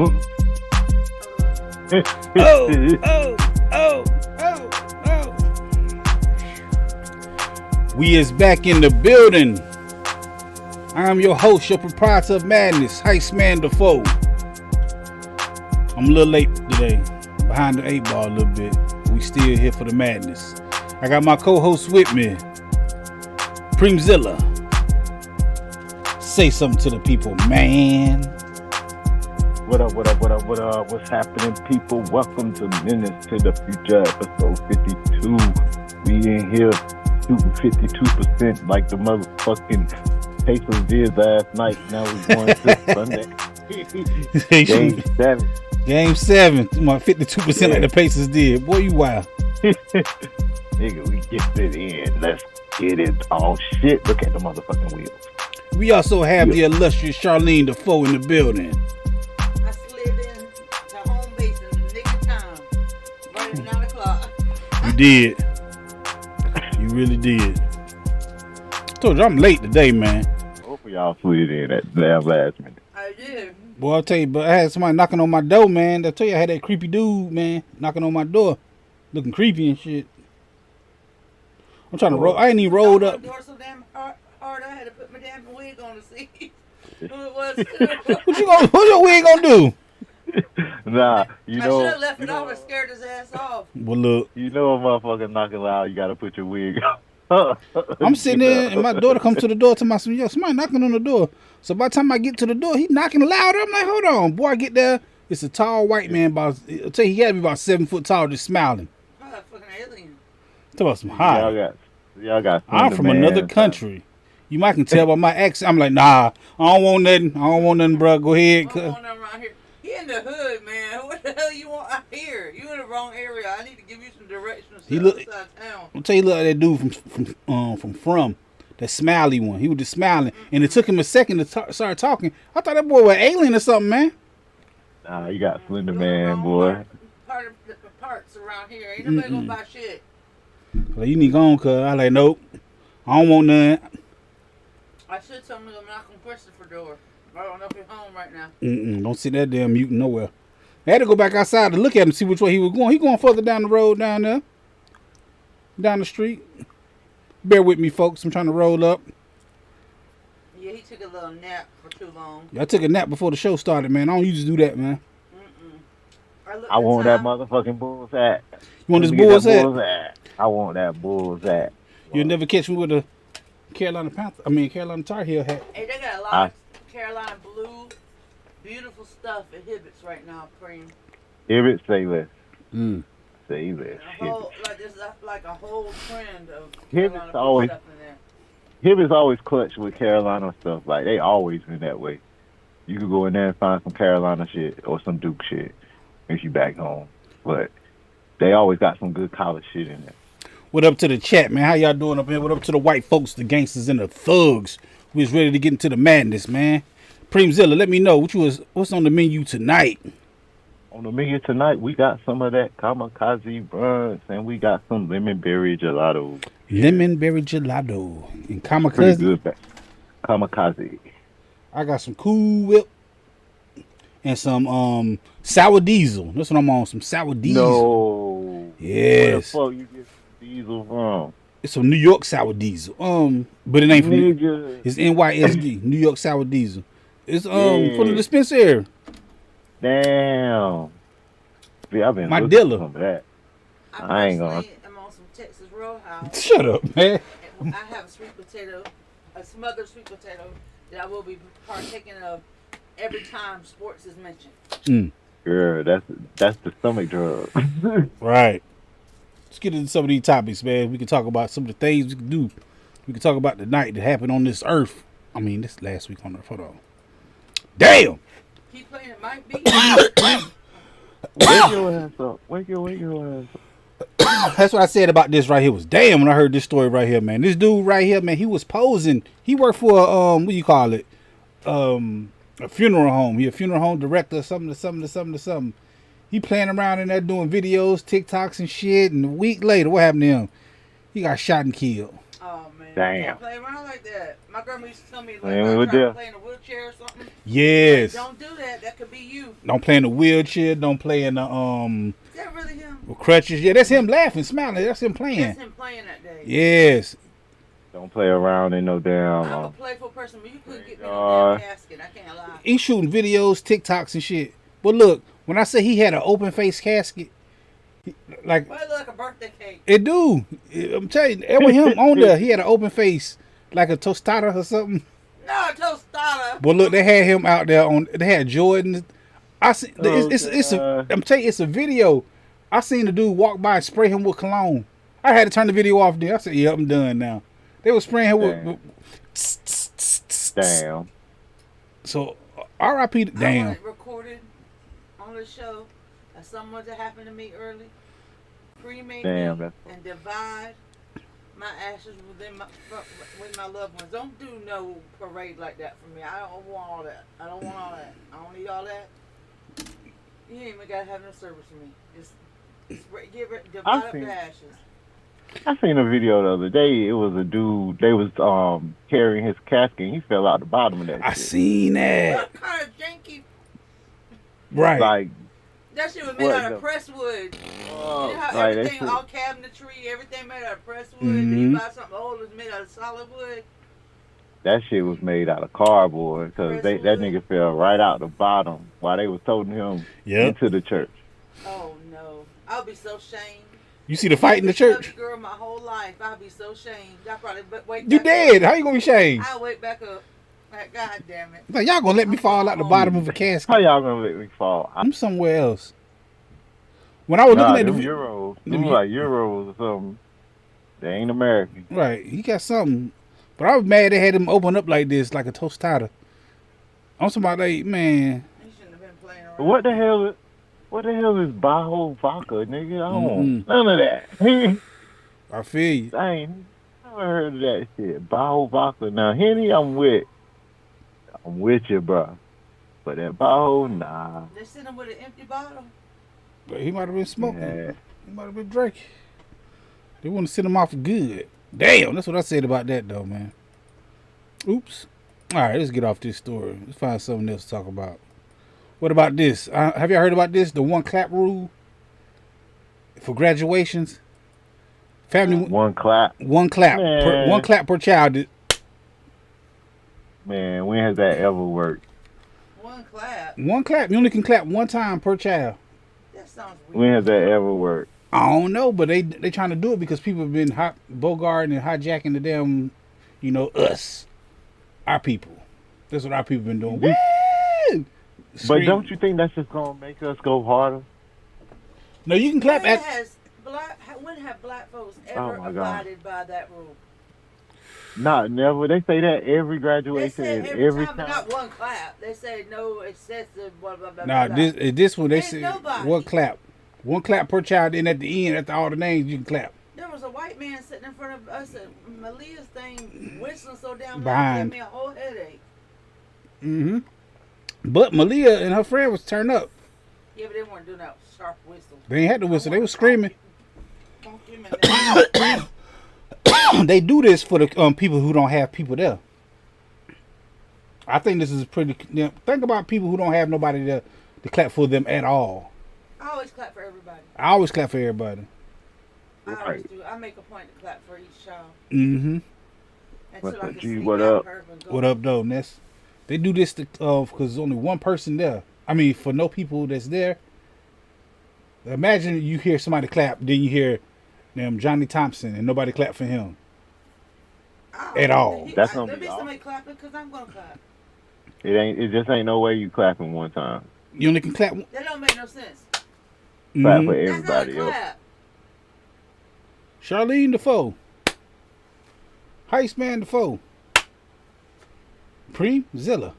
We is back in the building. I'm your host, your proprietor of madness, Heist Man Defoe. I'm a little late today, behind the 8 ball a little bit. We still here for the madness. I got my co-host with me, Preme Zilla. Say something to the people, man. What up? What's happening, people? Welcome to Menace to the Future, episode 52. We in here shooting 52% like the motherfucking Pacers did last night. Now we're going to Sunday. Game 7. My 52% like the Pacers did. Boy, you wild. Nigga, we get it in. Let's get it. Oh shit, look at the motherfucking wheels. We also have the illustrious Charlene Defoe in the building. I slid in to home base in the nick of time. Right at 9 o'clock. You did. You really did. I told you I'm late today, man. Hope y'all slid in at the last minute. I did. Boy, I'll tell you, but I had somebody knocking on my door, man. I tell you, I had that creepy dude, man, knocking on my door. Looking creepy and shit. I'm trying to roll. I ain't even rolled up. The door so damn hard, I had to put my damn wig on to see who it was. What your wig gonna do? Nah, you know. I should have left it off and scared his ass off. Well, look. You know a motherfucker knocking loud, you gotta put your wig on. I'm sitting there and my daughter comes to the door to my son, yo, somebody knocking on the door. So by the time I get to the door, he knocking louder. I'm like, hold on. Boy, I get there. It's a tall white man. I'll tell you, he had to be about 7 foot tall, just smiling. Probably a fucking alien. Talk about some high. Y'all got I'm from another country. You might can tell by my accent. I'm like, nah, I don't want nothing, bro. Go ahead. I don't want nothing around here. He in the hood, man. What the hell you want out here? You in the wrong area. I need to give you some directions. He look. Outside town. I'll tell you, look at that dude from that smiley one. He was just smiling, and it took him a second to start talking. I thought that boy was an alien or something, man. Nah, you got Slender Man, boy. Part of the parts around here. Ain't nobody gonna buy shit. Like, you need to go on, cuz. I like, nope. I don't want none. I should tell him to knock on Christopher door. I don't know if he's home right now. Don't sit that damn mutant nowhere. I had to go back outside to look at him, see which way he was going. He going further down the road down there. Down the street. Bear with me, folks. I'm trying to roll up. Yeah, he took a little nap for too long. I took a nap before the show started, man. I don't usually do that, man. I want that motherfucking bull's hat. You want this bull's hat? I want that bull's hat. You'll never catch me with a Carolina Tar Heel hat. Hey, they got a lot of Carolina blue, beautiful stuff at Hibbett's right now, Preme. Hibbett's, say less. Say less. There's like a whole trend of Hibbett's Carolina stuff in there. Hibbett's always clutch with Carolina stuff. Like, they always been that way. You could go in there and find some Carolina shit or some Duke shit if you back home. But they always got some good college shit in there. What up to the chat, man? How y'all doing up here? What up to the white folks, the gangsters, and the thugs? We was ready to get into the madness, man. Preme Zilla, let me know what's on the menu tonight. On the menu tonight, we got some of that kamikaze brunch, and we got some lemon berry gelato. Lemon berry gelato and kamikaze. Pretty good, kamikaze. I got some Cool Whip and some sour diesel. That's what I'm on. Some sour diesel. No. Yes. Where the fuck you get diesel from? It's some New York sour diesel. But it ain't from Nigga. It's NYSD, New York sour diesel. It's from the dispensary. Damn. See, I've been my looking dealer. for some of that. I ain't gonna. I'm on some Texas Roadhouse. Shut up, man. And I have a smothered sweet potato that I will be partaking of every time sports is mentioned. Girl, that's the stomach drug. Right. Let's get into some of these topics, man. We can talk about some of the things we can do. We can talk about the night that happened on this earth. I mean, this last week on Earth. Hold on. Damn! Keep playing, it might be. Wake your ass up. Wake your ass up. That's what I said about this right here was damn when I heard this story right here, man. This dude right here, man, he was posing. He worked for what do you call it? A funeral home. He a funeral home director, something. He playing around in there doing videos, TikToks and shit, and a week later, what happened to him? He got shot and killed. Oh man. Damn. Can't play around like that. My grandma used to tell me, like, Man, I'm we trying to did. play in a wheelchair or something. Yes. Like, don't do that. That could be you. Don't play in the wheelchair. Don't play in the Is that really him? crutches. Yeah, that's him laughing, smiling. That's him playing. That's him playing that day. Yes. Don't play around in no damn. I'm a playful person, but you couldn't get me no damn casket. I can't lie. He's shooting videos, TikToks and shit. But look, when I say he had an open face casket, like Well, it look like a birthday cake. it do. I'm telling you, with him on there, he had an open face like a tostada or something. No, tostada. But look, they had him out there on. They had Jordans. I see. It's a. I'm telling you, it's a video. I seen the dude walk by and spray him with cologne. I had to turn the video off there. I said, "Yeah, I'm done now." They were spraying him with. Damn. So, R.I.P. I Damn. want it recorded on the show as someone that happened to me early. Cremate me and divide my ashes with my loved ones. Don't do no parade like that for me. I don't want all that. I don't want need all that. You ain't even gotta have no service for me. Just divide up the ashes. I seen a video the other day. It was a dude. They was carrying his casket. And he fell out the bottom of that. I shit. seen that. What kind of janky? Right. Like that shit was made out of pressed wood. You know how like everything, all cabinetry, everything made out of pressed wood. Mm-hmm. Then you buy something old that's made out of solid wood. that shit was made out of cardboard because that nigga fell right out the bottom while they was toting him into the church. Oh no, I'll be so shamed. You see the fight in the church? Girl, my whole life, I'll be so shamed. I probably wake. You dead? How you gonna be shamed? I'll wake back up. Like, God damn it! Like, y'all gonna let me fall out the bottom of a casket? How y'all gonna let me fall? I'm somewhere else. When I was looking at the euros, them like euros or something. They ain't American. Right, he got something. But I was mad they had him open up like this, like a tostada. I'm somebody like, man. He shouldn't have been playing around. What the hell is Bajo vodka, nigga? I don't want none of that. I feel you. I ain't never heard of that shit. Bajo vodka. Now, Henny, I'm with you, bro. But that Bajo, nah. They sent him with an empty bottle. But he might have been smoking. Yeah. He might have been drinking. They want to send him off good. Damn, that's what I said about that, though, man. Oops. All right, let's get off this story. Let's find something else to talk about. What about this? Have y'all heard about this? The one clap rule for graduations. Family. One clap. One clap. One clap per child. Man, when has that ever worked? One clap. One clap. You only can clap one time per child. That sounds weird. When has that ever worked? I don't know, but they trying to do it because people have been bogarting and hijacking the damn, us, our people. That's what our people been doing. Woo! But don't you think that's just gonna make us go harder? No, you can clap at. When have black folks ever abided by that rule? Not never. They say that every graduation and every time. Not one clap. They say no excessive. Blah blah blah. Nah, this one they say nobody. one clap. One clap per child, then at the end, after all the names, you can clap. There was a white man sitting in front of us at Malia's thing, whistling so damn loud, gave me a whole headache. Mm-hmm. But Malia and her friend was turned up. Yeah, but they weren't doing that sharp whistle. They ain't had to whistle. They were screaming. They do this for the people who don't have people there. I think this is pretty. Think about people who don't have nobody there to clap for them at all. I always clap for everybody. I always clap for everybody. I always do. I make a point to clap for each child. Mm-hmm. What's up, G? What up? What up, though, Ness? They do this because there's only one person there. I mean, for no people that's there. Imagine you hear somebody clap, then you hear them Johnny Thompson, and nobody clap for him at all. That's gonna be be somebody clapping because I'm gonna clap. It just ain't no way you clapping one time. You only can clap. That don't make no sense. Clap for everybody else. Charlene Defoe. Heist man Defoe. Preme, Zilla.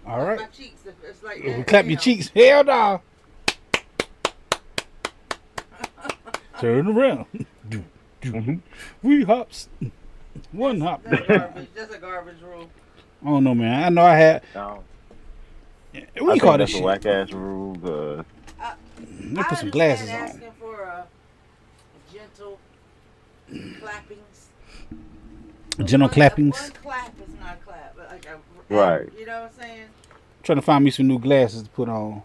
All right. My cheeks, it's like that, clap your cheeks. Hell no. Turn around. We hops. One hop. That's garbage. That's a garbage rule. I don't know, man. I know I had. No. What you call this shit? That's a whack ass rule. Let put some glasses on. Asking for a gentle clappings. Gentle clappings. One clap is not a clap, but like Right. You know what I'm saying? Trying to find me some new glasses to put on.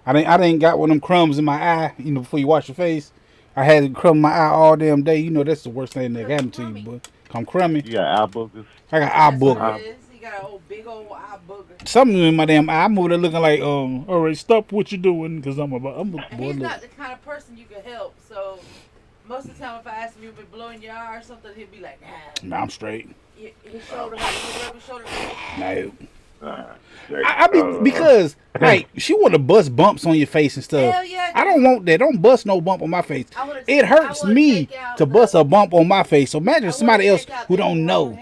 I didn't got one of them crumbs in my eye. You know, before you wash your face, I had it crumb in my eye all damn day. You know, that's the worst thing that happened to you, but I'm crummy. You got eye boogers. I got eye That's what booger. it is. He got a big old eye booger. Something in my damn eye. I'm over there looking like, all right, stop what you're doing, because I'm a And boy. he's Look. not the kind of person you can help. So most of the time, if I ask him if you've been blowing your eye or something, he'll be like, nah. Nah, I'm straight. His shoulder hurts. You rub his shoulder. No. Straight. I mean, because like she want to bust bumps on your face and stuff. Hell yeah, I don't want that. Don't bust no bump on my face. It hurts me to bust a bump on my face. So imagine somebody else who don't know.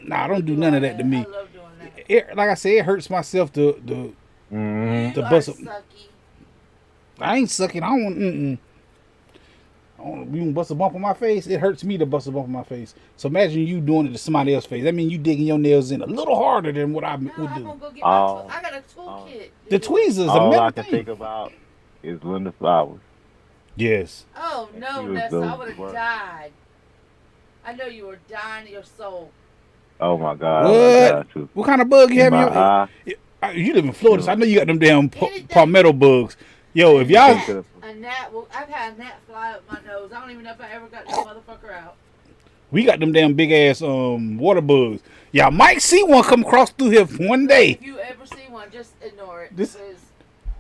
Nah, don't do none of that to me. I love doing that. Like I said, it hurts myself to You to are bust. sucky. I ain't sucking. I don't want. You bust a bump on my face. It hurts me to bust a bump on my face. So imagine you doing it to somebody else's face. That means you digging your nails in a little harder than what I would I'm do. gonna go get my I got a toolkit. The tweezers, All a I metal can thing. think about is Linda Flowers. Yes. Oh no, She was Nessa, the I would have worst. died. I know you were dying in your soul. Oh my God. What? Oh my God, too. What kind of bug you have in My your eye. You live in Florida, so I know you got them damn Anything. palmetto bugs. Yo, if y'all, A gnat. Well, I've had a gnat fly up my nose. I don't even know if I ever got this motherfucker out. we got them damn big ass water bugs. Y'all might see one come across through here one day. If you ever see one, just ignore it. This- because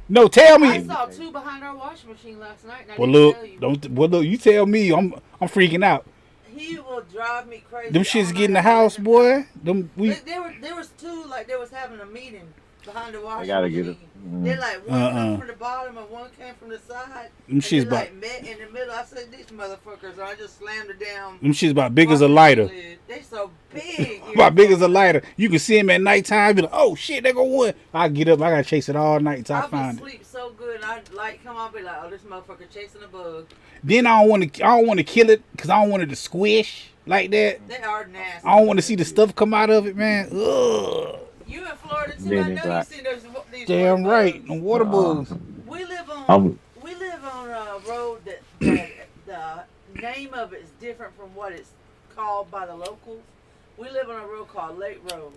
No, tell I me. saw two behind our washing machine last night. And I Well, didn't look, tell you. don't. Well, look, you tell me. I'm freaking out. He will drive me crazy. Them all shits night get in the long. house, boy. Them we. There was two, like they was having a meeting behind the washing gotta machine. get it. They like one came from the bottom and one came from the side. Them And shits they about. like met in the middle. I said these motherfuckers. And I just slammed it down. Them shits about big as a lighter. They so big. About big as a lighter. You can see them at nighttime. Be like, oh shit, they go one. I get up. I gotta chase it all night till I I'll find be it. sleep so good. And I like come on, be like, oh, this motherfucker chasing a bug. Then I don't want to kill it because I don't want it to squish like that. They are nasty. I don't want to see the stuff come out of it, man. Ugh. You in Florida too? Then I it's know you like- seen these. Damn water right. bugs. The water bugs. We live on I'm- a road that the name of it is different from what it's called by the locals. We live on a road called Lake Road.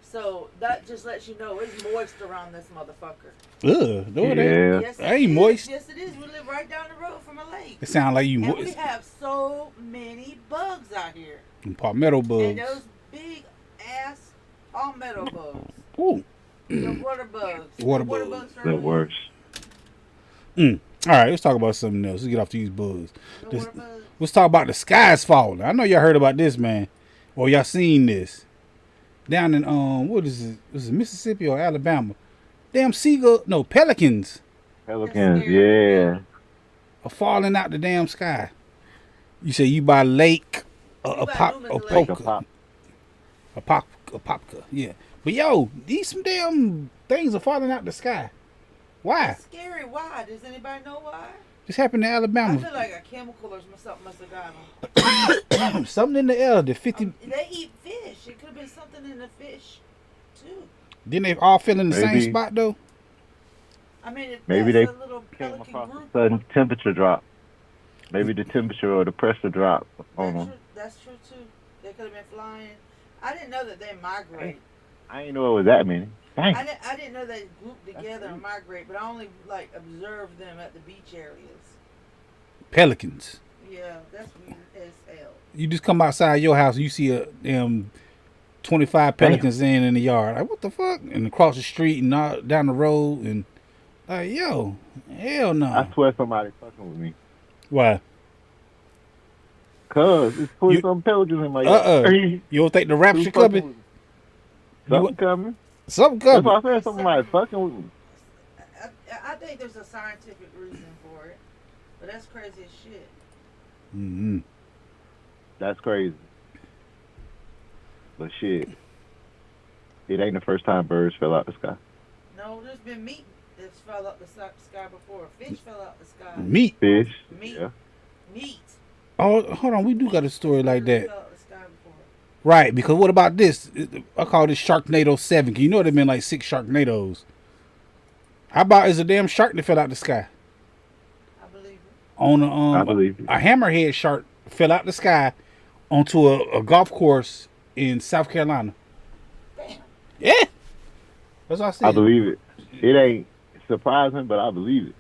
So that just lets you know it's moist around this motherfucker. Ugh. No, it ain't. Yeah. Yes, I ain't it is. moist. Yes, it is. We live right down the road from a lake. It sound like you And we moist. have so many bugs out here. Palmetto And bugs. those big ass palmetto bugs. Ooh. The water bugs. Water The bugs. are The worst. All right, let's talk about something else. Let's get off these bugs. The water bugs. Let's talk about the skies falling. I know y'all heard about this, man. Or y'all seen this. Down in what is it? Was it Mississippi or Alabama? Damn pelicans Pelicans, That's yeah. are falling out the damn sky. You say you by lake, You by Newman's Lake. Apopka, yeah. But yo, these some damn things are falling out the sky. Why? That's scary. Why? Does anybody know why? This happened in I Alabama. feel like a chemical or something must have got them. Something in the air. The 50. They eat fish. It could have been something in the fish, too. Didn't they all fell in the same Maybe. spot though? I mean, if Maybe that's they a little Came pelican across a group. sudden temperature drop. Maybe the temperature or the pressure drop on them. That's true, too. They could have been flying. I didn't know that they migrate. I didn't know it was that many. Dang. I didn't know they group together and migrate, but I only like observed them at the beach areas. Pelicans. Yeah, that's weird as hell. You just come outside your house and you see a 25 pelicans in the yard. Like, what the fuck? And across the street and down the road and like, yo, hell no. I swear somebody fucking with me. Why? Cause it's You- some pelicans in my yard. You don't think the rapture Who fucking coming? with me? Something coming. Something That's coming. why I said somebody fucking with me. I think there's a scientific reason for it, but that's crazy as shit. Mm-hmm. That's crazy. But shit, it ain't the first time birds fell out the sky. No, there's been meat that's fell out the sky before. Fish fell out the sky. Meat. Fish. Meat. Yeah. Meat. Oh, hold on. We do got a story like that. Fell out the sky before. Right, because what about this? I call this Sharknado 7. 'Cause you know there been like 6 Sharknadoes. How about is a damn shark that fell out the sky? I believe it. On I believe it. a hammerhead shark fell out the sky onto a golf course in South Carolina. Damn. Yeah, that's what I said. I believe it. It ain't surprising, but I believe it.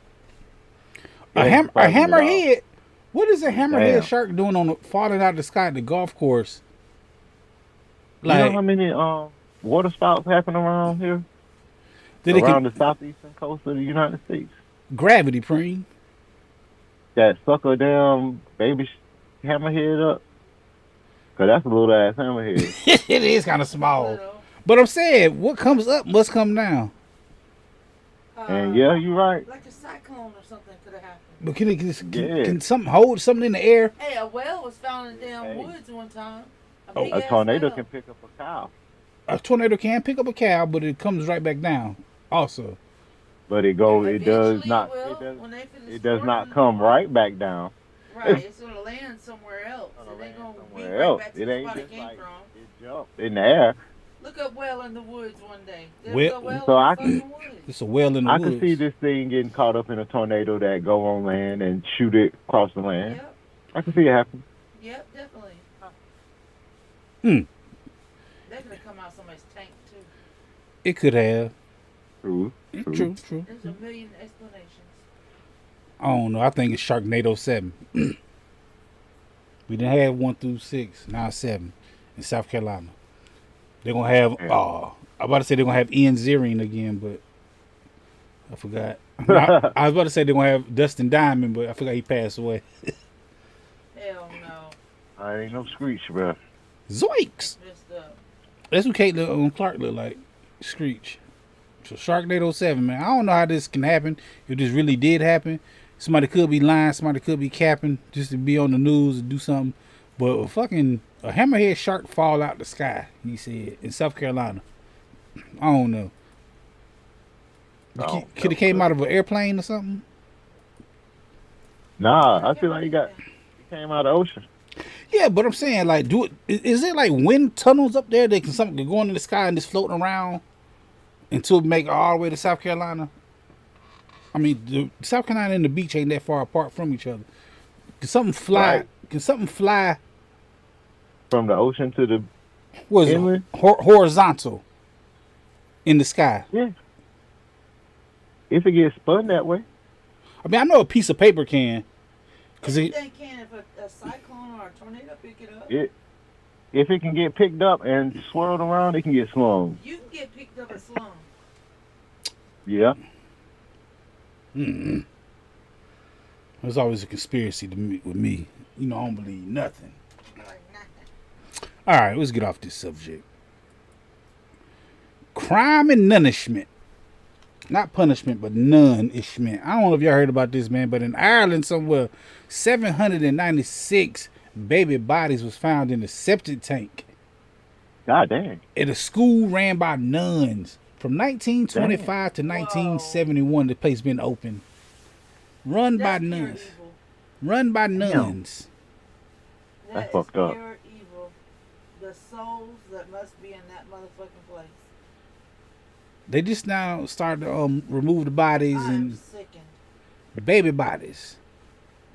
A hammerhead. What is a hammerhead Damn. shark doing on falling out of the sky at the golf course? You know how many water spouts happen around here? Around the southeastern coast of the United States. Gravity, Preme. That sucker damn baby hammerhead up. Cause that's a little ass hammerhead. It is kind of small. But I'm saying, what comes up must come down. And yeah, you're right. Like a cyclone or something could have happened. But can something hold something in the air? Hey, a whale was found in the damn woods one time. A tornado can pick up a cow. A tornado can pick up a cow, but it comes right back down also. But it does not come right back down. Right, it's gonna land somewhere else. It ain't gonna be right back to the spot it came from. It jumped in the air. Look up whale in the woods one day. It's a whale in the woods. I can see this thing getting caught up in a tornado that go on land and shoot it across the land. Yep. I can see it happen. Yep, definitely. That could have come out somebody's tank too. It could have. True. There's a million explanations. I don't know. I think it's Sharknado 7. We didn't have 1 through 6. Now 7 in South Carolina. They're gonna have. I'm about to say they're gonna have Ian Ziering again, but I forgot. I was about to say they're gonna have Dustin Diamond, but I forgot he passed away. Hell no. I ain't no Screech, bro. Zoinks! That's what Caitlin Clark look like. Screech. So Sharknado 7, man. I don't know how this can happen. If this really did happen, somebody could be lying, somebody could be capping just to be on the news and do something. But a hammerhead shark fall out the sky, he said, in South Carolina. I don't know. Could it came out of an airplane or something? Nah, I feel like he came out of the ocean. Yeah, but I'm saying, like, is it like wind tunnels up there that can go into the sky and just float around until it make it all the way to South Carolina? I mean, South Carolina and the beach ain't that far apart from each other. Can something fly? Right. Can something fly from the ocean to the inland? Horizontal in the sky? Yeah. If it gets spun that way. I mean, I know a piece of paper can. They can if a cyclone or a tornado pick it up. If it can get picked up and swirled around, it can get slung. You can get picked up and slung. Yeah. There's always a conspiracy with me. You know, I don't believe nothing. All right, let's get off this subject. Crime and punishment. Not punishment, but none-ishment. I don't know if y'all heard about this, man, but in Ireland somewhere, 796 baby bodies was found in a septic tank. God dang. At a school ran by nuns. From 1925 to 1971, the place been open. Run by nuns. Run by nuns. That's fucked up. Pure evil. The souls that must be in that motherfucking place. They just now started to remove the bodies and sickened. The baby bodies.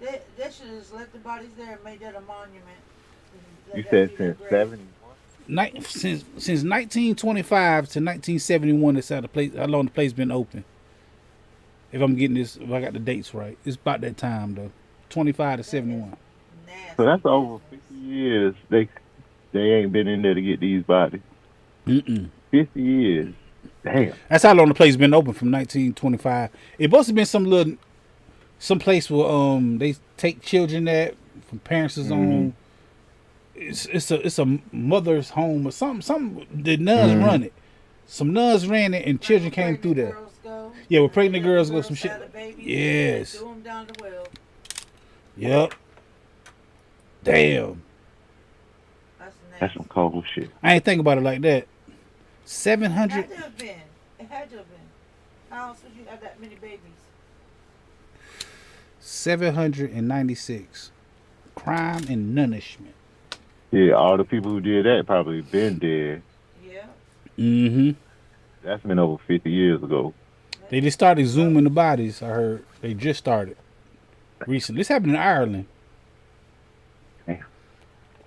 They should have just left the bodies there and made that a monument. You said since 71? Since 1925 to 1971, that's how long the place been open. If I'm getting this, if I got the dates right, it's about that time though. 25 to 71. So that's over 50 years. They ain't been in there to get these bodies. 50 years. Damn. That's how long the place been open, from 1925. It must have been some place where they take children that from parents' home. It's a mother's home or something. The nuns run it. Some nuns ran it and children came through there. Yeah, where pregnant girls go, some shit. Yes. Threw them down the well. Yep. Damn. That's some cold shit. I ain't think about it like that. 700. It had to have been. How else would you have that many babies? 796. Crime and punishment. Yeah, all the people who did that probably been dead. Yeah. That's been over 50 years ago. They just started zooming the bodies, I heard. They just started recently. This happened in Ireland.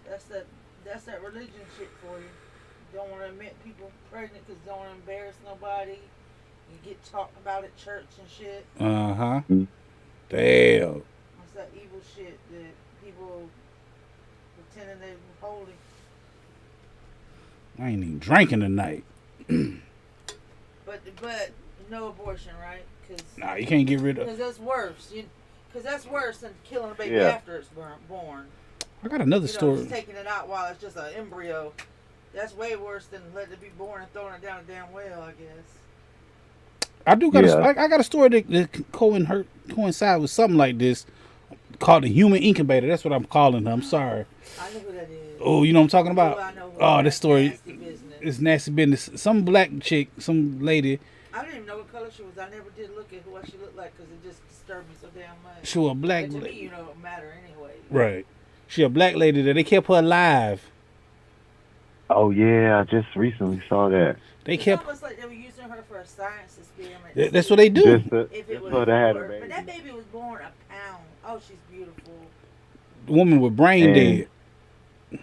That's the to admit people pregnant because don't embarrass nobody. You get talked about at church and shit. Uh-huh. Mm. Damn. It's that evil shit that people pretending they're holy. I ain't even drinking tonight. But no abortion, right? Cause, Nah, you can't get rid of. Because that's worse. Because that's worse than killing a baby Yeah. after it's born. I got another story. Just taking it out while it's just an embryo. That's way worse than letting it be born and throwing it down a damn well, I guess. I do got Yeah. I got a story that coincide with something like this called the human incubator. That's what I'm calling her. I'm sorry. I know who that is. Oh, you know what I'm talking about? Oh, I know who Oh, that this story nasty business. is nasty business. Some black chick, some lady, I didn't even know what color she was. I never did look at what she looked like because it just disturbed me so damn much. she was a black But to me, lady. you know, it don't matter anyway. Right. She a black lady that they kept her alive. Oh yeah, I just recently saw that. They It's kept. almost like they were using her for a science experiment. That's what they do. Just to, If it was for to have a born- baby. But that baby was born a pound. Oh, she's beautiful. The woman with brain And- dead.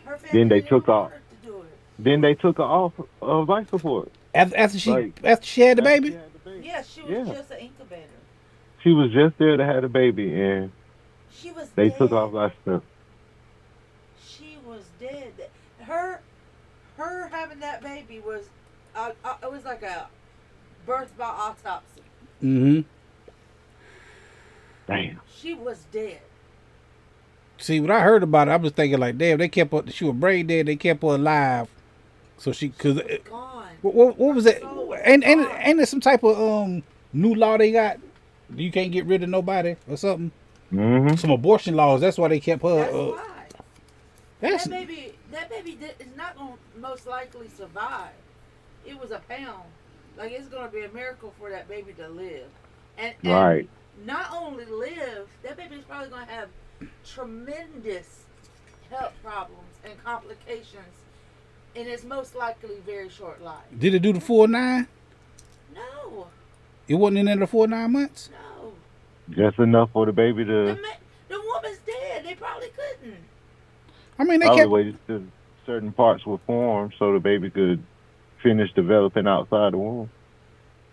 Her family Then they didn't took want off. her to do it. Then they took her off of life support. After she Like- had the baby. She had the baby. Yeah, she was Yeah. just an incubator. She was just there to have the baby, and She was they dead. took off life support. She was dead. Her having that baby was, it was like a birth by autopsy. Mm-hmm. Damn. She was dead. See, when I heard about it, I was thinking like, damn, they kept her. She was brain dead. They kept her alive, so she cause Gone. what was that? So Ain't gone. there some type of new law they got? You can't get rid of nobody or something. Mm-hmm. Some abortion laws. That's why they kept her. That's why. That's That baby is not going to most likely survive. It was a pound. Like, it's going to be a miracle for that baby to live. And Right. not only live, that baby's probably going to have tremendous health problems and complications in its most likely very short life. Did it do the full 9? No. It wasn't in there the full 9 months. No. Just enough for the baby to The woman's dead. They probably couldn't. I mean, they probably kept. wait till certain parts were formed so the baby could finish developing outside the womb.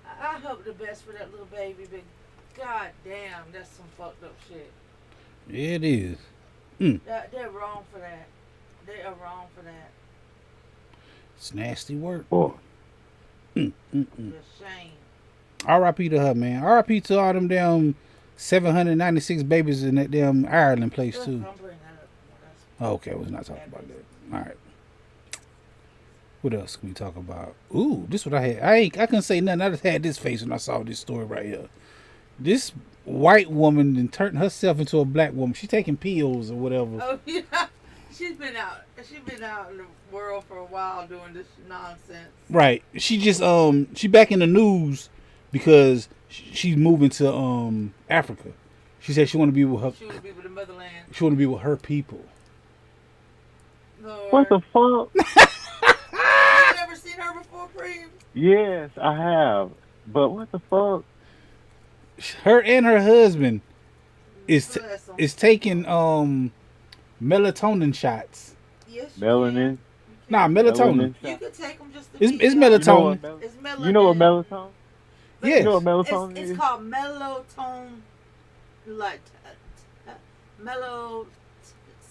I hope the best for that little baby, but god damn, that's some fucked up shit. Yeah, it is. They're wrong for that. They are wrong for that. It's nasty work. Or It's a shame. R.I.P. to her, man. R.I.P. to all them damn 796 babies in that damn Ireland place Don't too. bring that up. That's Okay, we're not talking about that. All right. What else can we talk about? Ooh, this what I had. I couldn't say nothing. I just had this face when I saw this story right here. This white woman and turned herself into a black woman. She taking pills or whatever. Oh yeah, she's been out in the world for a while doing this nonsense. Right. She just she back in the news because she's moving to Africa. She said she want to be with her. She would be with the motherland. She want to be with her people. Lord. what the fuck? You never seen her before, Preme? Yes, I have. But what the fuck? Her and her husband is Bless 'em. is taking melatonin shots. Yes, you Melanin. Nah, melatonin. can. You could take them just to It's be it's young. melatonin. It's melanin. You know what melatonin? But Yes. You know what melatonin It's is? called melatonin, like mellow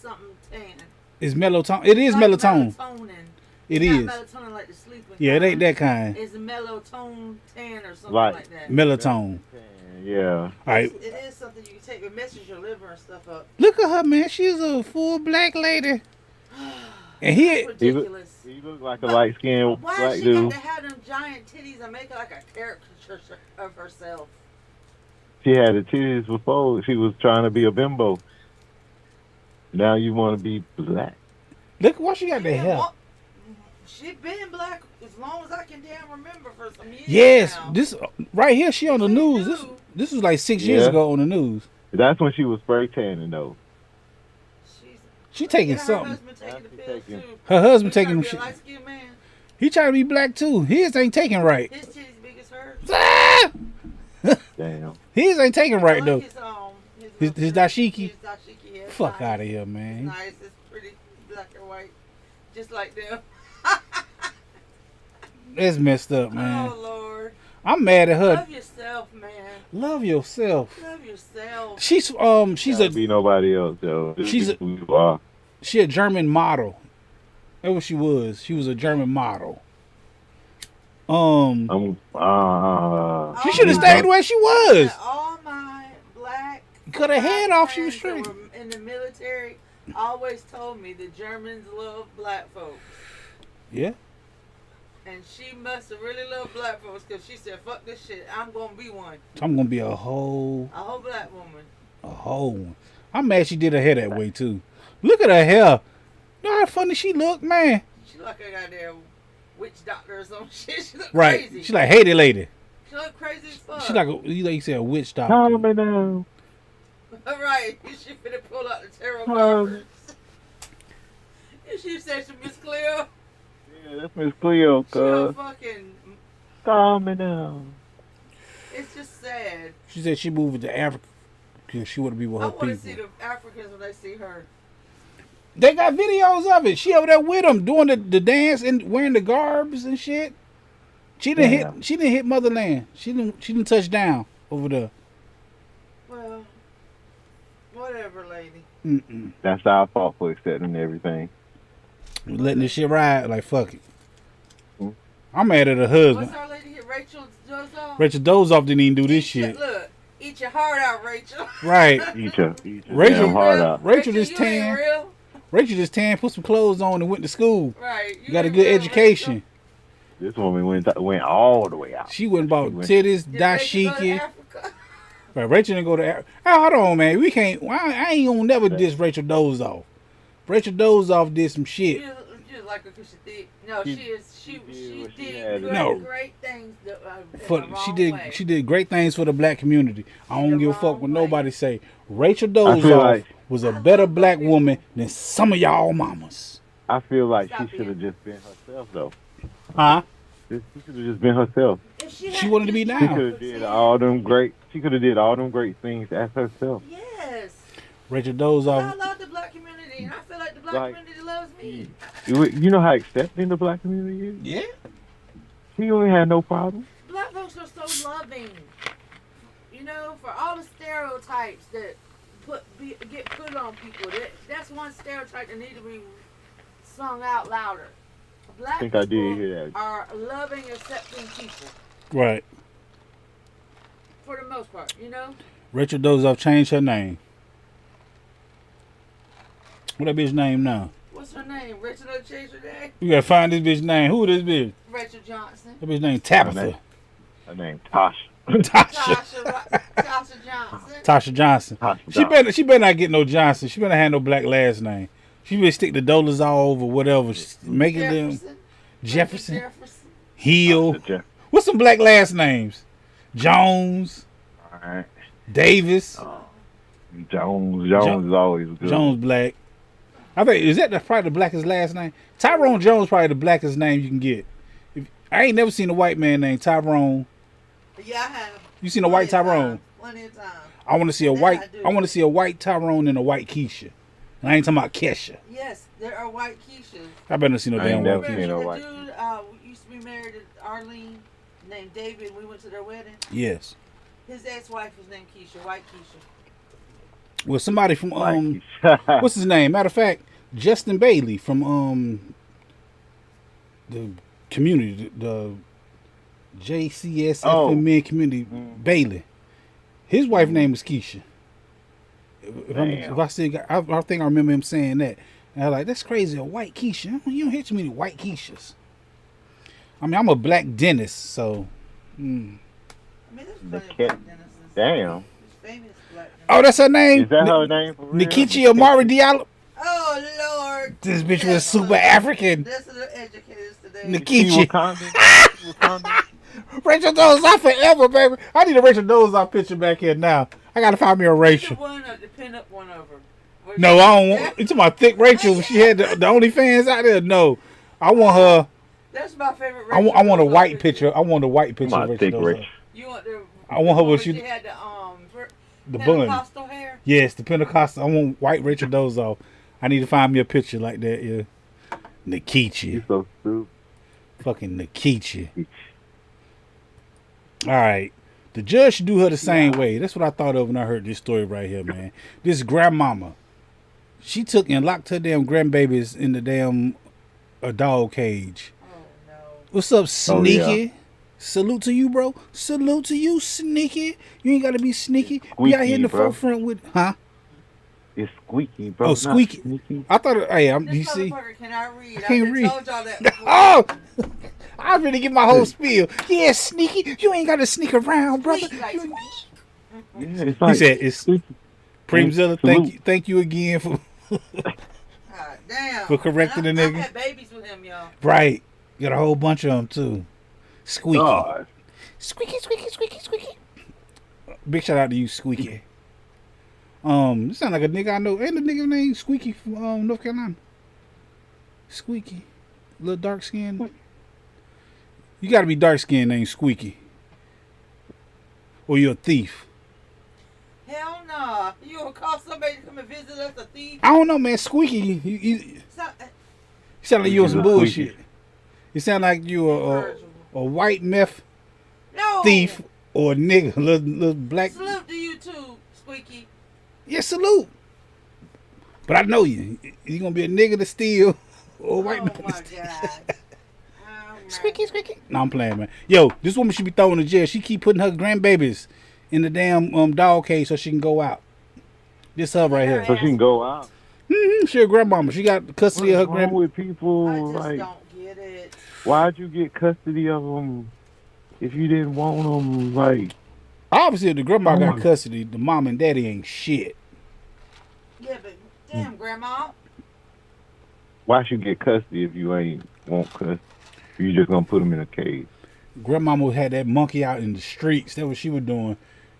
something tan. It's melatonin. It is Like melatonin. Melatonin. It It's is. not melatonin like the sleeping. Yeah, it kind. ain't that kind. It's melatonin tan or something Right. like that. Melatonin. Yeah. All right. It is something you can take. It messes your liver and stuff up. Look at her, man. She's a full black lady. And he, It's ridiculous. He looked like a light-skinned Why black she dude. got to have them giant titties and make it like a caricature of herself? She had the titties before. She was trying to be a bimbo. Now you want to be black. look what she got the She hair. She been black as long as I can damn remember for some years. Yes, now. this right here. She on the She news. do. This was like 6 years Yeah. ago on the news. That's when she was spray tanning, though. She's She taking her something. husband taking the She pills taking- too. Her husband He taking them trying to shit. be a light-skinned man. He trying to be black too. His ain't taking right. His titties big as hers. Ah! Damn. His ain't taking right I though. like His little dashiki? His dashiki, yeah, it's Fuck nice. out of here, It's man. nice. It's pretty black and white, just like them. That's messed up, man. Oh Lord. I'm mad at her. Love yourself, man. Love yourself. Love yourself. She's Don't be nobody else, yo. Just She's be who you are. she a German model. That's what she was. She was a German model. She should have stayed where she was. All my black Cut her head off. She was friends straight. that were in the military always told me the Germans love black folks. Yeah. And she must have really loved black folks because she said, fuck this shit, I'm going to be one. I'm gonna be a whole black woman. A whole one. I'm mad she did her hair that way too. Look at her hair. You know how funny she look, man. She like a goddamn witch doctor or some shit. She look Right. crazy. She like Haiti lady. She look crazy as fuck. She like you said a witch doctor. Calm me down. Right. She finna pull out the tarot cards. She said she Miss Cleo. Yeah, that's Miss Cleo, She don't cuz. fucking... Calm me down. It's just sad. She said she moved to Africa because she want to be with I her want to people. see the Africans when they see her. They got videos of it. She over there with them doing the dance and wearing the garbs and shit. She didn't hit motherland. She didn't touch down over there. Well, whatever, lady. Mm-mm. That's our fault for accepting everything. Letting this shit ride like fuck it. Hmm. I'm mad at her husband. What's our lady here? Rachel Dozoff? Rachel Dozoff didn't even do this shit. Look, eat your heart out, Rachel. Right. Eat your Rachel- damn heart out. Rachel just you ain't tan. real. Rachel just tan, put some clothes on and went to school. Right. Got a ain't good real, education. This woman went all the way out. She went about She went- titties, Did Rachel go to dashiki. Africa? Right, Rachel didn't go to Africa. Oh, hold on, man. We can't. I ain't gonna never diss Rachel Dozoff. Rachel Dozoff did some shit. You just like her because she did. No, She she did what she did had to great, No. great things. For she did great things for the black community. I don't The give a fuck wrong what way. nobody say. Rachel I feel Dozoff like- was a better black woman than some of y'all mamas. I feel like Stop she should have it. just been herself, though. Huh? She should have just been herself. She wanted to be She down. could have did all them great. She could have did all them great things as herself. Yes. Rachel I Dozoff. love the black community, and I feel like the black Like- community loves me. You know how accepting the black community is? Yeah. She ain't had no problem. Black folks are so loving. You know, for all the stereotypes that get put on people, that's one stereotype that need to be sung out louder. Black I think I did people hear that. are loving, accepting people Right. for the most part. You know. Rachel Dozoff changed her name. What that bitch name now? What's her name? Rachel done changed her name. You gotta find this bitch name. Who this bitch? Rachel Johnson. That bitch name Tabitha. Her name Tasha. Tasha Johnson. Tasha Johnson. Tasha She better not get no Johnson. She better have no black last name. She better stick the dollars all over whatever. Making them Jefferson. Hill. Jeff. What's some black last names? Jones. All right. Davis. Jones is always good. Jones black. I think is that probably the blackest last name? Tyrone Jones probably the blackest name you can get. I ain't never seen a white man named Tyrone. Yeah, I have. You seen a white Tyrone? Plenty of time. I want to see a That white. I do. I want to see a white Tyrone and a white Keisha. And I ain't talking about Kesha. Yes, there are white Keishas. I better not see no I damn ain't white never Keisha. seen no The white. dude used to be married to Arlene, named David. We went to their wedding. Yes. His ex-wife was named Keisha, white Keisha. Well, somebody from Like, what's his name? Matter of fact, Justin Bailey from the community, the JCSFMN community, Bailey. His wife name is Keisha. If I still I think I remember him saying that. And I was like, that's crazy, a white Keisha. You don't hear too many white Keishas. I mean, I'm a black dentist, so. I mean, there's The plenty of cat- black dentists. damn. There's famous black dentists. Oh, that's her name? Is that her name for real? Nikichi Amari Diallo. Oh, Lord. This bitch was super African. That's the educators today. Nikichi. Wakanda? Rachel Dozoff forever, baby. I need a Rachel Dozoff picture back here now. I gotta find me a The Rachel. one or the pin-up one over. No, I don't want. You talking about thick Rachel? She had the only fans out there. No, I want her. That's my favorite I Rachel. want a Dozoff white picture. I want a white picture My of Rachel thick Dozoff. Rich. You want the? I want her when with she you. had The bun. Pentecostal hair. Yes, the Pentecostal. I want white Rachel Dozoff. I need to find me a picture like that. Yeah, Nikichi. You so stupid. Fucking Nikita. All right. The judge should do her the same way. That's what I thought of when I heard this story right here, man. This grandmama, she took and locked her damn grandbabies in the damn dog cage. Oh no. What's up, Sneaky? Oh, yeah. Salute to you, bro. Salute to you, Sneaky. You ain't gotta be sneaky. Squeaky, We out here in the bro. forefront with, huh? It's squeaky, bro. Oh, not squeaky. sneaky. I thought, hey, This you see? motherfucker cannot read. I can't just read. told y'all that before. Oh, I was ready to get my whole spiel. Yeah, Sneaky. You ain't gotta sneak around, brother. Squeak, like, You- squeak. Yeah, it's He like said it's squeaky. Preme Zilla. Salute. Thank you again for God damn. For correcting And the I've nigga. had babies with him, y'all. right. Got a whole bunch of them too. Squeaky. God. Squeaky, squeaky, squeaky, squeaky. Big shout out to you, Squeaky. You sound like a nigga I know. Ain't a nigga named Squeaky from North Carolina. Squeaky. Little dark skin. You gotta be dark skinned named Squeaky. Or you're a thief. Hell nah. You gonna call somebody to come and visit us a thief? I don't know, man. Squeaky. You So, sound like you on some Squeaky. bullshit. You sound like you a white meth no. thief or a nigga. Little black. Salute to you too, Squeaky. Yeah, salute. But I know you. You gonna be a nigga to steal or a white Oh man my to steal. God. Oh, Squeaky, squeaky. No, I'm playing, man. Yo, this woman should be thrown in jail. She keep putting her grandbabies in the damn dog cage so she can go out. This her right here. So she can go out. She a grandmama. She got custody What's of her wrong grand. with people? I just Like, don't get it. why'd you get custody of them if you didn't want them? Like, Obviously, if the grandma Come got on. custody, the mom and daddy ain't shit. Yeah, but damn, Grandma. why should you get custody if you ain't want custody? You just gonna put them in a cage. Grandmama had that monkey out in the streets. That's what she was doing.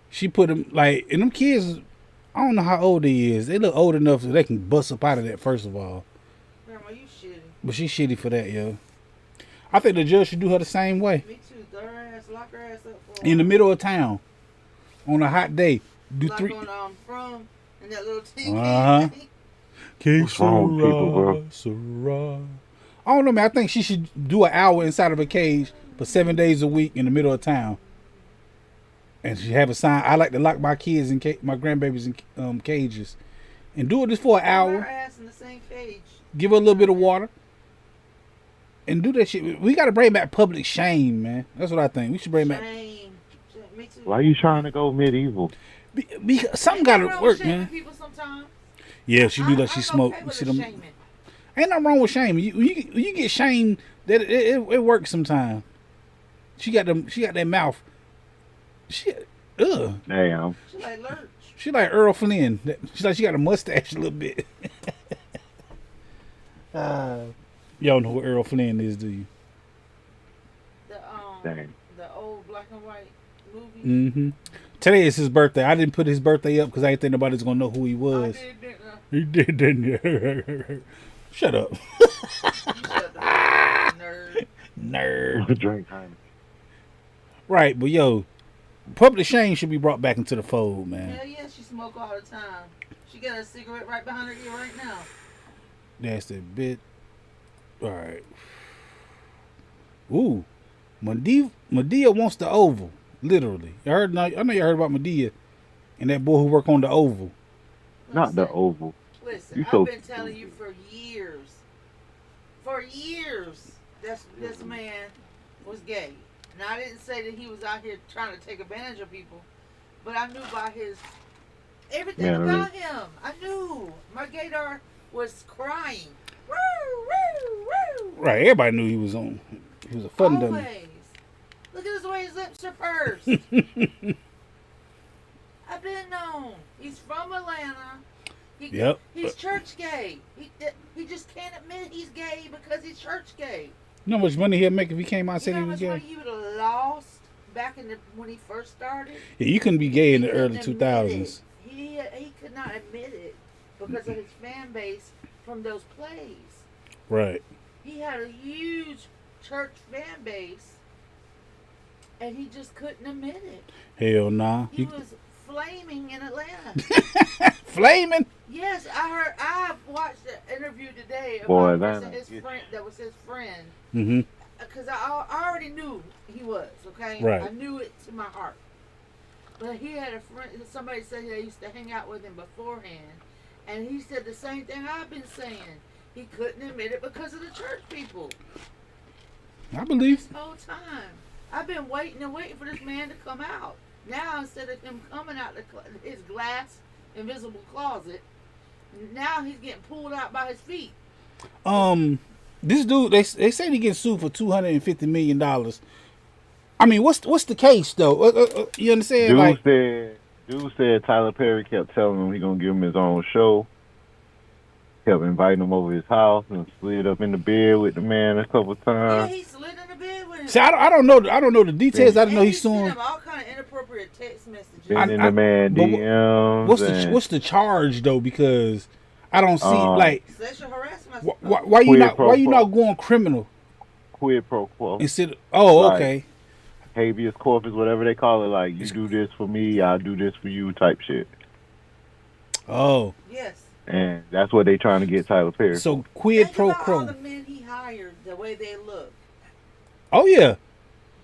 She put him like, and them kids, I don't know how old they is. They look old enough so they can bust up out of that, first of all. Grandma, you shitty. But she's shitty for that, yo. I think the judge should do her the same way. Me too. Throw her ass, lock her ass up for In the middle of town, on a hot day, do like 3. on From and that little TV. Uh-huh. What's wrong with people, bro? Sarah. I don't know, man. I think she should do an hour inside of a cage for 7 days a week in the middle of town. And she have a sign, I like to lock my kids and my grandbabies in cages. And do it just for an Throw her hour. ass in the same cage. Give her a little bit of water. And do that shit. We got to bring back public shame, man. That's what I think. We should bring back. Shame. Me too. Why you trying to go medieval? Because something got to Ain't nothing wrong work, with shaming man. people sometimes. Yeah, she do like she I'm smoke. okay You with see the them? shaming. Ain't nothing wrong with shame. You get shamed. That it works sometimes. She got them. She got that mouth. She Damn. She like Lurch. She like Earl Flynn. She got a mustache a little bit. Y'all know what Earl Flynn is, do you? Dang. The old black and white movie. Mm-hmm. Today is his birthday. I didn't put his birthday up because I didn't think nobody's gonna know who he I was. did, didn't I? He did, didn't you? Shut up, You shut the nerd. nerd. Drink time. Right, but yo, public shame should be brought back into the fold, man. Hell yeah, she smoke all the time. She got a cigarette right behind her ear right now. That's the bit. All right. Ooh, Medea wants the Oval. Literally, I know you heard about Medea and that boy who worked on the Oval. Not the Listen, Oval. Listen, You I've so been telling you for years. For years, this man was gay. Now I didn't say that he was out here trying to take advantage of people, but I knew by his everything about him. I knew my gaydar was crying. Woo, woo, woo. Right, everybody knew he was on. He was a fun dummy. Always. Look at the way his lips are pursed. I've been known. He's from Atlanta. Yep. He's church gay. He just can't admit he's gay because he's church gay. You know how much money he'll make if he came out and You said know he how was much gay? money he would have lost back when he first started? Yeah, you couldn't be gay in the He early couldn't 2000s. admit it. He could not admit it because of his fan base from those plays. Right. He had a huge church fan base, and he just couldn't admit it. Hell nah. He was flaming in Atlanta. Flaming? Yes, I watched an interview today Boy, about Atlanta. his friend that was his friend. Mm-hmm. because I already knew he was, okay? Right. I knew it to my heart. But he had a friend, somebody said they used to hang out with him beforehand. And he said the same thing I've been saying. He couldn't admit it because of the church people. I believe. This whole time. I've been waiting and waiting for this man to come out. Now, instead of him coming out his glass, invisible closet, now he's getting pulled out by his feet. This dude, they say he gets sued for $250 million. I mean, what's the case though? You understand? Dude said Tyler Perry kept telling him he gonna give him his own show. Kept inviting him over his house and slid up in the bed with the man a couple times. Yeah, he slid in the bed with him. See, I don't know the details. I didn't know he's suing. Sent him all kind of inappropriate text messages. Been in the man DMs. What's the charge though? Because I don't see like sexual harassment. Why you not going criminal? Quid pro quo. Instead, okay. Habeas corpus, whatever they call it, like you do this for me, I'll do this for you type shit. Oh. Yes. And that's what they trying to get Tyler Perry. So quid pro quo. All the men he hired, the way they look. Oh yeah.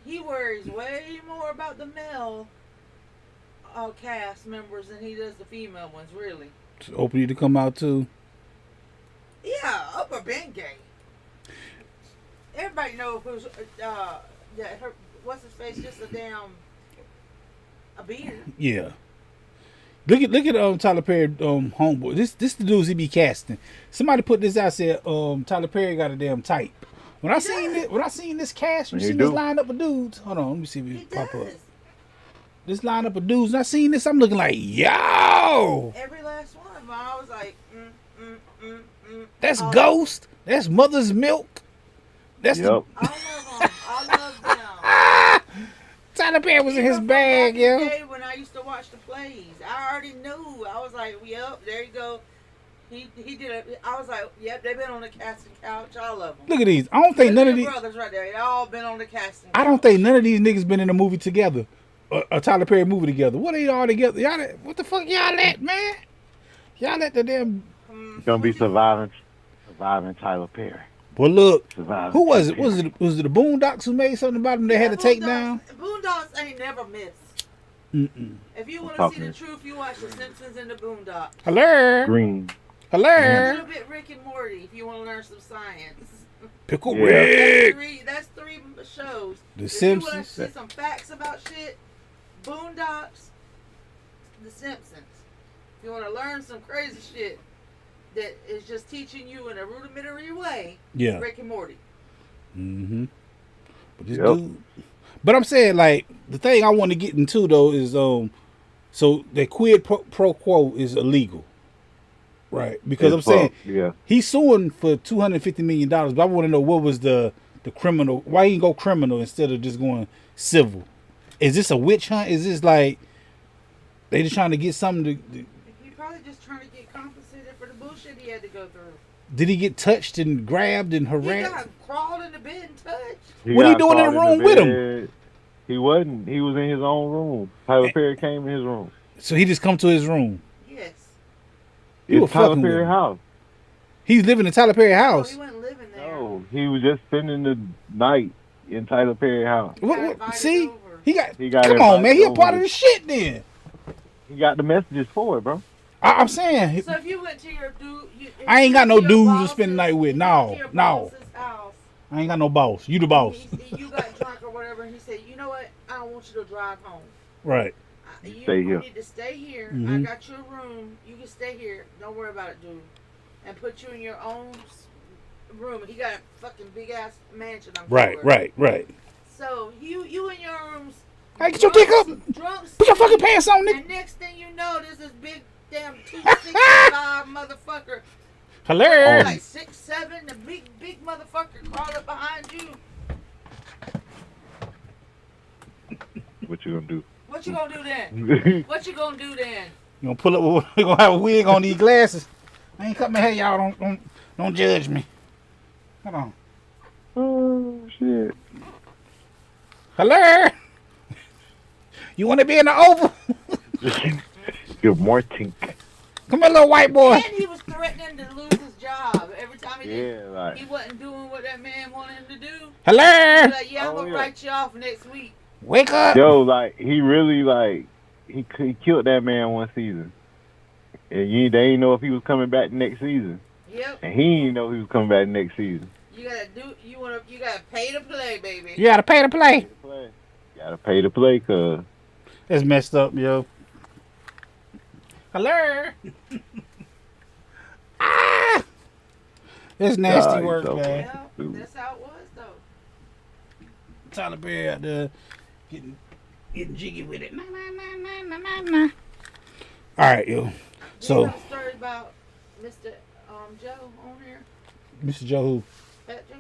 He worries way more about the male cast members than he does the female ones, really. So open you to come out too. Yeah, upper been gay. Everybody knows who's what's his face? Just a damn a beard. Yeah. Look at Tyler Perry homeboy. This the dudes he be casting. Somebody put this out, said Tyler Perry got a damn type. When I seen this cast, this lineup of dudes. Hold on, let me see if it pop up. This lineup of dudes, and I seen this, I'm looking like, yo! Every last one of them, I was like, That's Ghost. That's Mother's Milk. That's yep. All of them. I love them. Tyler Perry was in his bag, yo. When I used to watch the plays, I already knew. I was like, yep, there you go. He did it. I was like, yep, they've been on the casting couch. All of them. Look at these. I don't think none of these brothers right there. They all been on the casting couch. I don't think none of these niggas been in a movie together. A Tyler Perry movie together. What are y'all all together? What the fuck y'all at, man? Y'all at the damn. Gonna be surviving Tyler Perry. Well, look, surviving who was it? Was it the Boondocks who made something about them? They had to take down. Boondocks ain't never missed. If you want to see the truth, you watch The Simpsons and the Boondocks. Hello. Green. Hello. A little bit Rick and Morty if you want to learn some science. Pickle Rick. That's three shows. The if Simpsons. You want to see some facts about shit, Boondocks, The Simpsons. If you want to learn some crazy shit that is just teaching you in a rudimentary way, Rick and Morty. But this dude. But I'm saying, like, the thing I want to get into though is so that quid pro quo is illegal. Right. Because I'm saying he's suing for $250 million, but I want to know what was the criminal, why he didn't go criminal instead of just going civil. Is this a witch hunt? Is this like they just trying to get something to He probably just trying to get compensated for the bullshit he had to go through. Did he get touched and grabbed and harassed? He got crawled in the bed and touched. What he doing in the room with him? He wasn't. He was in his own room. Tyler Perry came in his room. So he just come to his room? Yes. It's Tyler Perry's house. He's living in Tyler Perry's house? No, he wasn't living there. No, he was just spending the night in Tyler Perry's house. See? He got come on, man. He He a part of the shit then. He got the messages for it, bro. I'm saying. So if you went to your dude, I ain't got no dudes to spend the night with. No. I ain't got no boss. You the boss. You got drunk or whatever, and he said, you know what? I don't want you to drive home. Right. Stay here. You need to stay here. I got your room. You can stay here. Don't worry about it, dude. And put you in your own room. He got a fucking big ass mansion. Right. So you in your rooms. Hey, get your dick up. Drunks. Put your fucking pants on, nigga. And next thing you know, there's this big damn 265 motherfucker. Hilarious. Like 6'7", the big motherfucker crawling up behind you. What you gonna do? What you gonna do then? What you gonna do then? You gonna pull up? You gonna have a wig on these glasses? I ain't cut my hair, y'all. Don't judge me. Hold on. Oh shit. Hello. You want to be in the Oval? Good morning. Come here, little white boy. And he was threatening to lose his job job. Every time he did, like he wasn't doing what that man wanted him to do. Hello. He's like, yeah, I'm gonna write you off next week. Wake up. Yo, like he really like he killed that man one season, and they didn't know if he was coming back next season. Yep. And he didn't know he was coming back next season. You gotta pay to play, baby. You gotta pay to play. You gotta pay to play, cuz. That's messed up, yo. Hello. Ah! That's nasty work, so man. Yeah, that's how it was, though. Tyler Perry out there getting jiggy with it. Nah. All right, yo. So, you know a story about Mr. Joe on here? Mr. Joe who? Fat Joe?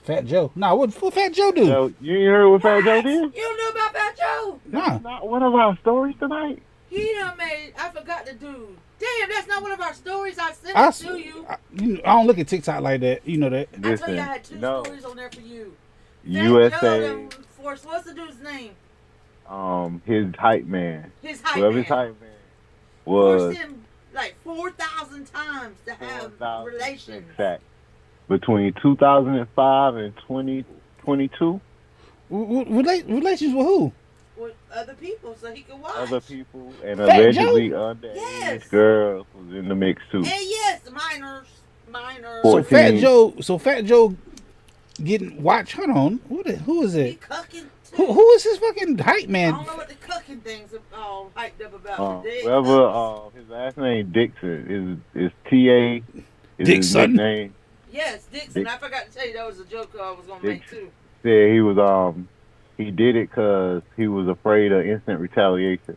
Fat Joe. Nah, what Fat Joe do? So, you ain't heard what Fat Joe did? You don't know about Fat Joe? Nah. That's not one of our stories tonight. He done made, I forgot the dude. Damn, that's not one of our stories. I sent it to you. I don't look at TikTok like that. You know that. I told you I had two stories on there for you. USA. What's the dude's name? His hype man. His hype Whoever man. his hype man was. Forced him like 4,000 times to have relations. Exact. Between 2005 and 2022. Relations with who? With other people, so he could watch. Other people and Fat allegedly Joe? underage girls was in the mix too. And yes, minors. So Fat Joe getting watch. Hold on. Who is He it? cucking too. Who is this fucking hype man? I don't know what the cucking things are all hyped up about. His last name Dixon is T.A. is Dixon? his nickname. Yes, Dixon. I forgot to tell you that was a joke I was gonna make too. Yeah, he was he did it because he was afraid of instant retaliation,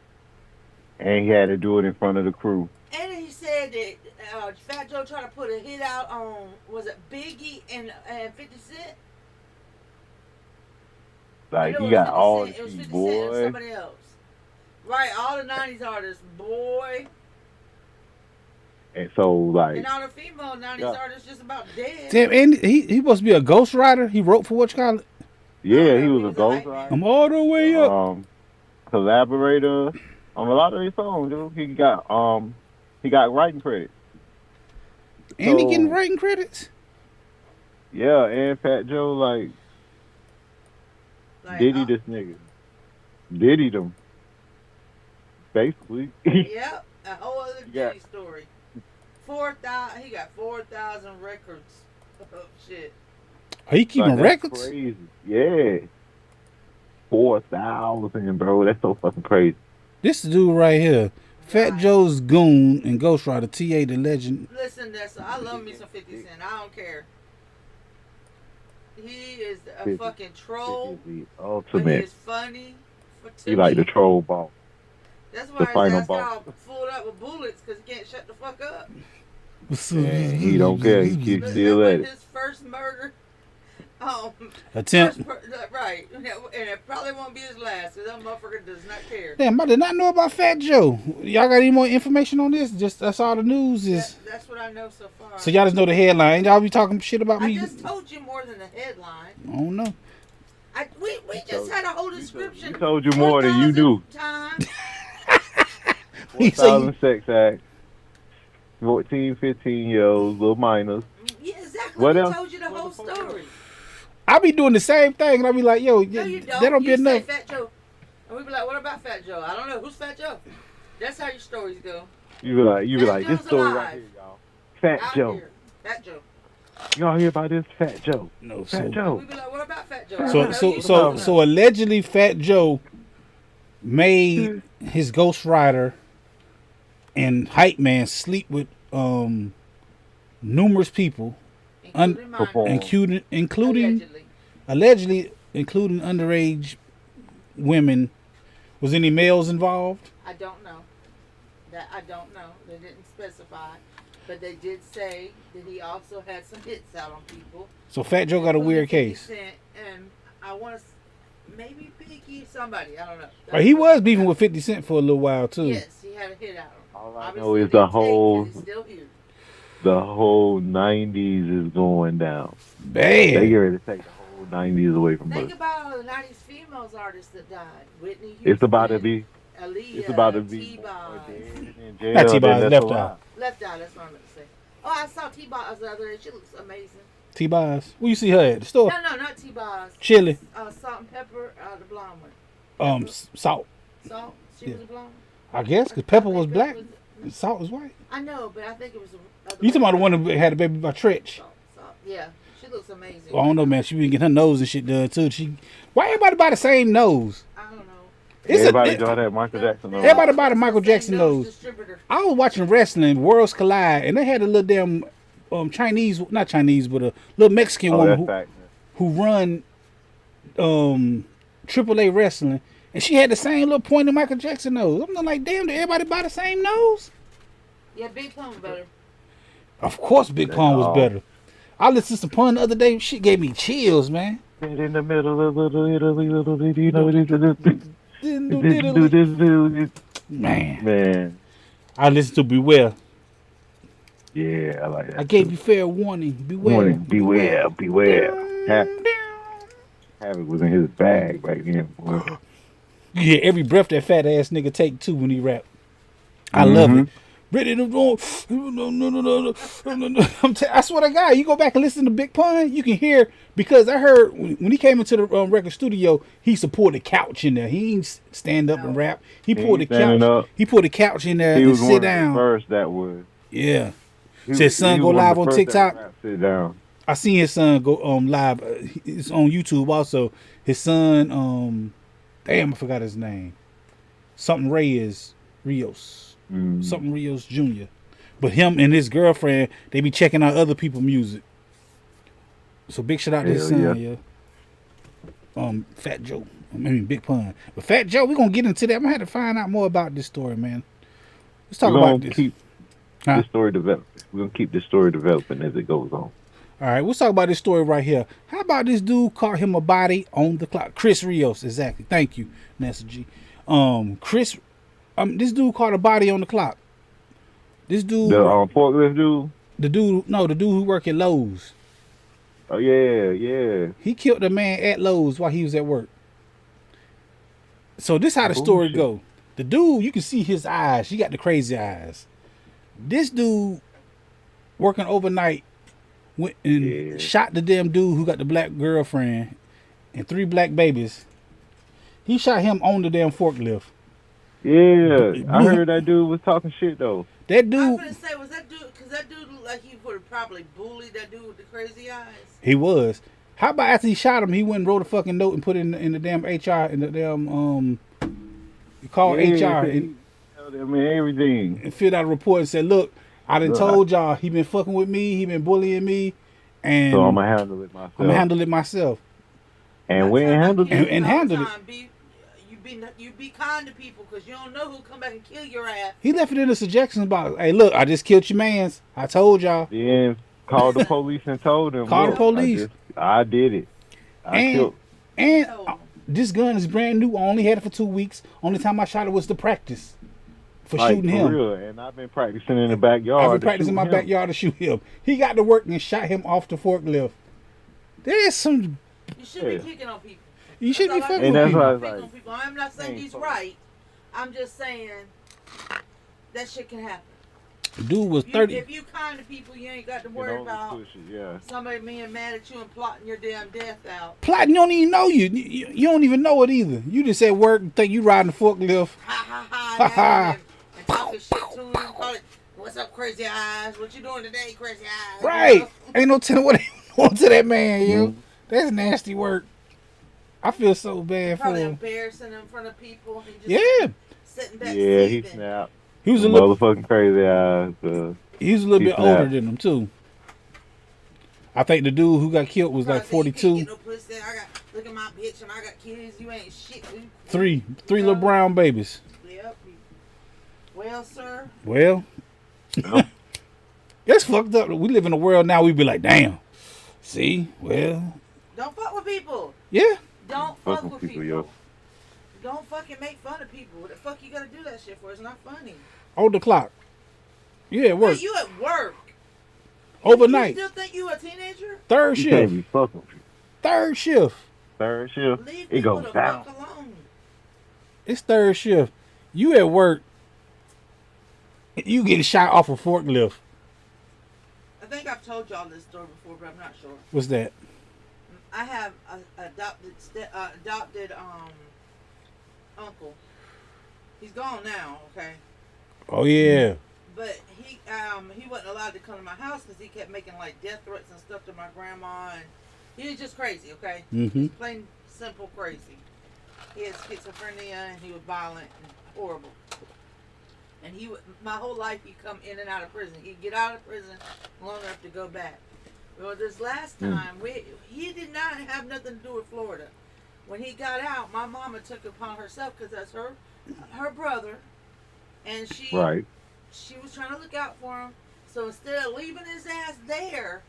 and he had to do it in front of the crew. And he said that Fat Joe tried to put a hit out on, was it Biggie and 50 Cent? Like he got all it was 50 these Cent and boys. somebody else. Right, all the 90s artists, boy. And so like And all the female 90s artists just about dead. Damn, and he supposed to be a ghostwriter. He wrote for what you call it? yeah, he was a ghostwriter. I'm all the way up. Collaborator on a lot of his songs, dude. He got writing credits. And he getting writing credits? Yeah, and Fat Joe like Diddy this nigga. Diddy them. Basically. Yep, a whole other Diddy story. 4,000. He got 4,000 records. Oh shit. Are you keeping records? Crazy. Yeah. 4,000, bro. That's so fucking crazy. This dude right here, Fat Joe's goon and ghostwriter T.A. the legend. Listen, I love me some 50 Cent. I don't care. He is a fucking troll. The But ultimate. he is funny. He like the troll ball. That's why his ass got all full up with bullets because he can't shut the fuck up. And he don't care. He keeps still at it. His first murder attempt. Right. And it probably won't be his last because that motherfucker does not care. Damn, I did not know about Fat Joe. Y'all got any more information on this? Just that's all the news is. That's what I know so far. So y'all just know the headline. Y'all be talking shit about me. I just told you more than the headline. I don't know. We just had a whole description. We told you more than you do. Times. 4,000 sex acts. 14, 15-year-olds, little minors. Yeah, exactly. What I else? told you the whole story. I be doing the same thing, and I be like, yo, No, you don't. That don't be You enough. say Fat Joe. And we be like, what about Fat Joe? I don't know. Who's Fat Joe? That's how your stories go. You be like, Fat this story Joe's right here, y'all. Fat Out Joe. here. Fat Joe. Y'all hear about this? Fat Joe. No, Fat We Joe. be like, what about Fat Joe? So allegedly, Fat Joe made his ghostwriter and hype man sleep with numerous people, including allegedly including underage women. Was any males involved? I don't know. I don't know. They didn't specify, but they did say that he also had some hits out on people. So Fat Joe got a weird case. And I want to maybe Biggie, somebody. I don't know. Right, he was beefing with 50 Cent for a little while too. Yes, he had a hit out on him. All I know is the whole 90s is going down. Bad. They get ready to take the whole 90s away from us. Think about all the 90s females artists that died. Whitney Houston. It's about to be. Aaliyah, It's about to be. T-Boz. Not T-Boz, Left Eye. Left Eye, that's what I'm going to say. Oh, I saw T-Boz the other day. She looks amazing. T-Boz. Where you see her at? The store? No, not T-Boz. Chili. Salt and pepper, the blonde Salt. one. Salt? She was a blonde? I guess, because Pepper was black and Salt was white. I know, but I think it was You talking about the one that had a baby by Tretch? Salt. Yeah, she looks amazing. Well, I don't know, man. She been getting her nose and shit done, too. Why everybody buy the same nose? I don't know. Everybody got that Michael Jackson nose. Everybody buy the Michael Jackson nose. I was watching wrestling, Worlds Collide, and they had a little damn Chinese, not Chinese, but a little Mexican woman who run AAA wrestling, and she had the same little pointed Michael Jackson nose. I'm like, damn, did everybody buy the same nose? Yeah, Big Pun was better. Of course, Big Pun was better. I listened to some Pun the other day. Shit gave me chills, man. In the middle of Man. I listened to Beware. Yeah, I like that. I gave you fair warning. Beware. Beware. Havoc was in his bag right then, boy. Yeah, every breath that fat ass nigga take too when he rap. I love it. Ready to go. I swear to God, you go back and listen to Big Pun, you can hear, because I heard when he came into the record studio, he supported couch in there. He didn't stand up and rap. He pulled the couch. Up. He put the couch in there and sit down. First, that was. Yeah. Said son go live on TikTok. Sit down. I seen his son go live. It's on YouTube also. His son, damn, I forgot his name. Something Rios. Something Rios Jr. But him and his girlfriend, they be checking out other people's music. So big shout out to his son, yeah. Fat Joe. I mean Big Pun. But Fat Joe, we're gonna get into that. I'm gonna have to find out more about this story, man. Let's talk about this. Keep the story developing. We're gonna keep the story developing as it goes on. All right, let's talk about this story right here. How about this dude caught him a body on the clock? Chris Rios, exactly. Thank you, Nessa G. This dude caught a body on the clock. This dude, the forklift dude. The dude who work at Lowe's. Oh yeah. He killed a man at Lowe's while he was at work. So this how the story go. The dude, you can see his eyes. He got the crazy eyes. This dude working overnight went and shot the damn dude who got the black girlfriend and 3 black babies. He shot him on the damn forklift. Yeah, I heard that dude was talking shit though. That dude. I was gonna say, was that dude? Because that dude looked like he would have probably bullied that dude with the crazy eyes. He was. How about after he shot him, he went and wrote a fucking note and put it in the damn HR in the damn he called HR and everything and filled out a report and said, "Look, I done told y'all he been fucking with me, he been bullying me, and so I'm gonna handle it myself. And we ain't handled it. And handled it. You be kind to people because you don't know who'll come back and kill your ass. He left it in the suggestions box. Hey, look, I just killed your mans. I told y'all. Then called the police and told them. Call the police. I did it. I killed. This gun is brand new. I only had it for 2 weeks. Only time I shot it was to practice for shooting him. Real. And I've been practicing in the backyard. I've been practicing in my backyard to shoot him. He got to work and shot him off the forklift. There's some. You should be kicking on people. You should be fucking with people. I'm not saying he's right. I'm just saying that shit can happen. Dude was 30. If you kind to people, you ain't got to worry about somebody being mad at you and plotting your damn death out. Plotting, you don't even know you. You don't even know it either. You just at work and think you riding the forklift. And talking shit to him. Call it, what's up, crazy eyes? What you doing today, crazy eyes? Right. You know? Ain't no telling what they want to that man, yo. That's nasty work. I feel so bad for him. Embarrassing in front of people. Sitting back he snapped. He was a little motherfucking crazy eyes. He was a little bit older than him too. I think the dude who got killed was like 42. Look at my bitch and I got kids. You ain't shit. Three little brown babies. Yep. Well, sir. Well, that's fucked up. We live in a world now. We be like, damn. See, well. Don't fuck with people. Yeah. Don't fuck with people. Don't fucking make fun of people. What the fuck you gotta do that shit for? It's not funny. On the clock. You at work. Hey, you at work. Overnight. You still think you a teenager? Third shift. You can't be fucking with you. Third shift. Third shift. Leave it goes down. Fuck alone. It's third shift. You at work. You getting shot off a forklift. I think I've told y'all this story before, but I'm not sure. What's that? I have a adopted uncle. He's gone now, okay? Oh yeah. But he wasn't allowed to come to my house because he kept making like death threats and stuff to my grandma, and he was just crazy, okay? Mm-hmm. Plain simple crazy. He had schizophrenia and he was violent and horrible. And my whole life he'd come in and out of prison. He'd get out of prison long enough to go back. Well, this last time he did not have nothing to do with Florida. When he got out, my mama took it upon herself because that's her brother, and she was trying to look out for him. So instead of leaving his ass there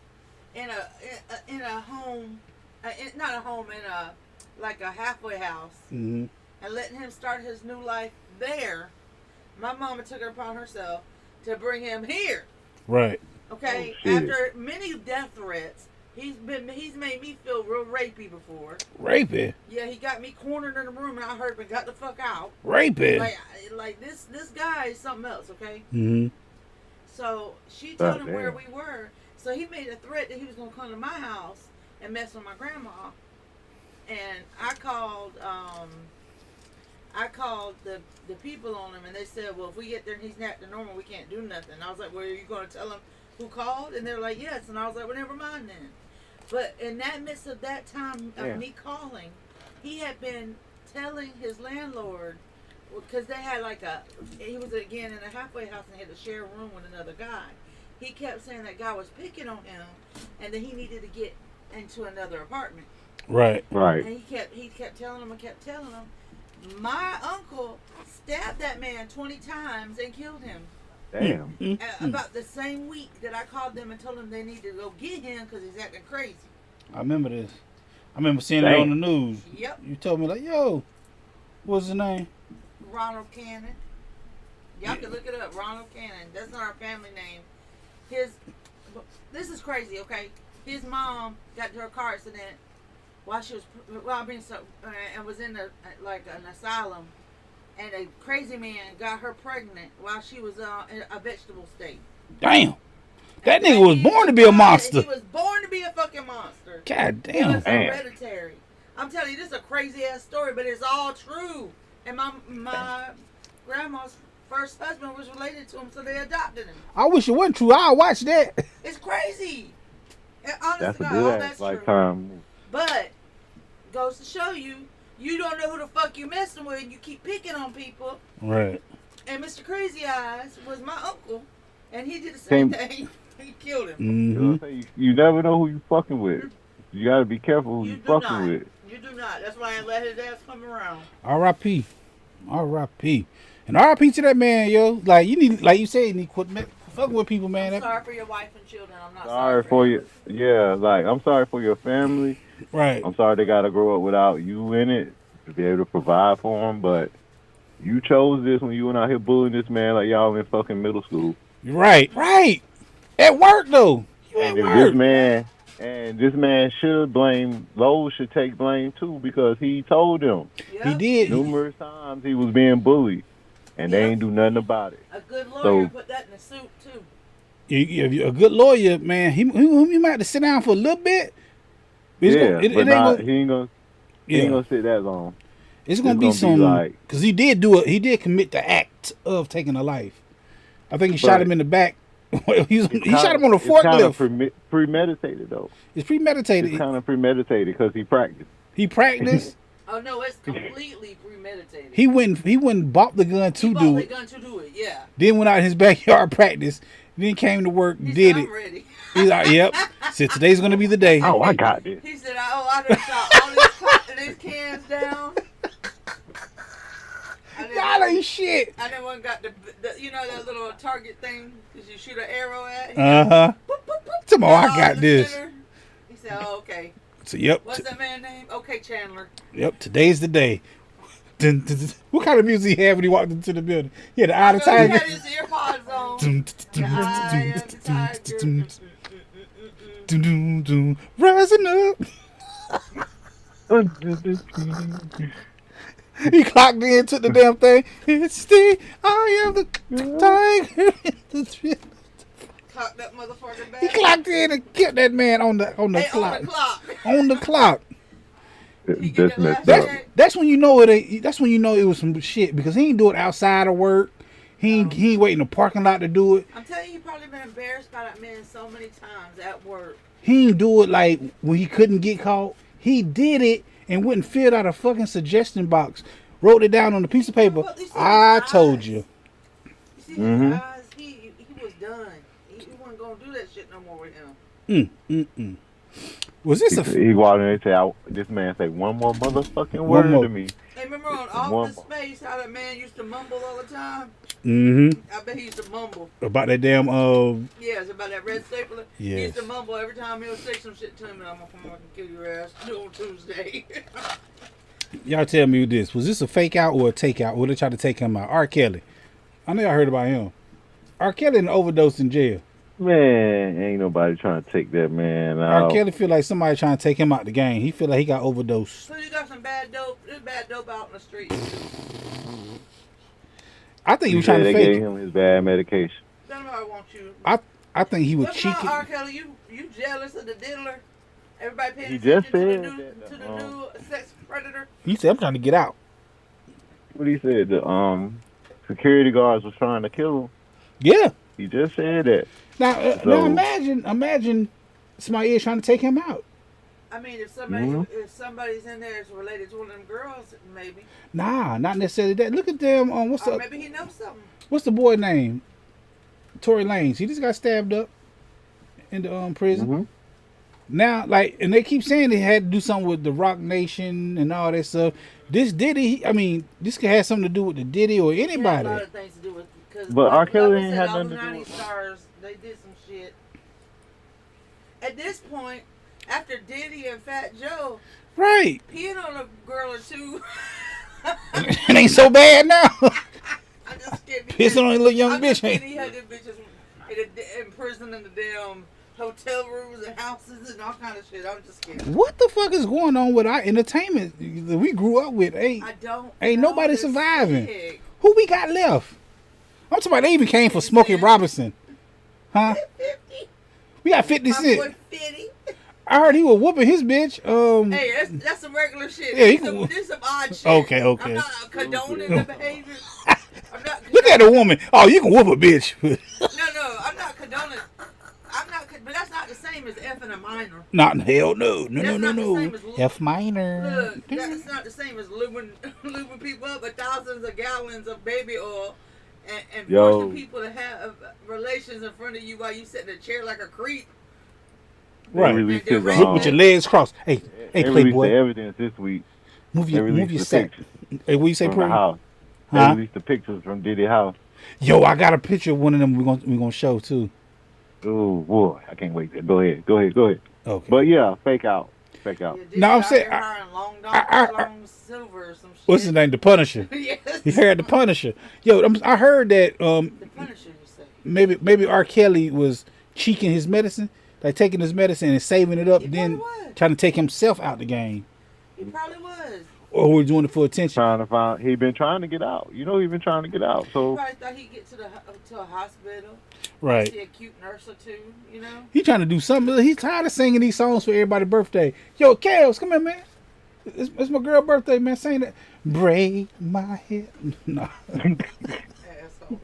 in a home, not a home, in a halfway house, and letting him start his new life there, my mama took it upon herself to bring him here. Right. Okay. After many death threats, he's made me feel real rapey before. Rapey? Yeah, he got me cornered in the room and I heard him, got the fuck out. Rapey? Like this guy is something else, okay? Mm-hmm. So she told him where we were. So he made a threat that he was gonna come to my house and mess with my grandma. And I called the people on him, and they said, well, if we get there and he's not the normal, we can't do nothing. I was like, well, are you going to tell him who called? And they're like, yes. And I was like, well, never mind then. But in that midst of that time of me calling, he had been telling his landlord, because they had he was again in a halfway house and he had to share a room with another guy. He kept saying that guy was picking on him and that he needed to get into another apartment. Right. And he kept telling him. My uncle stabbed that man 20 times and killed him. Damn. About the same week that I called them and told them they needed to go get him because he's acting crazy. I remember this. I remember seeing it on the news. Yep. You told me, like, yo, what's his name? Ronald Cannon. Y'all can look it up. Ronald Cannon. That's not our family name. This is crazy, okay? His mom got into a car accident while she was, and was in an asylum, and a crazy man got her pregnant while she was in a vegetable state. Damn. That nigga was born to be a monster. He was born to be a fucking monster. God damn. It was hereditary. I'm telling you, this is a crazy ass story, but it's all true. And my grandma's first husband was related to him, so they adopted him. I wish it wasn't true. I'll watch that. It's crazy. Honest That's a God, good that's lifetime. true. But goes to show you don't know who the fuck you messing with, and you keep picking on people. Right. And Mr. Crazy Eyes was my uncle, and he did the same thing. He killed him. Mm-hmm. You never know who you fucking with. You gotta be careful who you fucking with. You do not. That's why I let his ass come around. R.I.P. R.I.P. And R.I.P. to that man, yo. Like you need, like you said, you need to quit fucking with people, man. I'm sorry for your wife and children. I'm not sorry for you. Yeah, like I'm sorry for your family. Right. I'm sorry they gotta grow up without you in it to be able to provide for them. But you chose this when you went out here bullying this man like y'all in fucking middle school. Right. Right. At work though. You at work. This man should blame. Lowe's should take blame too because he told them. Yep. He did. Numerous times he was being bullied, and they ain't do nothing about it. A good lawyer put that in the suit too. A good lawyer, man. He might have to sit down for a little bit. He ain't gonna sit that long. It's gonna be some because he did commit the act of taking a life. I think he shot him in the back. he shot him on a forklift. It's kind of premeditated though. It's premeditated. It's kind of premeditated because he practiced. He practiced. Oh no, it's completely premeditated. He went and bought the gun to do it. Yeah. Then went out in his backyard practice. Then came to work, did it. Ready. He's like, yep. Said today's gonna be the day. Oh, I got this. He said, I done shot all these cans down. Y'all ain't shit. I done one got the that little target thing because you shoot an arrow at. Tomorrow I got this. Center. He said, oh, okay. So yep. What's that man's name? Okay, Chandler. Yep. Today's the day. What kind of music he had when he walked into the building? He had the Eye of the Tiger. He had his earpods on. The Eye of the Tiger. Rising up. He clocked in, took the damn thing. It's the Eye of the Tiger. Cocked that motherfucking bag. He clocked in and killed that man on the clock. On the clock. That's messed up. That's when you know it. That's when you know it was some shit because he ain't do it outside of work. He ain't wait in the parking lot to do it. I'm telling you, he probably been embarrassed by that man so many times at work. He ain't do it like when he couldn't get caught. He did it and went and filled out a fucking suggestion box, wrote it down on a piece of paper. I told you. You see his eyes? He was done. He wasn't gonna do that shit no more with him. Was this he walked in and said, "This man say one more motherfucking word to me." Hey, remember on Office Space how that man used to mumble all the time? I bet he used to mumble about that damn yeah, it's about that red stapler. Yes. He used to mumble every time he would say some shit to him, and I'm gonna come on and kill your ass on Tuesday. Y'all tell me this. Was this a fake out or a take out? Or they tried to take him out? R. Kelly. I know y'all heard about him. R. Kelly in overdose in jail. Man, ain't nobody trying to take that man out. R. Kelly feel like somebody trying to take him out the game. He feel like he got overdosed. So you got some bad dope. There's bad dope out in the street. I think he was trying to fake They gave him his bad medication. Nobody wants you. I think he was What's cheeky. wrong, R. Kelly? You jealous of the diddler? Everybody paying He attention just said to the new sex predator? He said, I'm trying to get out. What he said? The security guards was trying to kill him. Yeah. He just said that. Now imagine somebody is trying to take him out. I mean, if somebody's in there is related to one of them girls, maybe. Nah, not necessarily that. Look at them. What's up? Maybe he knows something. What's the boy name? Tory Lanez. He just got stabbed up in the prison. Now, and they keep saying they had to do something with the Rock Nation and all that stuff. This Diddy, this could have something to do with the Diddy or anybody. A lot of things to do with. But R. Kelly ain't had nothing to do with stars, they did some shit. At this point, after Diddy and Fat Joe, right, peeing on a girl or two, it ain't so bad now. I'm just kidding. Pissing on a little young bitch. He had them bitches in prison in the damn hotel rooms and houses and all kind of shit. I'm just kidding. What the fuck is going on with our entertainment that we grew up with? Ain't nobody surviving. Sick. Who we got left? I'm talking about they even came for Smokey Robinson. Huh? 50. We got 50 Cent. My boy 50. I heard he was whooping his bitch. Hey, that's some regular shit. Yeah, this some odd shit. Okay. I'm not condoning the behavior. Look at the woman. Oh, you can whoop a bitch. No, I'm not condoning. But that's not the same as F and a minor. Not hell no. F Look, minor. that's not the same as lubing people up with thousands of gallons of baby oil and forcing people to have relations in front of you while you sit in a chair like a creep. Right. With your legs crossed. Hey, Playboy. The evidence this week. Move your sack. Hey, what you say, Preme? Huh? They released the pictures from Diddy's house. Yo, I got a picture of one of them. We're gonna show too. Oh boy, I can't wait. Go ahead. Okay. But yeah, fake out. Yeah, no, I'm saying long silver or some shit. What's his name? The Punisher. Yes. He had the Punisher. Yo, I heard that the Punisher, you say. Maybe R. Kelly was cheeking his medicine, like taking his medicine and saving it up, then trying to take himself out the game. He probably was. Or we're doing it for attention. He been trying to get out. He been trying to get out. So he probably thought he'd get to a hospital. Right. See a cute nurse or two, He trying to do something. He's tired of singing these songs for everybody's birthday. Yo, Kels, come here, man. It's my girl's birthday, man. Sing that. Braid my hair. No. Asshole.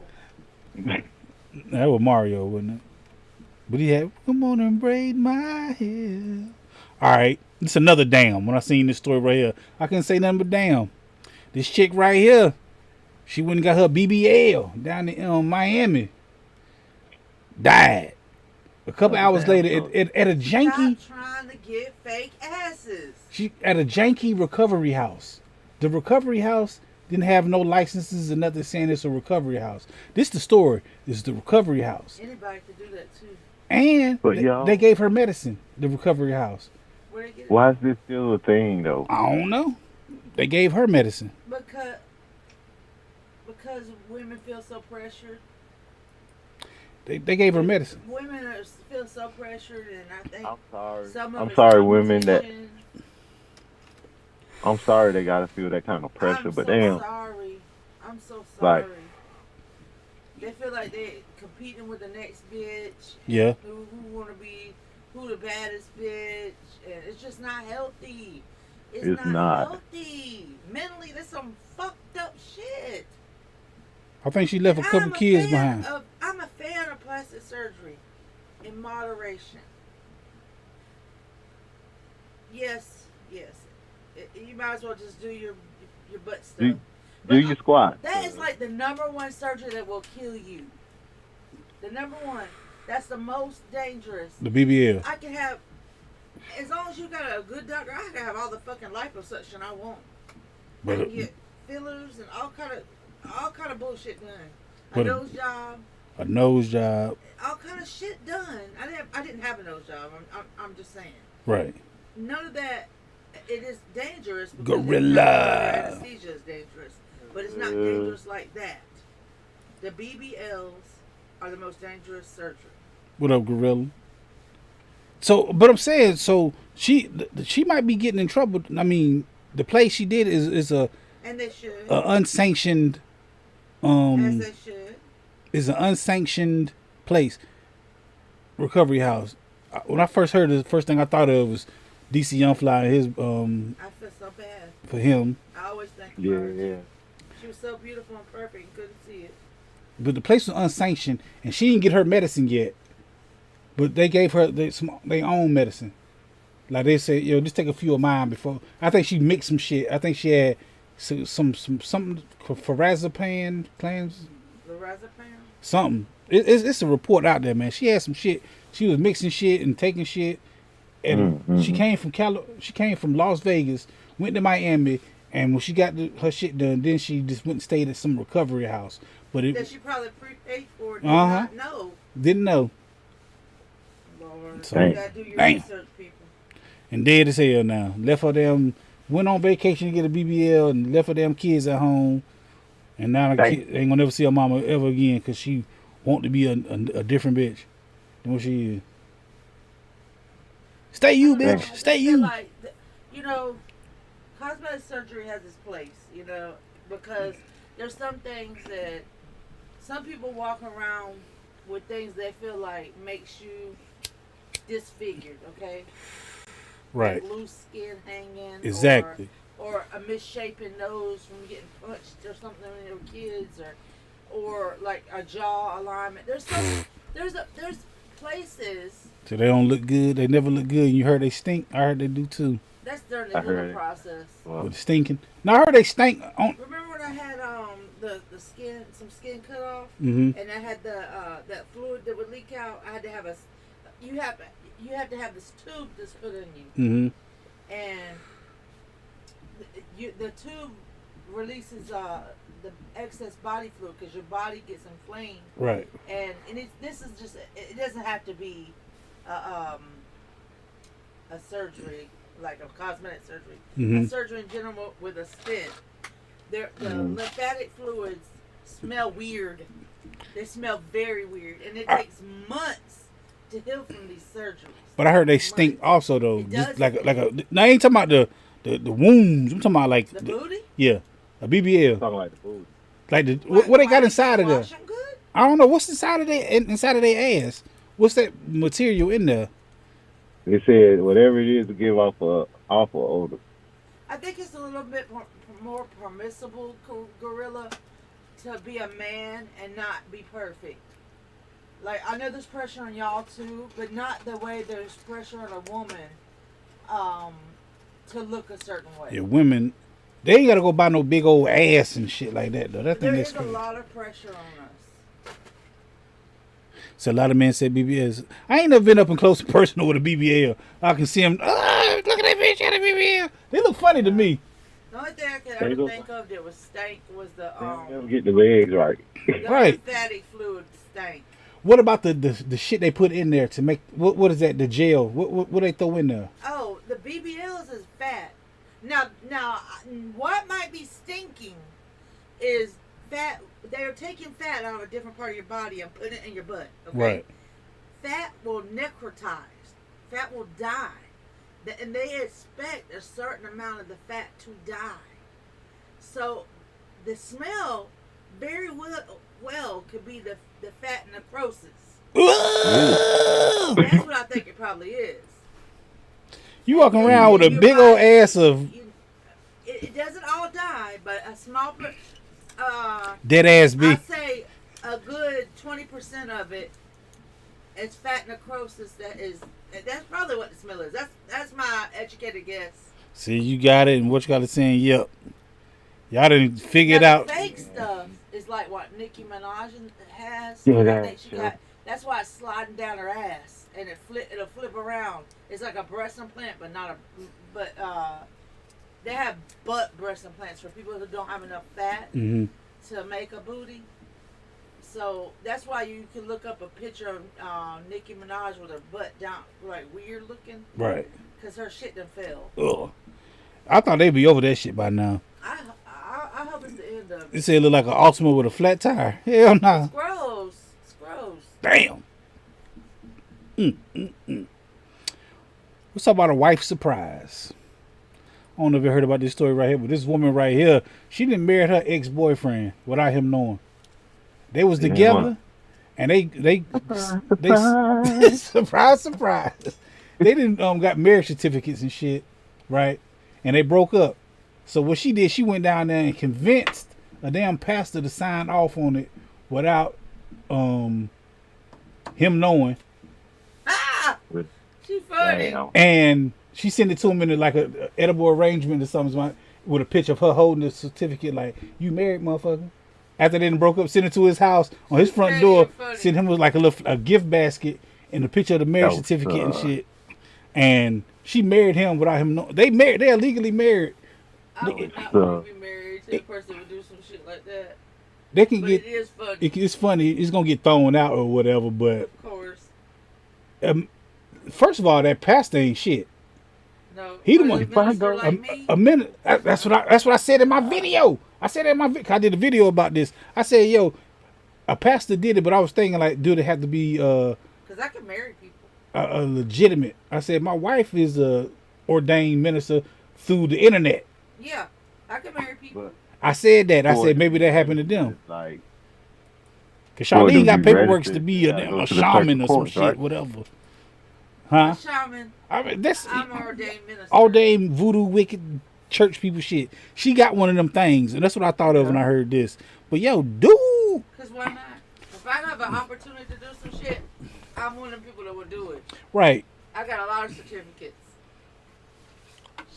That was Mario, wasn't it? But he had, come on and braid my hair. All right. It's another damn. When I seen this story right here, I couldn't say nothing but damn. This chick right here, she went and got her BBL down in Miami. Died. A couple hours later at a janky. Stop trying to get fake asses. She at a janky recovery house. The recovery house didn't have no licenses or nothing saying it's a recovery house. This the story. This is the recovery house. Anybody could do that too. And they gave her medicine. The recovery house. Why is this still a thing though? I don't know. They gave her medicine. Because women feel so pressured. They gave her medicine. Women feel so pressured, and I think I'm sorry, women that. I'm sorry they gotta feel that kind of pressure, but damn. I'm so sorry. They feel like they competing with the next bitch. Yeah. Who want to be who the baddest bitch, and it's just not healthy. It's not healthy. Mentally, there's some fucked up shit. I think she left a couple kids behind. I'm a fan of plastic surgery in moderation. Yes. You might as well just do your butt stuff. Do your squat. That is like the number one surgery that will kill you. The number one. That's the most dangerous. The BBL. I can have, as long as you got a good doctor, I can have all the fucking liposuction I want. I can get fillers and all kind of bullshit done. A nose job. All kind of shit done. I didn't have a nose job. I'm just saying. Right. None of that. It is dangerous. Gorilla. Anesthesia is dangerous, but it's not dangerous like that. The BBLs are the most dangerous surgery. What up, Gorilla? So, but I'm saying, so she might be getting in trouble. I mean, the place she did is a and they should unsanctioned. As they should. Is an unsanctioned place. Recovery house. When I first heard it, the first thing I thought of was DC Young Fly and his. I feel so bad for him. I always think. Yeah. She was so beautiful and perfect, you couldn't see it. But the place was unsanctioned, and she didn't get her medicine yet. But they gave her their own medicine. Like they said, just take a few of mine before. I think she mixed some shit. I think she had something Lorazepam plans. Lorazepam. Something. It's a report out there, man. She had some shit. She was mixing shit and taking shit, and she came from Las Vegas, went to Miami, and when she got her shit done, then she just went and stayed at some recovery house. But that she probably prepaid for. Did not know. Didn't know. Lord, so, you gotta do your research, people. And dead as hell now. Left her damn. Went on vacation to get a BBL and left her damn kids at home. And now the kid ain't gonna never see her mama ever again because she want to be a different bitch than what she is. Stay you, bitch. Stay you. Like, cosmetic surgery has its place, because there's some things that some people walk around with things they feel like makes you disfigured, okay? Right. Like loose skin hanging. Exactly. Or a misshapen nose from getting punched or something when you were kids, or like a jaw alignment. There's places. So they don't look good. They never look good. You heard they stink. I heard they do too. That's during the healing process. Wow. With stinking. No, I heard they stink. Remember when I had the skin, some skin cut off, and I had that fluid that would leak out. I had to have you have to have this tube that's put in you, and the tube releases the excess body fluid because your body gets inflamed. Right. And this is just, it doesn't have to be a surgery, like a cosmetic surgery. A surgery in general with a stent. The lymphatic fluids smell weird. They smell very weird. And it takes months to heal from these surgeries. But I heard they stink also, though. Just like I ain't talking about the wounds. I'm talking about like the booty? Yeah. A BBL. Talking like the booty. Like what they got inside of there? Good? I don't know. What's inside of their ass? What's that material in there? They said whatever it is to give off a odor. I think it's a little bit more permissible, Gorilla, to be a man and not be perfect. Like, I know there's pressure on y'all too, but not the way there's pressure on a woman to look a certain way. Yeah, women, they ain't got to go buy no big old ass and shit like that, though. There is a lot of pressure on us. So a lot of men say BBLs. I ain't never been up and close and personal with a BBL. I can see them. Look at that bitch got a BBL. They look funny to me. The only thing I could ever think of that was stank was the get the legs right. The lymphatic fluid stank. What about the shit they put in there to make what is that, the gel? What they throw in there? Oh, the BBLs is fat. Now what might be stinking is fat. They're taking fat out of a different part of your body and putting it in your butt. Okay? Right. Fat will necrotize. Fat will die. And they expect a certain amount of the fat to die. So the smell very well could be the fat necrosis. Ugh. That's what I think it probably is. You walking around with a big old ass of It doesn't all die, but a small dead ass B. I'd say a good 20% of it is fat necrosis. That's probably what the smell is. That's my educated guess. See, you got it, and what you got to saying? Yep. Y'all didn't figure it out. Fake stuff is like what Nicki Minaj has. Yeah, that's why it's sliding down her ass, and it'll flip around. It's like a breast implant, but they have butt breast implants for people who don't have enough fat to make a booty. So that's why you can look up a picture of Nicki Minaj with her butt down, like weird looking. Right. Because her shit done fell. Ugh. I thought they'd be over that shit by now. I hope it's the end of it. They said it look like an Ultima with a flat tire. Hell no. It's gross. It's gross. Damn. Let's talk about a wife surprise. I don't know if you heard about this story right here, but this woman right here, she didn't marry her ex-boyfriend without him knowing. They was together, and they surprise. They didn't got marriage certificates and shit, right? And they broke up. So what she did, she went down there and convinced a damn pastor to sign off on it without him knowing. Ah! She funny. And she sent it to him in like a edible arrangement or something with a picture of her holding the certificate like, you married, motherfucker. After they done broke up, sent it to his house on his front door, sent him with like a gift basket and a picture of the marriage certificate and shit. And she married him without him knowing. They are legally married. I would not want to be married to a person who would do some shit like that. They can but get. It is funny. It's funny. It's gonna get thrown out or whatever. But of course. First of all, that pastor ain't shit. No. He the one. A minute. That's what I said in my video. I said in my video. I did a video about this. I said, yo, a pastor did it, but I was thinking like, do they have to be? Because I can marry people. A legitimate. I said my wife is a ordained minister through the internet. Yeah, I can marry people. I said that. I said maybe that happened to them. Like, cause Charlene got paperwork to be a shaman or some shit, right? Whatever. Huh? A shaman. I mean, I'm an ordained minister. Ordained voodoo, wicked church people shit. She got one of them things, and that's what I thought of when I heard this. But yo, dude. Cause why not? If I have an opportunity to do some shit, I'm one of the people that will do it. Right. I got a lot of certificates.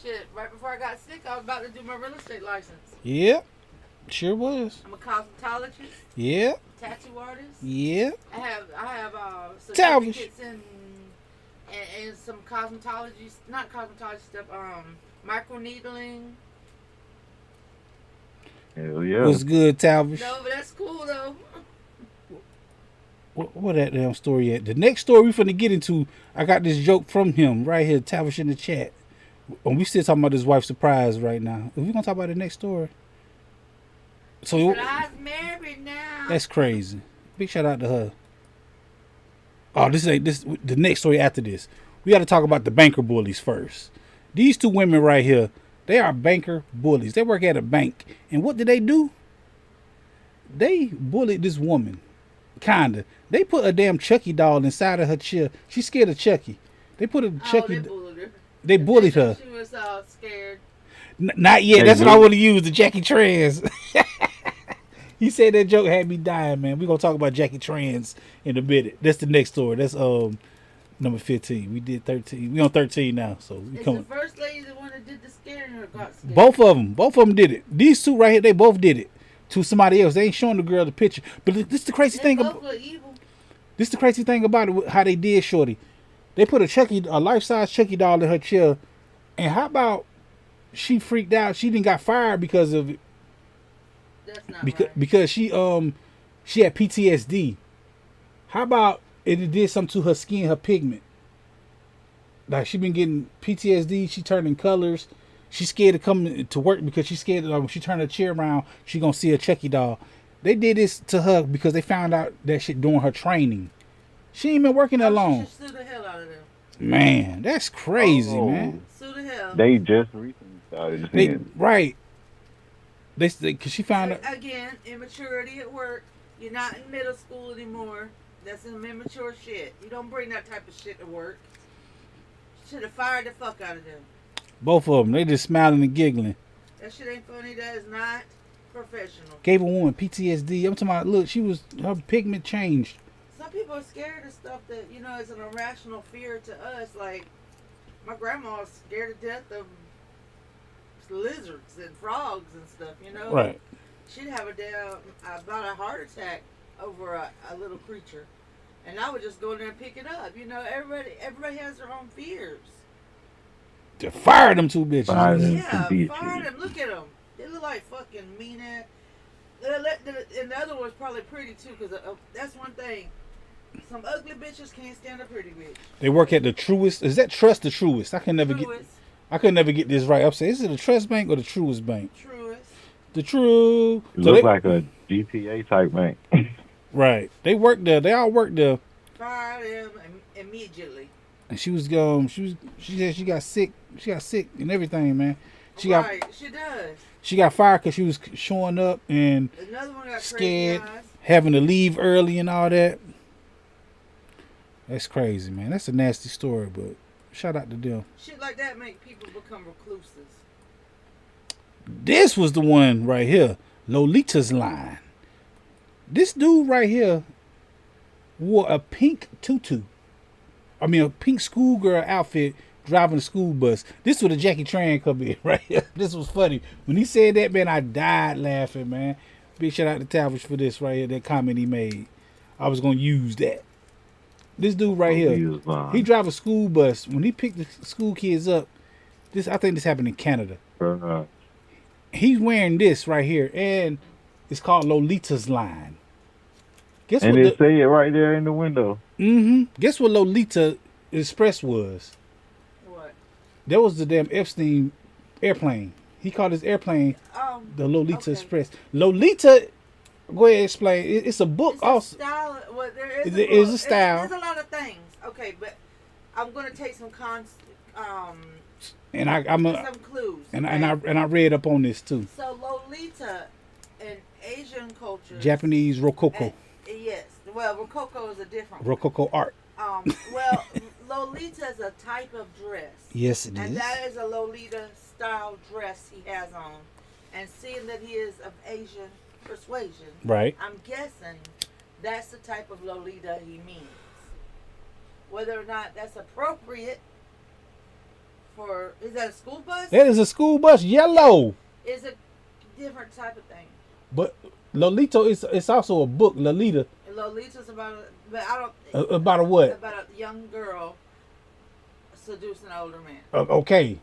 Shit, right before I got sick, I was about to do my real estate license. Yep. Sure was. I'm a cosmetologist. Yep. Tattoo artist. Yep. I have certificates in some cosmetology, not cosmetology stuff, microneedling. Hell yeah. What's good, Talvish? No, but that's cool though. What that damn story at? The next story we finna get into, I got this joke from him right here, Talvish in the chat. And we still talking about his wife's surprise right now. We're gonna talk about the next story. So I'm married now. That's crazy. Big shout out to her. Oh, this ain't this. The next story after this, we got to talk about the banker bullies first. These two women right here, they are banker bullies. They work at a bank, and what did they do? They bullied this woman, kinda. They put a damn Chucky doll inside of her chair. She's scared of Chucky. They put a Chucky. They bullied her. She was scared. Not yet. That's what I want to use, the Jackie Trans. He said that joke had me dying, man. We're going to talk about Jackie Trans in a minute. That's the next story. That's number 15. We did 13. We on 13 now. So we the first lady the one that did the scaring or got scared? Both of them did it. These two right here, they both did it to somebody else. They ain't showing the girl the picture. But this is the crazy thing. This is the crazy thing about it, how they did Shorty. They put a life-size Chucky doll in her chair. And how about she freaked out? She didn't got fired because of it. That's not right. Because she had PTSD. How about it did something to her skin, her pigment? Like she been getting PTSD. She turning colors. She's scared to come to work because she's scared that when she turn her chair around, she gonna see a Chucky doll. They did this to her because they found out that shit during her training. She ain't been working that long. She sue the hell out of them. Man, that's crazy, man. Sue the hell. They just recently started seeing. Right. Because she found out. Again, immaturity at work. You're not in middle school anymore. That's some immature shit. You don't bring that type of shit to work. Should have fired the fuck out of them. Both of them. They just smiling and giggling. That shit ain't funny. That is not professional. Gave a woman PTSD. I'm talking about, look, her pigment changed. Some people are scared of stuff that, you know, is an irrational fear to us. Like, my grandma was scared to death of lizards and frogs and stuff, you know? Right. She'd have about a heart attack over a little creature. And I would just go in there and pick it up. You know, everybody has their own fears. To fire them two bitches. Fire them. Yeah, fire them. Look at them. They look like fucking mean ass. And the other one's probably pretty too, because that's one thing. Some ugly bitches can't stand a pretty bitch. They work at the Truist. Is that Trust the Truist? I could never get this right. I'm saying, is it the Trust Bank or the Truist Bank? Truist. The True. It looks like a GTA type bank. Right. They work there. They all work there. Fire them immediately. And she said she got sick. She got sick and everything, man. She does. She got fired because she was showing up and another one got scared, crazy eyes. having to leave early and all that. That's crazy, man. That's a nasty story, but shout out to them. Shit like that make people become recluses. This was the one right here, Lolita's line. This dude right here wore a pink tutu. I mean, a pink schoolgirl outfit driving a school bus. This was a Jackie Tran come in right here. This was funny. When he said that, man, I died laughing, man. Big shout out to Tavish for this right here, that comment he made. I was going to use that. This dude right here, he drive a school bus. When he picked the school kids up, I think this happened in Canada. He's wearing this right here, and it's called Lolita's line. Guess and what? They say it right there in the window. Guess what Lolita Express was? What? That was the damn Epstein airplane. He called his airplane the Lolita Express. Lolita, go ahead and explain. It's a book also. Style, well, there is a style. There's a lot of things. Okay, but I'm going to take some and I'm some clues. And I read up on this too. So Lolita in Asian culture, Japanese Rococo. Yes. Well, Rococo is a different one. Rococo art. Well, Lolita is a type of dress. Yes, it is. And that is a Lolita style dress he has on. And seeing that he is of Asian persuasion, right? I'm guessing that's the type of Lolita he means. Whether or not that's appropriate for, is that a school bus? That is a school bus, yellow. It's a different type of thing. But Lolita it's also a book, Lolita. Lolita's about about a what? About a young girl seducing an older man. Okay.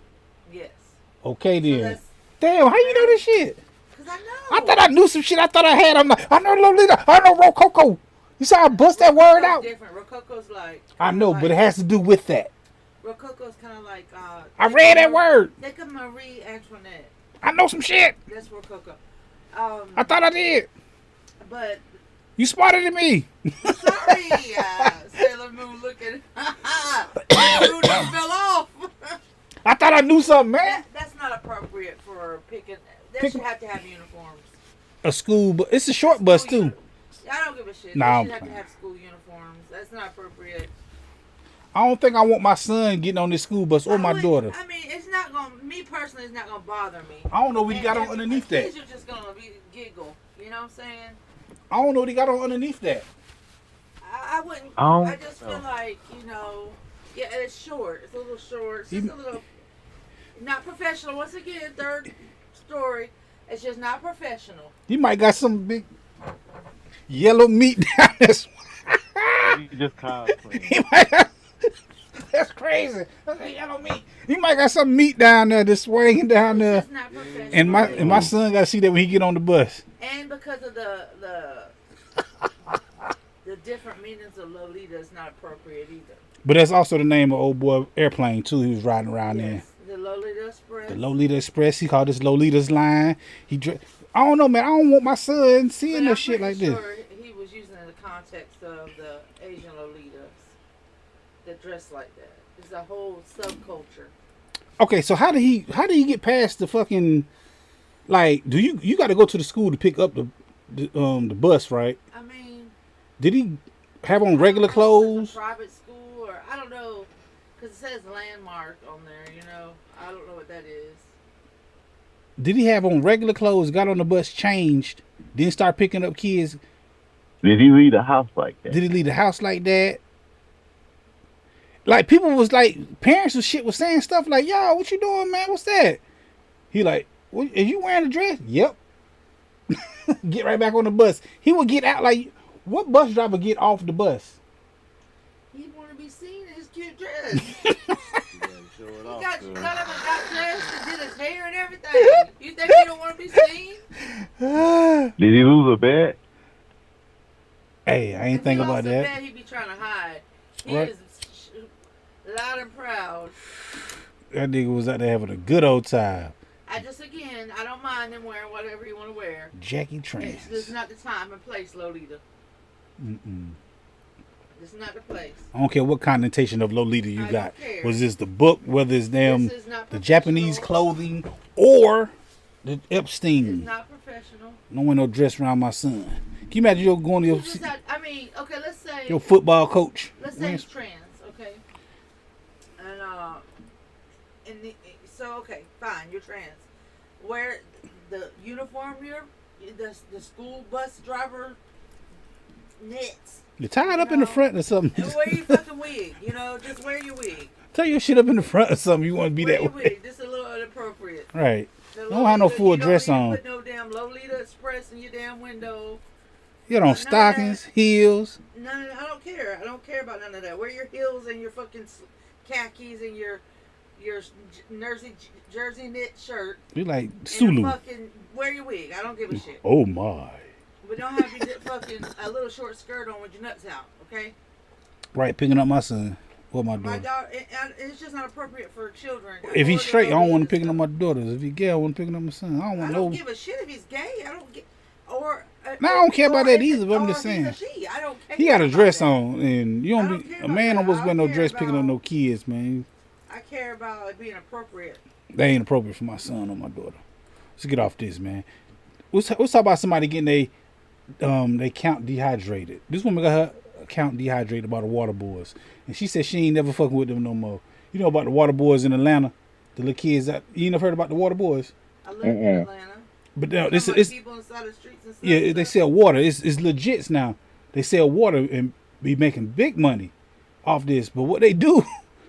Yes. Okay then. So damn, how you know this shit? Because I know. I thought I knew some shit. I thought I had. I'm like, I know Lolita. I know Rococo. You saw I bust that word out. Different. Rococo's like. I know, but it has to do with that. Rococo's kind of like. I read that word. Think of Marie Antoinette. I know some shit. That's Rococo. I thought I did. But. You smarter than me. Sorry, Sailor Moon looking. Moon done fell off. I thought I knew something, man. That's not appropriate for picking. They should have to have uniforms. A school bus. It's a short bus too. I don't give a shit. Nah, they should have to have school uniforms. That's not appropriate. I don't think I want my son getting on this school bus or my daughter. I mean, it's not gonna. Me personally, it's not gonna bother me. I don't know what he got on underneath that. Kids are just gonna giggle. You know what I'm saying? I don't know what he got on underneath that. I wouldn't. I just feel like, yeah, it's short. It's a little short. It's just a little. Not professional. Once again, third story. It's just not professional. He might got some big yellow meat down this one. He just cosplaying. That's crazy. That's a yellow meat. He might got some meat down there that's swinging down there. It's just not professional. And my son got to see that when he get on the bus. And because of the different meanings of Lolita, it's not appropriate either. But that's also the name of old boy airplane too. He was riding around there. The Lolita Express. The Lolita Express. He called this Lolita's line. I don't know, man. I don't want my son seeing no shit like this. He was using it in the context of the Asian Lolitas that dress like that. It's a whole subculture. Okay, so how did he get past the fucking, like, do you got to go to the school to pick up the bus, right? I mean, Did he have on I regular don't know if it's clothes? a private school, or I don't know, because it says landmark on there. I don't know what that is. Did he have on regular clothes? Got on the bus, changed, then start picking up kids? Did he leave the house like that? Did he leave the house like that? Like people was like, parents and shit was saying stuff like, "Yo, what you doing, man? What's that?" He like, "What, is you wearing a dress?" Yep. Get right back on the bus. He would get out like, what bus driver get off the bus? He want to be seen in his cute dress. You gotta show it He off, got cuz. got dressed and did his hair and everything. You think he don't want to be seen? Did he lose a bet? Hey, I ain't If think he about lost a that. bet, he be trying to hide. He Right. is loud and proud. That nigga was out there having a good old time. I don't mind him wearing whatever he want to wear. Jackie Trans. This is not the time and place, Lolita. This is not the place. I don't care what connotation of Lolita you I got. don't care. Was this the book, whether it's them, This is not the professional. Japanese clothing, or the It's Epstein? not professional. No one no dress around my son. Can you imagine you going to You your, just had, okay, let's say your football coach? let's say he's trans, okay? And so okay, fine, you're trans. Wear the uniform the school bus driver knits. You're tied up in the front or something. And wear your fucking wig, just wear your wig. Tell your shit up in the front or something. You want to be Wear that your way. wig. This is a little inappropriate. Right. The Don't have no Lolita, full you don't dress need to on. Put no damn Lolita Express in your damn window. You got on None of stockings, heels. None. I don't care. I don't care about none of that. Wear your heels and your fucking khakis and your jersey knit shirt. You like And Sulu. fucking wear your wig. I don't give a shit. Oh my. But don't have your fucking a little short skirt on with your nuts out. Okay. Right, picking up my son or my My daughter. daughter. It's just not appropriate for children. If he's Or straight, I don't want him and picking up stuff. my daughters. If he's gay, I want him picking up my son. I don't I want don't no. give a shit if he's gay. I don't get. Or. No, I don't care about or that if either, but I'm or just if he's a saying. she. I don't care. He got a about dress that. on, and you I don't don't be care a about man. that. Don't supposed to wear I no care dress picking up about- no kids, man. I care about it being appropriate. That ain't appropriate for my son or my daughter. Let's get off this, man. Let's talk about somebody getting they count dehydrated. This woman got her account dehydrated by the water boys, and she said she ain't never fucking with them no more. You know about the water boys in Atlanta, the little kids that you ain't never heard about the water boys. I live in Atlanta. But no, this Some is people inside the streets and stuff. yeah, they sell water. It's legit now. They sell water and be making big money off this. But what they do,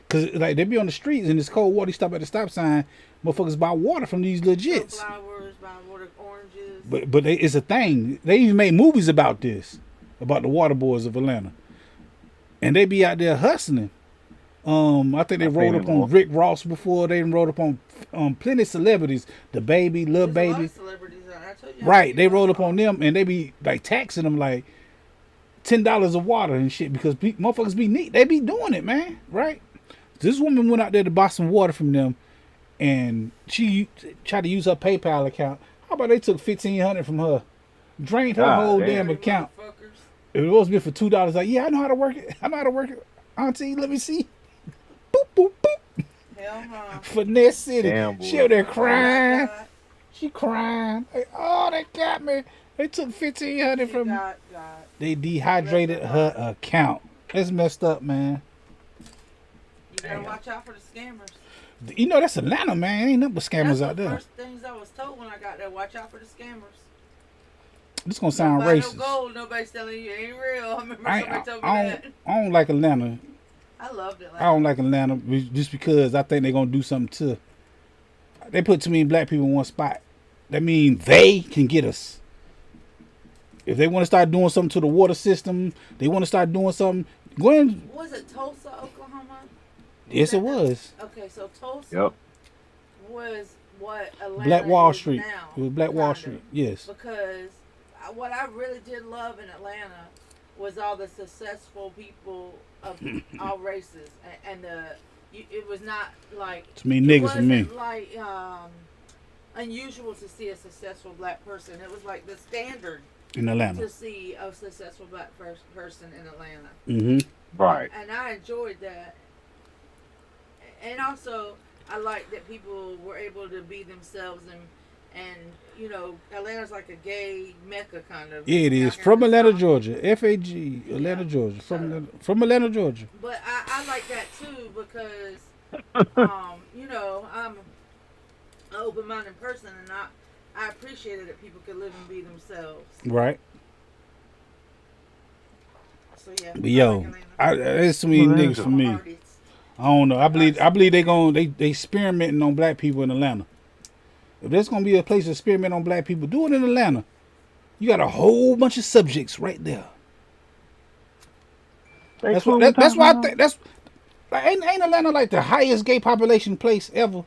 because like they be on the streets and it's cold water. You stop at the stop sign, motherfuckers buy water from these legits. Flowers, buy water, oranges. But it's a thing. They even made movies about this, about the water boys of Atlanta, and they be out there hustling. I think they rolled up on Rick Ross before. They rolled up on plenty of celebrities. The Baby, Lil There's a lot Baby. of celebrities out there. I told you Right, they roll up on them and they be like taxing them like $10 of water and shit because motherfuckers be neat. They be doing it, man. Right? This woman went out there to buy some water from them, and she tried to use her PayPal account. How about they took $1,500 from her, drained her whole damn account. It was supposed to be for $2. Like, yeah, I know how to work it. I know how to work it. Auntie, let me see. Boop boop boop. Hell no. Finesse City. Damn, She over there Oh crying. my God. She crying. Like, oh, they got me. They took $1,500 from me. God. They dehydrated her account. It's messed up, man. You better watch out for the scammers. You know that's Atlanta, man. Ain't nothing but scammers That's out the there. first things I was told when I got there. Watch out for the scammers. This gonna sound Don't buy racist. No gold. Nobody's telling you it ain't real. I remember I somebody told me that. don't like Atlanta. I loved it. I don't like Atlanta just because I think they're gonna do something to. They put too many black people in one spot. That means they can get us. If they want to start doing something to the water system, they want to start doing something. Go ahead. Was it Tulsa, Oklahoma? Yes, it was. Okay, so Tulsa Yep. was what Atlanta Black Wall is Street. now, It was Black Wall kinda. Street. Yes. Because what I really did love in Atlanta was all the successful people of all races, and it was not like Too many niggas for me. It wasn't like unusual to see a successful black person. It was like the standard In Atlanta. to see a successful black person in Atlanta. Mm-hmm. Right. And I enjoyed that. And also, I liked that people were able to be themselves And you know, Atlanta's like a gay mecca kind of. Yeah, it is. From Atlanta, Georgia. FAG, Atlanta, Yeah. Georgia. From Atlanta, Georgia. But I like that too because, you know, I'm an open-minded person, and I appreciated that people could live and be themselves. Right. So yeah. But yo, there's too many niggas for me. I don't know. I believe they experimenting on black people in Atlanta. If there's gonna be a place to experiment on black people, do it in Atlanta. You got a whole bunch of subjects right there. That's why I think that's like, ain't Atlanta like the highest gay population place ever?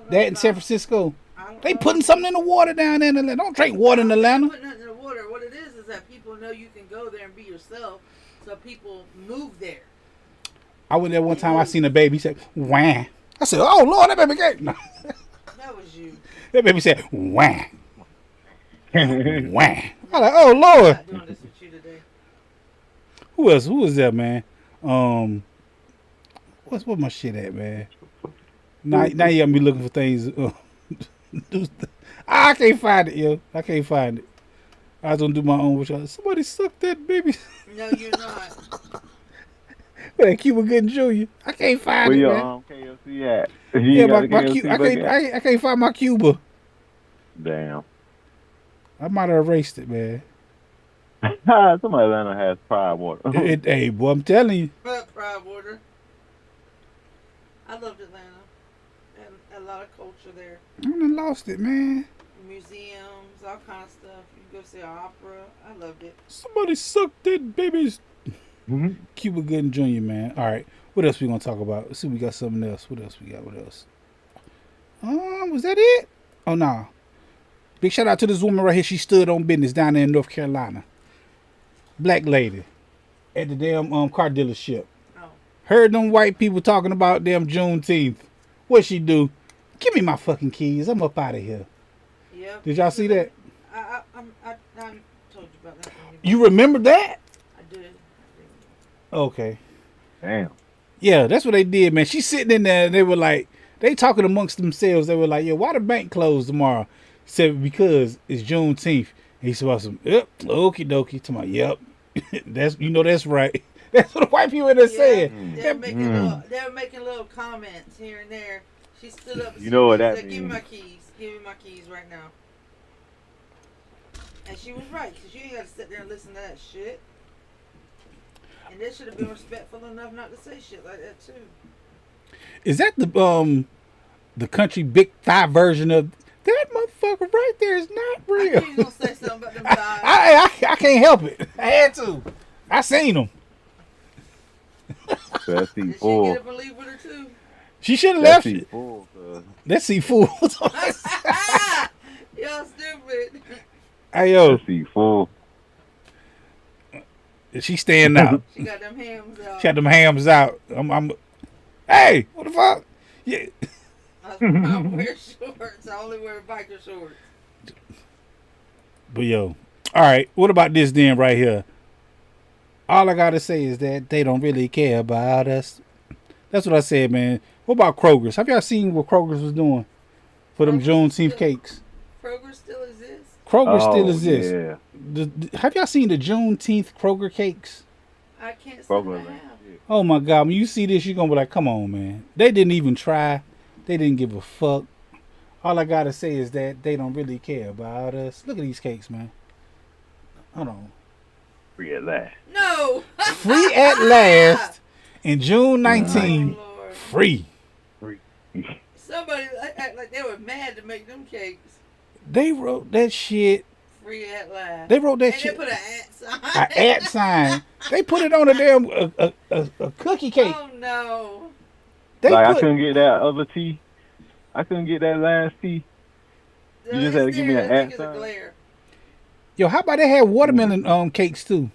That in San Francisco. They putting something in the water down there in Atlanta. Don't drink water in Atlanta. Putting nothing in the water. What it is that people know you can go there and be yourself, so people move there. I went there one time. I seen a baby. He said, "Wah." I said, "Oh Lord, that baby gay." No. That was you. That baby said, "Wah." Wah. I'm like, "Oh Lord." I'm not doing this with you today. Who else? Who was that, man? What's my shit at, man? Now you got me looking for things. I can't find it, yo. I can't find it. I was gonna do my own. Which somebody sucked that baby. No, you're not. That Cuba Gooding Jr. I can't find it, man. KFC at? Yeah, I can't find my Cuba. Damn. I might have erased it, man. Somebody Atlanta has Pride water. Hey, boy, I'm telling you. Pride water. I loved Atlanta. And a lot of culture there. I done lost it, man. Museums, all kind of stuff. You can go see an opera. I loved it. Somebody sucked that baby's. Mm-hmm. Cuba Gooding Jr., man. All right. What else we gonna talk about? Let's see if we got something else. What else we got? What else? Was that it? Oh, no. Big shout out to this woman right here. She stood on business down there in North Carolina. Black lady. At the damn car dealership. Oh. Heard them white people talking about damn Juneteenth. What she do? Give me my fucking keys. I'm up out of here. Yep. Did y'all see that? I told you about that. You remember that? I did. Okay. Damn. Yeah, that's what they did, man. She's sitting in there and they were like, they talking amongst themselves. They were like, yo, why the bank closed tomorrow? He said, because it's Juneteenth. And he said, yep, okie dokie. To my, yep. That's right. That's what the white people in there saying. They were making little comments here and there. She stood up and you know what that said, means. give me my keys. Give me my keys right now. And she was right, because you ain't got to sit there and listen to that shit. And they should have been respectful enough not to say shit like that too. Is that the country big thigh version of that motherfucker right there is not real? I knew you gonna say something about them thighs. I can't help it. I had to. I seen them. So that's Did she C4. get up and leave with her too? She should have left. C4. That's C4. Y'all stupid. Hey yo, That's C4. she staying out. She got them hams out. She had them hams out. I'm hey, what the fuck? Yeah. I wear shorts. I only wear biker shorts. But yo, all right. What about this then right here? All I gotta say is that they don't really care about us. That's what I said, man. What about Kroger's? Have y'all seen what Kroger's was doing for them Juneteenth cakes? Kroger still exists. Kroger still exists. Yeah. Have y'all seen the Juneteenth Kroger cakes? I can't say Kroger, I have. Oh my God! When you see this, you're gonna be like, "Come on, man!" They didn't even try. They didn't give a fuck. All I gotta say is that they don't really care about us. Look at these cakes, man. Hold on. Free at last. No. Free at last in June 19. Oh, Lord. Free. Somebody act like they were mad to make them cakes. They wrote that shit. Free at last. They wrote that and shit. They put an @ sign. An @ sign. They put it on a damn a cookie cake. Oh no. They Like, put, I couldn't get that other tea. I couldn't get that last tea. You just had to give me an @ sign. Yo, how about they had watermelon cakes too?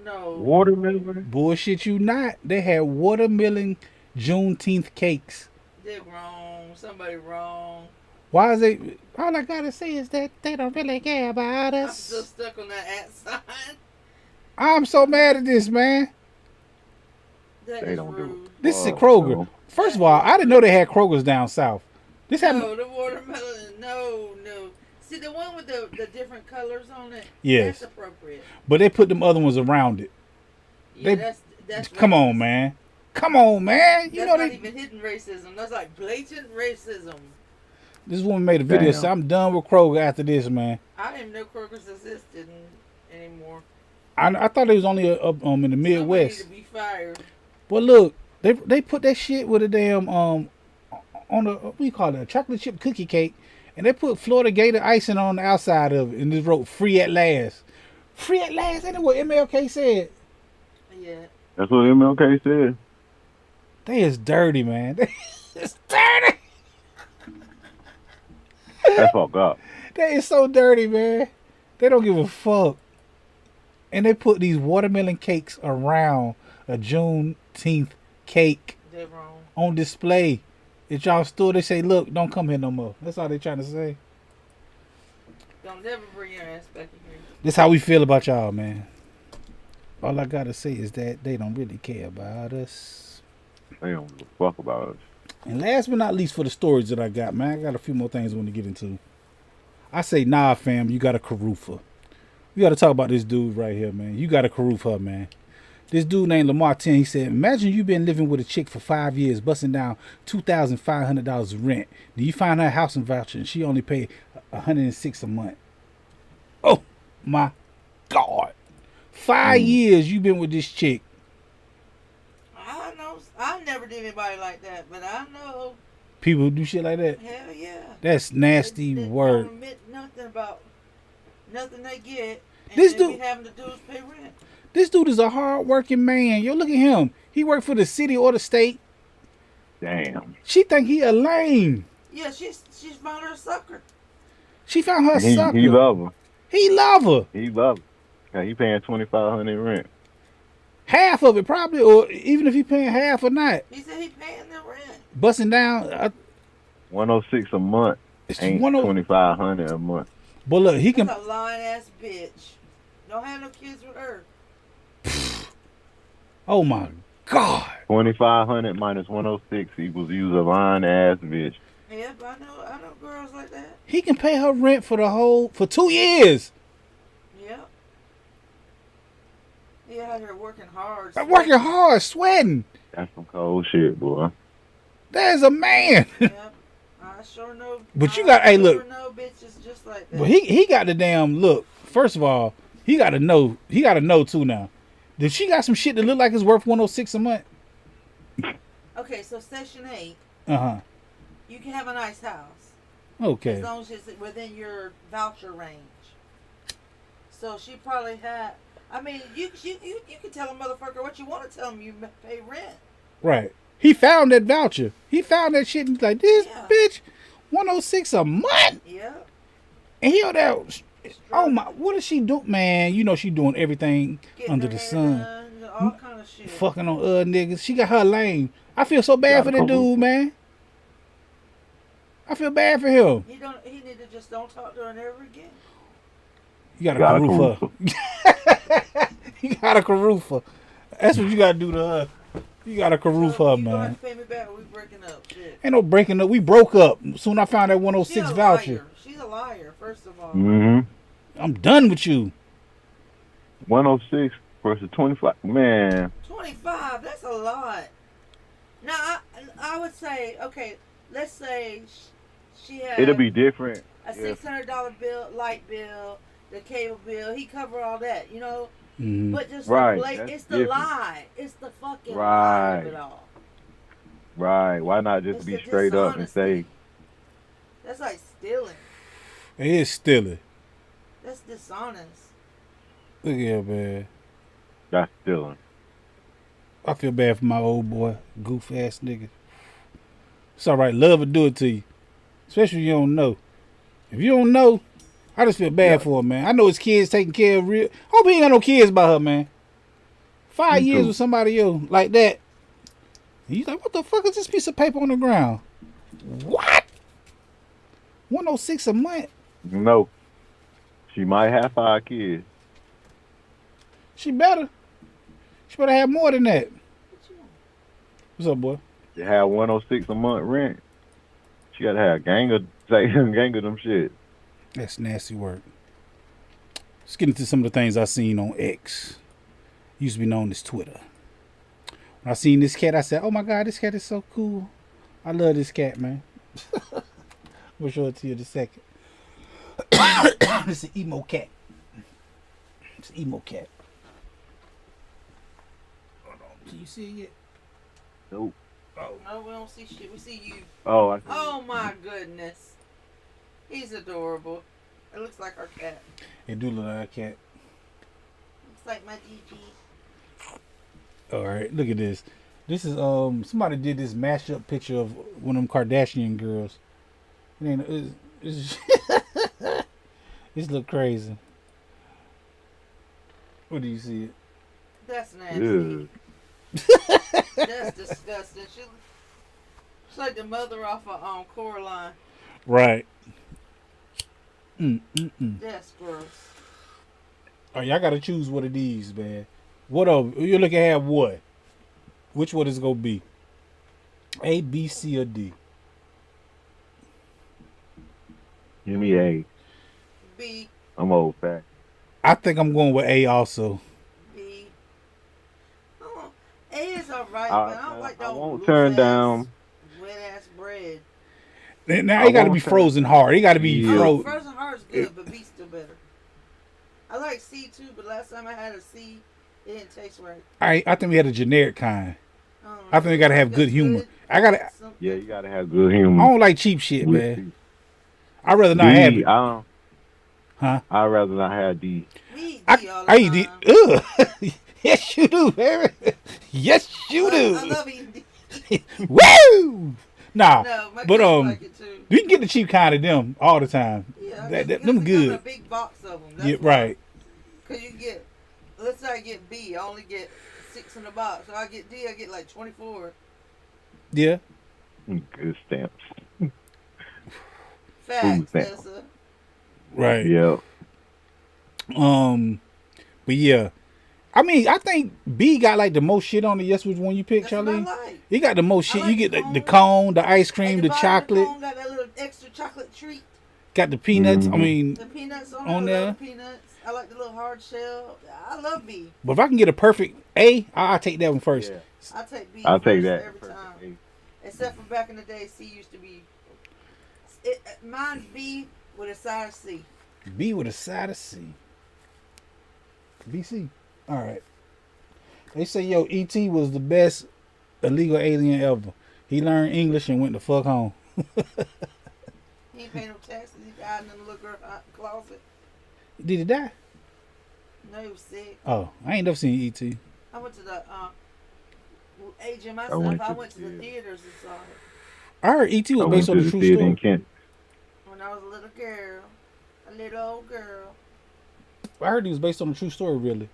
No. Watermelon? Bullshit you not. They had watermelon Juneteenth cakes. They're wrong. Somebody wrong. Why is it? All I gotta say is that they don't really care about I'm us. still stuck on that @ sign. I'm so mad at this, man. That They is don't do rude. This is Kroger. First of all, I didn't know they had Kroger's down south. This happened. No, the watermelon. No. See the one with the different colors on it. Yes. That's appropriate. But they put them other ones around it. Yeah, that's come racist. on, man. Come on, man. You That's know not they. even hidden racism. That's like blatant racism. This woman made a video saying, I'm done with Kroger after this, man. I didn't know Kroger's existed anymore. I thought it was only up in the Midwest. Somebody need to be fired. But look, they put that shit with a damn on a what do you call it, a chocolate chip cookie cake, and they put Florida Gator icing on the outside of it, and just wrote "Free at last." Free at last, ain't that what MLK said? Yeah. That's what MLK said. They is dirty, man. They is dirty. That's fucked up. That is so dirty, man. They don't give a fuck. And they put these watermelon cakes around a Juneteenth cake They're wrong. on display. At y'all store, they say, look, don't come here no more. That's all they trying to say. Don't never bring your ass back in here. This how we feel about y'all, man. All I gotta say is that they don't really care about us. They don't give a fuck about us. And last but not least, for the stories that I got, man, I got a few more things I want to get into. I say, nah, fam, you got a Karufa. We got to talk about this dude right here, man. You got to Karufa, man. This dude named Lamar 10, he said, imagine you been living with a chick for 5 years, busting down $2,500 rent. Then you find her housing voucher and she only paid $106 a month. Oh, my God. 5 years you been with this chick. I know. I never did anybody like that, but I know. People who do shit like that? Hell yeah. That's nasty They word. don't admit nothing about nothing they get. And This then dude- we having to do is pay rent. This dude is a hard-working man. Yo, look at him. He worked for the city or the state. Damn. She think he a lame. Yeah, she's found her a sucker. She found her He sucker. love her. He love her. He love her. Yeah, he paying $2,500 rent. Half of it probably, or even if he paying half or not. He said he paying the rent. Busting down. $106 a month. It's Ain't $2,500 a month. But look, he can. That's a lying ass bitch. Don't have no kids with her. Oh my God. 2,500 minus 106 equals use a lying ass bitch. Yep, I know girls like that. He can pay her rent for 2 years. Yep. He out here working hard. I'm working hard, sweating. That's some cold shit, boy. There's a man. Yep. I sure know. But you got- hey, look. I sure know bitches just like that. But he got the damn look. First of all, he got to know. He got to know too now. If she got some shit that look like it's worth 106 a month. Okay, so Section 8, Uh-huh. you can have a nice house. Okay. As long as it's within your voucher range. So she probably had. I mean, you can tell a motherfucker what you want to tell him. You pay rent. Right. He found that voucher. He found that shit and he's like, this Yeah. bitch, 106 a month? Yep. And he over there, oh my, what is she doing? Man, you know she doing everything Getting under her the hair sun. done, all kind of shit. Fucking on niggas. She got her lame. I feel so bad for that dude, man. I feel bad for him. He need to just don't talk to her never again. You got a Karufa. You got a Karufa. That's what you got to do to her. You got a Karufa, So you gonna man. have to pay me back or we breaking up. Shit. Ain't no breaking up. We broke up. Soon I found that 106 She's a voucher. liar. She's a liar, first of all. Mm-hmm. I'm done with you. 106 versus 25. Man. 25, that's a lot. Now, I would say, okay, let's say she had It'll be different. a $600 bill, light bill, the cable bill. He covered all that, you know? Mhm. But just Right, like, that's it's the different. lie. It's the fucking lie Right. of it all. Right. Why not just It's be the straight up and dishonesty. say, That's like stealing. It is stealing. That's dishonest. Look at here, man. that's stealing? I feel bad for my old boy, goof ass nigga. It's all right. Love will do it to you, especially if you don't know. If you don't know, I just feel bad for him, man. I know his kids taking care of real. Hope he ain't got no kids by her, man. 5 Me years too. with somebody else like that. He's like, what the fuck is this piece of paper on the ground? What? 106 a month? No. She might have 5 kids. She better. She better have more than that. What you want? What's up, boy? To have 106 a month rent, she got to have a gang of It's like gang of them shit. That's nasty work. Let's get into some of the things I seen on X. Used to be known as Twitter. When I seen this cat, I said, "Oh my God, this cat is so cool. I love this cat, man." We'll show it to you in a second. It's an emo cat. It's an emo cat. Hold on. Can you see it yet? Nope. Oh. No, we don't see shit. We see you. Oh, I see. Oh my goodness. He's adorable. It looks like our cat. It do look like a cat. Looks like my GG. All right, look at this. This is somebody did this mashup picture of one of them Kardashian girls. It ain't it's this look crazy. What do you see it? That's nasty. Ew. That's disgusting. She's like the mother off of Coraline. Right. That's gross. Oh, y'all gotta choose one of these, man. What up? You're looking at what? Which one is it gonna be? A, B, C, or D? Give me A. B. I'm old fat. I think I'm going with A also. B. Oh, A is alright, but I don't like I those won't turn down. wet ass bread. Now it gotta be frozen hard. It gotta be frozen. Frozen hard is good, but B's still better. I like C too, but last time I had a C, it didn't taste right. I think we had a generic kind. I think we gotta have good humor. Yeah, you gotta have good humor. I don't like cheap shit, man. I'd rather not have it. Huh? I'd rather not have D. I eat D. Ugh. Yes, you do, baby. Yes, you do. I love eating D. Woo! Nah, No, my but kids like it too. you can get the cheap kind of them all the time. Yeah, them good. A big box of them. That's Yeah, right. Cause you get, let's say I get B, I only get 6 in the box. So I get D, I get like 24. Yeah. Good stamps. Facts, Nessa. Right. Yeah. But yeah, I mean, I think B got like the most shit on it. Yes, which one you picked, That's what I Charlene? like. He got the most shit. I like You get the the cone, the ice cream, At the bottom chocolate. of the cone got that little extra chocolate treat. Got the peanuts. I mean, The peanuts on there. I there. love peanuts. I like the little hard shell. I love B. but if I can get a perfect A, I'll take that one first. Yeah. I take B. I'll take first that. every time. Except for back in the day, C used to be. Mine's B with a side of C. B with a side of C. BC. All right. They say, yo, E.T. was the best illegal alien ever. He learned English and went the fuck home. He ain't pay no taxes. He died in the little girl closet. Did he die? No, he was sick. Oh, I ain't never seen E.T. I went to the aging I myself. went I to went to the the theaters and saw it I heard E.T. was based on the true in story. Kent. when I was a little girl, a little old girl. I heard he was based on a true story, really.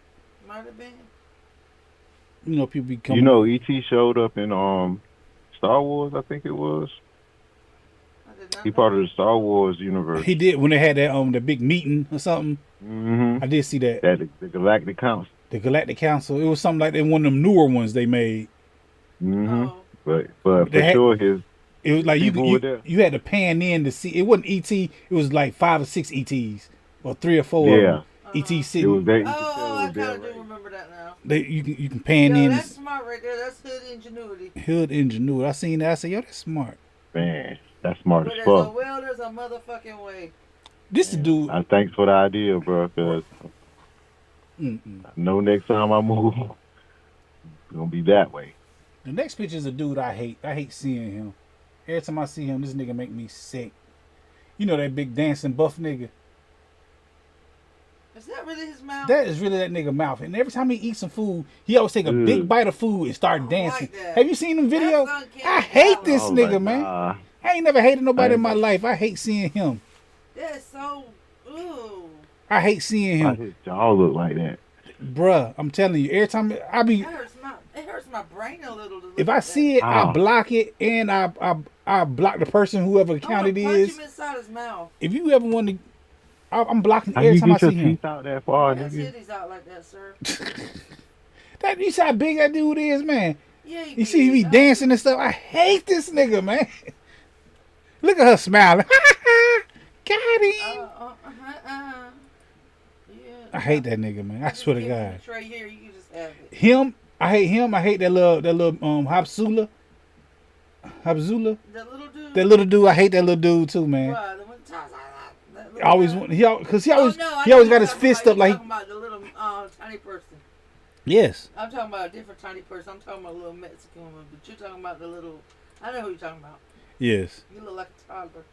Might have been. You know, people be coming. You know, E.T. showed up in Star Wars, I think it was. I did not He know. part of the Star Wars universe. He did when they had that the big meeting or something. Mm-hmm. I did see that. The Galactic Council. The Galactic Council. It was something like that. One of them newer ones they made. Mm-hmm. Oh. But for They sure, his It was like people were there. you had to pan in to see. It wasn't E.T. It was like 5 or 6 E.T.s or 3 or 4 of them. E.T. It sitting. was there. I kind of do remember that now. You can pan Yo, in. that's smart right there. That's hood ingenuity. Hood ingenuity. I seen that. I said, yo, that's smart. Man, that's smart But as there's fuck. a motherfucking way. This is dude. Thanks for the idea, bro. Cause I know next time I move, it's gonna be that way. The next picture is a dude I hate. I hate seeing him. Every time I see him, this nigga make me sick. You know that big dancing buff nigga? Is that really his mouth? That is really that nigga mouth. And every time he eats some food, he always take a big bite of food and start dancing. like that. Have you seen them videos? That's uncanny I hate valley. this I was nigga, like, man. nah. I ain't never hated nobody in my life. I hate seeing him. That's so. Ooh. I hate seeing Why him. his jaw look like that? Bruh, I'm telling you, every time I be, It hurts my brain a little to look if I at see it, I Ow. block it and I block the person, whoever that. account it I wanna is. punch him inside his mouth. If you ever want to, I'm blocking How every you time I get your see him. teeth out that far, His nigga? titties out like that, sir. That you see how big that dude is, man. Yeah, You see he be dancing and stuff. I hate this nigga, man. Look at her smiling. got him. Yeah. I hate that nigga, man. I swear to God. Right here, you can just have it. Him, I hate him. I hate that little Hapsula. That little dude. That little dude. I hate that little dude too, man. Right, Always guy. because he always I he always know got his you're fist talking up like. about. You're talking about the little tiny person. Yes. I'm talking about a different tiny person. I'm talking about a little Mexican woman, but you're talking about the little. I know who you're talking about. Yes. You look like a toddler.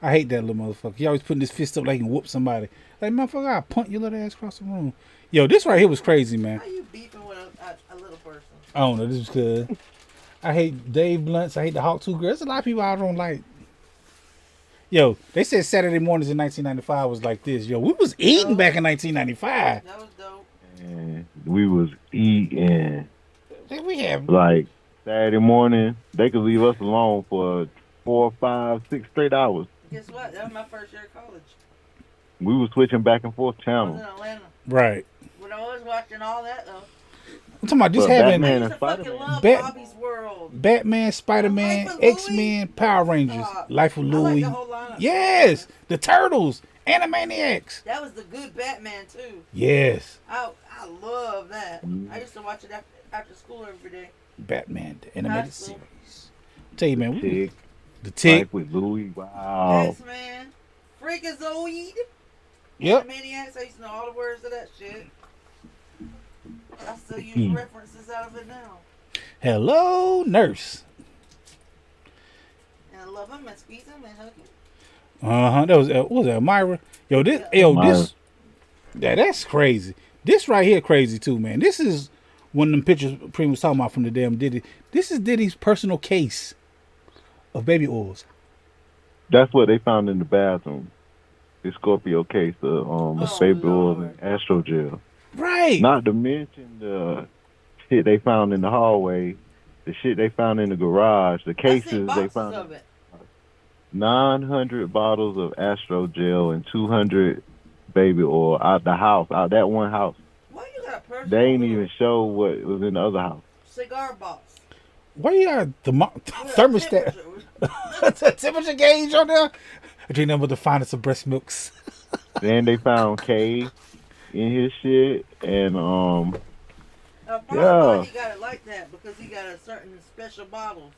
I hate that little motherfucker. He always putting his fist up like he can whoop somebody. Like, motherfucker, I'll punt your little ass across the room. Yo, this right here was crazy, man. How you beefing with a little person? I don't know. This is good. I hate Dave Blunts. I hate the Hawk 2 girls. There's a lot of people I don't like. Yo, they said Saturday mornings in 1995 was like this. Yo, we was eating back in 1995. That was dope. And we was eating. We have Like, Saturday morning, they could leave us alone for 4, 5, 6 straight hours. Guess what? That was my first year of college. We was switching back and forth I was channels. in Atlanta. right. When I was watching all that, though. I'm talking about just But having Batman I and used to fucking Spider-Man. love Bat- Bobby's World. Batman, Spider-Man, Life of Louie? X-Men, Power Rangers, Life of I like Louie. the whole lineup. Yes, the Turtles, Animaniacs. That was the good Batman, too. Yes, I love that. I used to watch it after school every day. Batman, the animated High school. series. Tell you, man, Tick, the Tick. Life with Louie. Wow. Yes, man. Freakazoid. Yep. Maniacs. I used to know all the words of that shit. I still use references out of it now. Hello, nurse. And I love him and squeeze him and hug him. That was what was that, Elmira? Yo, this, that's crazy. This right here, crazy too, man. This is one of them pictures Preme was talking about from the damn Diddy. This is Diddy's personal case of baby oils. That's what they found in the bathroom. The Scorpio case of baby oil and astrogel. Right. Not to mention the shit they found in the hallway, the shit they found in the garage, the cases they found. Of it. 900 bottles of astrogel and 200 baby oil out the house, out that one house. Why you got a person? They ain't even show what was in the other house. Cigar box. Why you got the thermostat? The temperature gauge on there? I drink nothing but the finest of breast milks. Then they found K in his shit, and Probably why he got it like that, because he got a certain special bottles.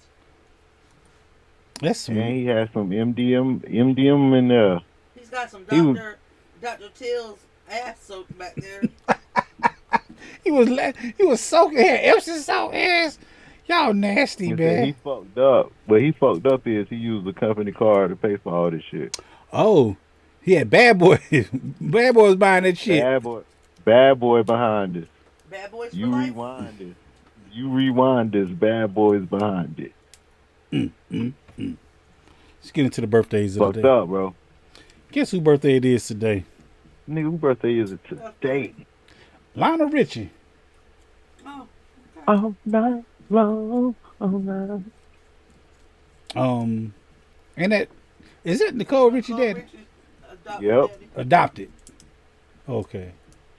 That's sweet. and he had some MDM in there. He's got some He Dr. Till's ass soaked back there. He was soaking hair. Epsom salt ass. Y'all nasty, He man. said he fucked up. What he fucked up is he used the company card to pay for all this shit. Oh, he had bad boy. Bad boy was buying that shit. Bad boy behind this. Bad boys for You life. rewind this. You rewind this. Bad boys behind it. Let's get into the birthdays of the Fucked day. up, bro. Guess whose birthday it is today? Nigga, whose birthday is it today? Lionel Richie. Oh, okay. All night long, all night. And that is that Nicole Richie daddy? Richie, adopted Yep. daddy. Adopted. Okay.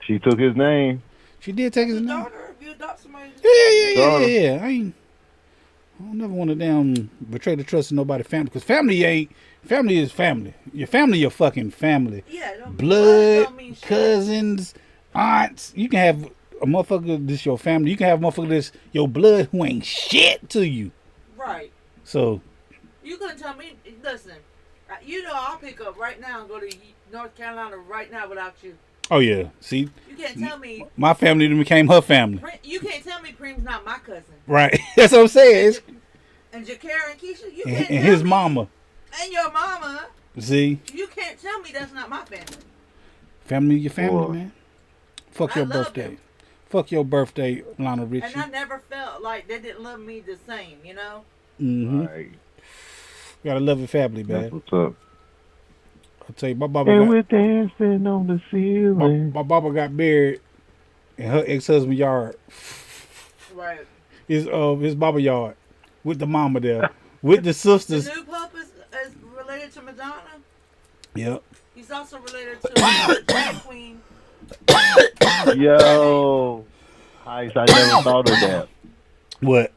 She took his name. She did take his Your name. daughter, if you adopt somebody, Yeah. I don't never want to damn betray the trust of nobody family, because family is family. Your family, your fucking family. yeah, don't, Blood, don't mean shit. cousins, aunts. You can have a motherfucker this your family. You can have a motherfucker this your blood who ain't shit to you. Right. So You couldn't tell me. Listen, you know I'll pick up right now and go to North Carolina right now without you. oh yeah, see, You can't tell me. my family then became her family. You can't tell me Preme's not my cousin. Right. That's what I'm saying. It's, And Jakara and Keisha, you and can't tell his me. mama. And your mama. See, You can't tell me that's not my family. family, your family, Boy. man. Fuck I your love birthday. them. Fuck your birthday, Lionel Richie. And I never felt like they didn't love me the same, you know? Mm-hmm. Right. Gotta love your family, man. That's what's up. I'll tell you, my Baba And got, we're dancing on the ceiling. my Baba got married in her ex-husband yard. Right. His Baba yard with the mama there, with the The sisters. new Pope is related to Madonna. Yep. He's also related to the drag queen. Yo. Heist, I never thought of that. What?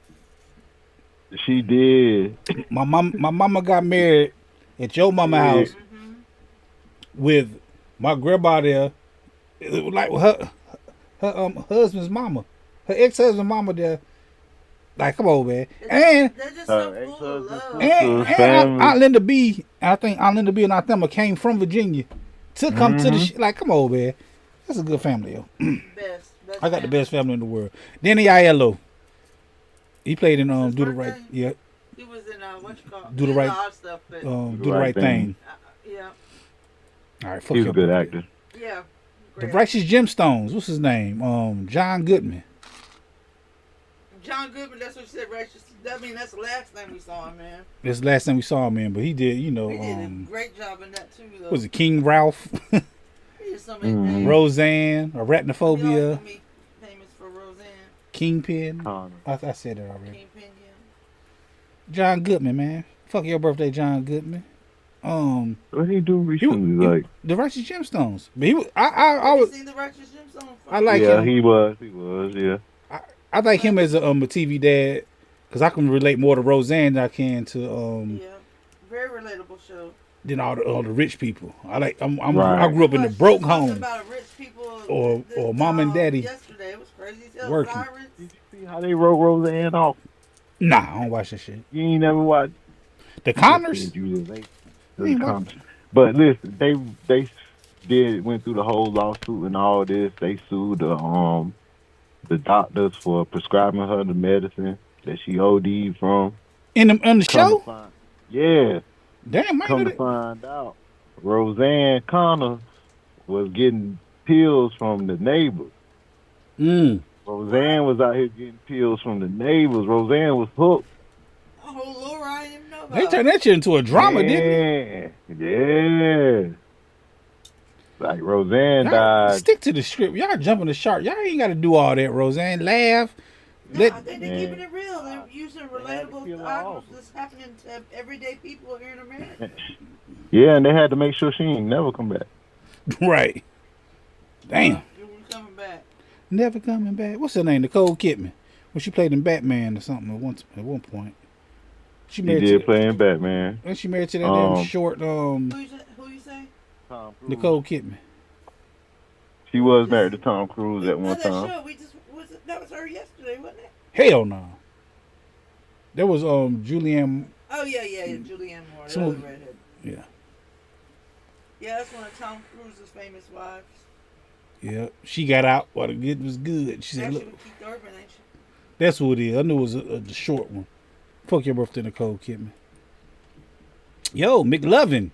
She did. My mama got married at your mama house with my grandma there, like her husband's mama, her ex-husband's mama there. Like, come on, man. And they're just so full of love. and Aunt Linda B, I think Aunt Linda B and Aunt Thelma came from Virginia to come to the like, come on, man. That's a good family, yo. Best I got the best family in the world. Danny Aiello. He played in His Do the birthday? Right. Yeah. He was in what you call Do the Right. stuff, but Do the Right Thing. yeah, All right, fuck He's your a good birthday. actor. yeah. The Great. Righteous Gemstones. What's his name? John Goodman. John Goodman. That's what you said. Righteous. I mean, that's the last time we saw him, man. That's the last time we saw him, man. But he did, you know. He did a great job in that too, though. Was it King Ralph? He did so many things. Roseanne, He Arachnophobia, always be famous for Roseanne. Kingpin. Connor. I said that already. Kingpin, yeah. John Goodman, man. Fuck your birthday, John Goodman. What he do recently? Like the Righteous Gemstones. But he was. Have you seen the Righteous Gemstones? I like yeah, him. he was. Yeah. I like him as a TV dad because I can relate more to Roseanne than I can to Yeah, very relatable show. than all the rich people. I Right. grew up in a Watched broke something home. About rich people Or mom and daddy yesterday. It was crazy. Tell working. Cyrus. Did you see how they wrote Roseanne off? Nah, I don't watch that shit. You ain't never watched. The Connors. But listen, they went through the whole lawsuit and all this. They sued the doctors for prescribing her the medicine that she OD'd from. In the show? Yeah. Damn, Come to man. find out, Roseanne Connor was getting pills from the neighbors. Roseanne was out here getting pills from the neighbors. Roseanne was hooked. Oh, Lord, I didn't even know about They turned that shit into a drama, didn't they? Yeah. Like Roseanne Y'all died. stick to the script. Y'all jumping the shark. Y'all ain't got to do all that, Roseanne. Laugh. No, I think they're keeping it real. They're using relatable items that's happening to everyday people here in America. Yeah, and they had to make sure she ain't never come back. Right. Damn. You're coming back. Never coming back. What's her name? Nicole Kidman. Well, she played in Batman or something at one point. She He did play in Batman. And she married to that damn short Who you say? Tom Cruise. Nicole Kidman. She was married to Tom Cruise at one That time. show, that was her yesterday, wasn't it? Hell no. There was Julianne. Oh yeah, Julianne Moore, the Some- other redhead. Yeah. Yeah, that's one of Tom Cruise's famous wives. Yeah. She got out while the good was good. She said, Actually, "Look, with Keith Urban, ain't she? that's who it is." I knew it was the short one. Fuck your birthday, Nicole Kidman. Yo, McLovin.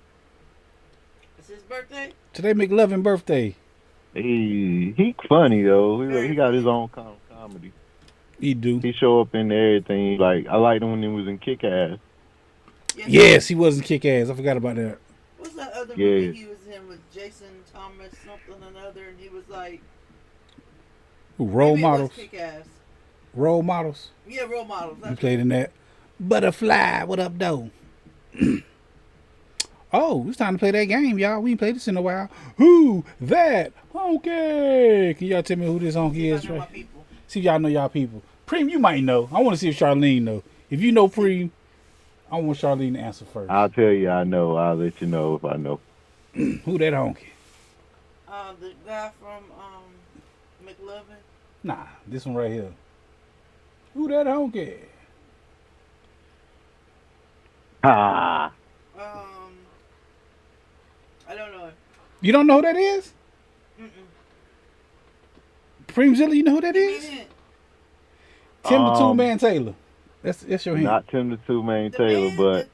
It's his birthday. Today McLovin birthday. He funny though. He got his own kind of comedy. He do. He show up in everything. Like I liked him when he was in Kick Ass. Yes, he wasn't kick ass. I forgot about that. What's that other Yeah. movie he was in with Jason Thomas something or another, and he was like Role maybe it was models. Kick-Ass. Role models. Yeah, Role Models. He played in that. Butterfly, what up, though? Oh, it's time to play that game, y'all. We ain't played this in a while. Who that honky? Can y'all tell me who this honky is? Right? See if y'all know y'all people. Preme, you might know. I want to see if Charlene know. If you know Preme, I want Charlene to answer first. I'll tell you I know. I'll let you know if I know. Who that honky? The guy from McLovin. Nah, this one right here. Who that honky? Ah. I don't know. You don't know who that is? Mm-mm. Preme Zilla, you know who that Give me is? a hint. Tim the Two Man Taylor. That's your hint. Not Tim the Two Man The Taylor, man but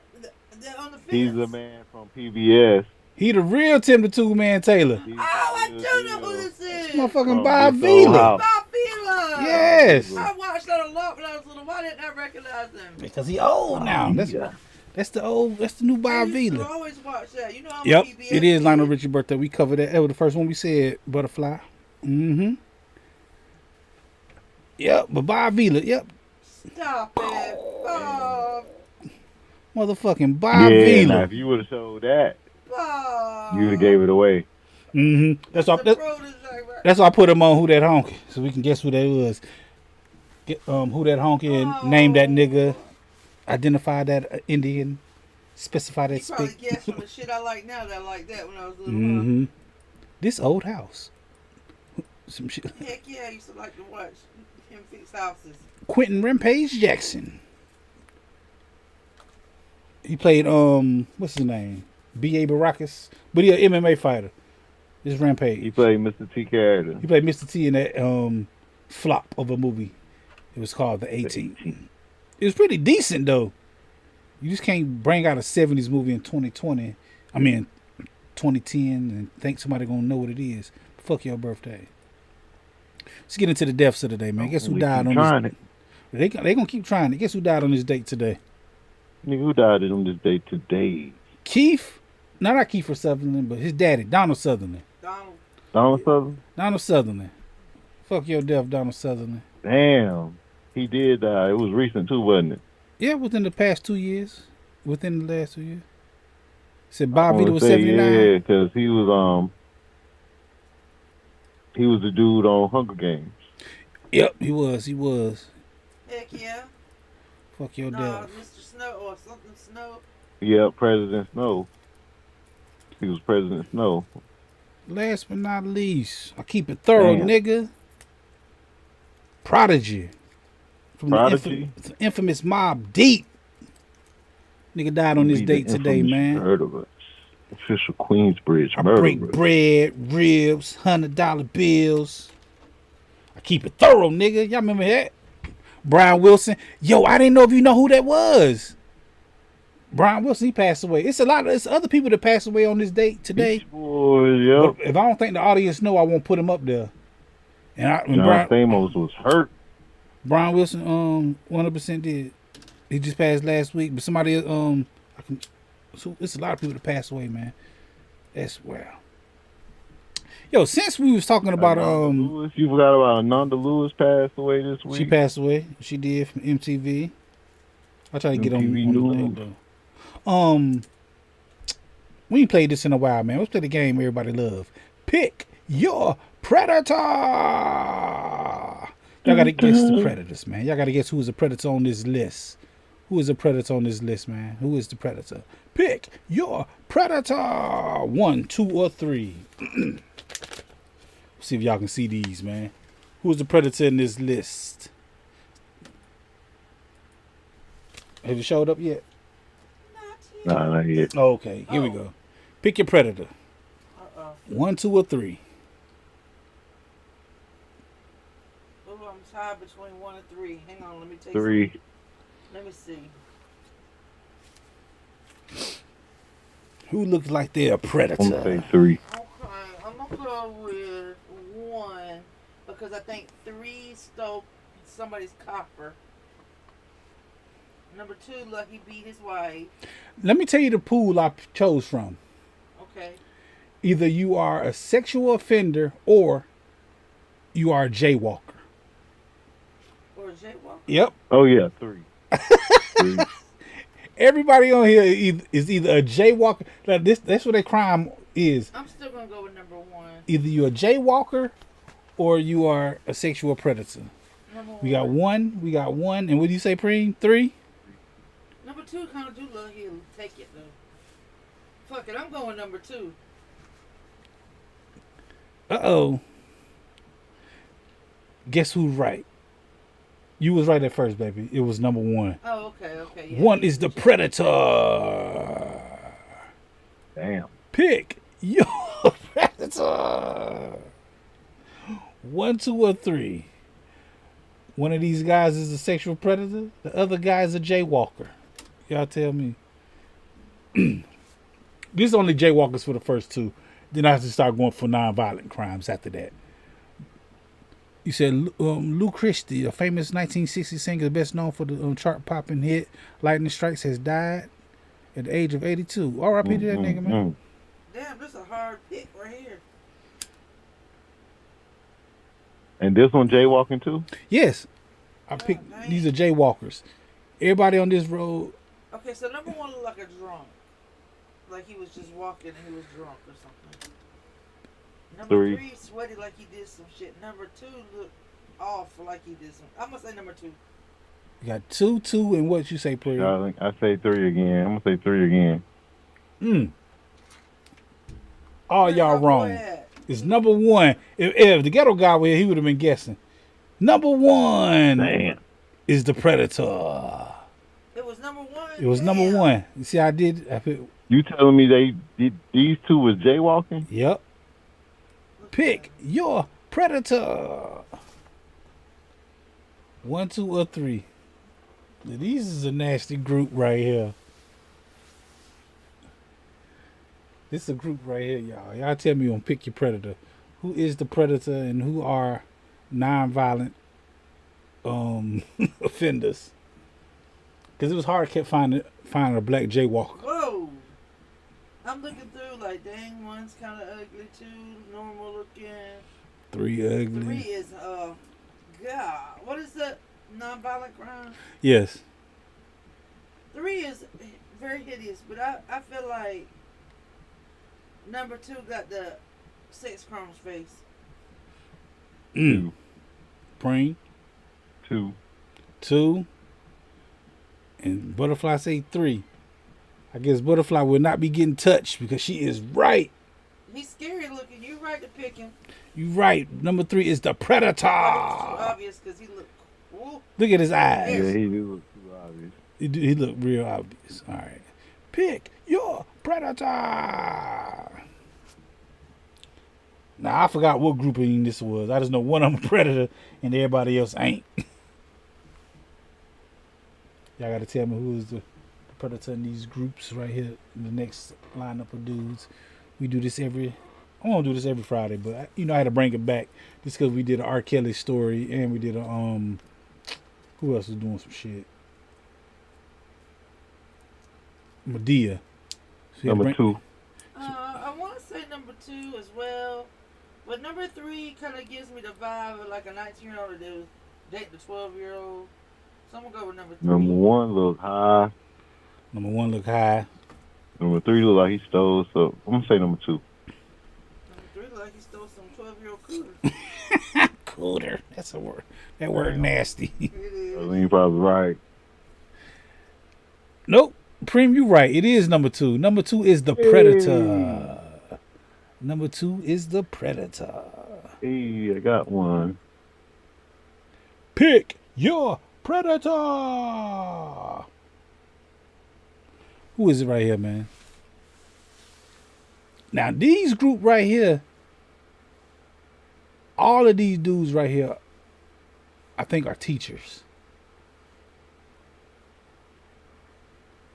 the on the he's fence. a man from PBS. He the real Tim the Two Man Taylor. Oh, I do know who this is. Motherfucking Oh, Bob this old Vila. house. Bob Vila. Yes. I watched that a lot when I was little. Why didn't I recognize him? Because he old now. That's the new Bob I used to Vila. always watch that. You know I'm Yep, a PBS it is Lionel kid. Richie's birthday. We covered that. That was the first one we said, Butterfly. Mm-hmm. Yep, but Bob Vila. Yep. Stop it. Bob. Motherfucking Bob Yeah, Vila. now if you would have showed that, Bob. you would have gave it away. Mm-hmm. That's why. The protege, right? That's why I put him on Who That Honky, so we can guess who that was. Get, who that honky and name that nigga, identify that Indian, Specify that You probably spec. guessed from the shit I like now that I like that when I was little. Mm-hmm. This old house. Some shit. Heck yeah, I used to like to watch him fix houses. Quentin Rampage Jackson. He played what's his name? B.A. Baracus. But he an MMA fighter. This Rampage. He played Mr. T character. He played Mr. T in that flop of a movie. It was called The 18th. It was pretty decent though. You just can't bring out a 70s movie in 2020. I mean 2010 and think somebody gonna know what it is. Fuck your birthday. Let's get into the deaths of the day, man. Guess who died on this? They gonna keep trying it. Guess who died on this date today? Nigga, who died on this date today? Keith, not Kiefer Sutherland, but his daddy, Donald Sutherland. Donald Sutherland? Donald Sutherland. Fuck your death, Donald Sutherland. Damn. He did die. It was recent too, wasn't it? Yeah, within the past 2 years. Within the last 2 years. Said Bob Vito was 79. Yeah, because he was the dude on Hunger Games. Yep, he was. Heck yeah. Fuck your death. Mr. Snow or something Snow. Yeah, President Snow. He was President Snow. Last but not least, I keep it thorough, nigga. Prodigy. From the infamous Mob Deep. Nigga died on this date today, man. Murderers. Official Queensbridge I murderers. break bread, ribs, $100 bills. I keep it thorough, nigga. Y'all remember that? Brian Wilson. Yo, I didn't know if you know who that was. Brian Wilson, he passed away. It's other people that passed away on this date today. Boys, yep. But if I don't think the audience know, I won't put him up there. And John Stamos was hurt. Brian Wilson, 100% did. He just passed last week, but somebody, so it's a lot of people that passed away, man. That's wow. Yo, since we was talking about Lewis, you forgot about Ananda Lewis passed away this week. She passed away. She did from MTV. I try to get on the late though. We ain't played this in a while, man. Let's play the game everybody love. Pick your predator. Y'all gotta guess the predators, man. Y'all gotta guess who is a predator on this list. Who is a predator on this list, man? Who is the predator? Pick your predator. 1, 2, or 3. See if y'all can see these, man. Who's the predator in this list? Have you showed up yet? Not yet. Oh, okay, here we go. Pick your predator. 1, 2, or 3. Oh, I'm tied between 1 and 3. Hang on, let me take 3. Let me see. Who looks like they're a predator? I'm gonna say 3. Okay, I'm gonna go with 1 because I think 3 stole somebody's copper. Number 2, Lucky beat his wife. Let me tell you the pool I chose from. Okay. Either you are a sexual offender or you are a jaywalker. Or a jaywalker? Yep. Oh yeah, 3. 3. Everybody on here is either a jaywalker. Like that's what their crime is. I'm still gonna go with number 1. Either you're a jaywalker or you are a sexual predator. We got 1. We got 1. And what do you say, Preme? 3? Number 2 kind of do look here. Take it though. Fuck it, I'm going number 2. Uh-oh. Guess who's right? You was right at first, baby. It was number 1. Oh, okay. Yeah. 1 is the predator. Damn. Pick your predator. 1, 2, or 3. One of these guys is a sexual predator. The other guy is a jaywalker. Y'all tell me. This is only jaywalkers for the first 2. Then I have to start going for non-violent crimes after that. You said Lou Christie, a famous 1960 singer best known for the chart-popping hit Lightning Strikes, has died at the age of 82. R.I.P. to that nigga, man. Damn, this is a hard pick right here. And this one jaywalking too? Yes. I picked, these are jaywalkers. Everybody on this road. Okay, so number 1 looked like a drunk. Like he was just walking and he was drunk or something. Number 3 sweaty like he did some shit. Number 2 looked off like he did some. I'm gonna say number 2. You got 2, 2, and what you say, Preme? Charlene, I say 3 again. I'm gonna say 3 again. All Where's y'all my boy wrong. at? It's number 1. If the ghetto guy were here, he would have been guessing. Number 1 Damn. is the Predator. It was number 1. It was number Damn. 1. You see, I put, You telling me these two was jaywalking? yep. Pick your Predator. 1, 2, or 3. Now, these is a nasty group right here. This is a group right here, y'all. Y'all tell me on Pick Your Predator. Who is the Predator and who are non-violent offenders? Because it was hard to keep finding a black jaywalker. Whoa. I'm looking through like, dang, one's kind of ugly, 2 normal looking. 3 ugly. 3 is, God. What is that? Non-violent crime? Yes. 3 is very hideous, but I feel like number 2 got the sex crimes face. Preme. 2. 2. And Butterfly say 3. I guess Butterfly will not be getting touched because she is right. He's scary looking. You right to pick him. You right. Number 3 is the Predator. But it's too obvious because he looked cool. Look at his eyes. Yeah, he do look too obvious. He look real obvious. All right. Pick your Predator. Now, I forgot what grouping this was. I just know one of them a Predator and everybody else ain't. Y'all got to tell me who is the Predator in these groups right here in the next lineup of dudes. We do this I won't do this every Friday, but I had to bring it back just because we did an R. Kelly story and we did a, who else was doing some shit? Medea. So Number 2. I want to say number 2 as well. But number 3 kind of gives me the vibe of like a 19-year-old that was dating a 12-year-old. So I'm going to go with number 3. Number 1 look high. Number 1 look high. Number 3 look like he stole, so I'm going to say number 2. Number 3 look like he stole some 12-year-old cooter. Cooter. That's a word. That word nasty. It is. You probably right. Nope. Preme, you right. It is number 2. Number 2 is the Predator. Number 2 is the Predator. Hey, I got one. Pick your Predator. Who is it right here, man? Now, these group right here, all of these dudes right here, I think are teachers.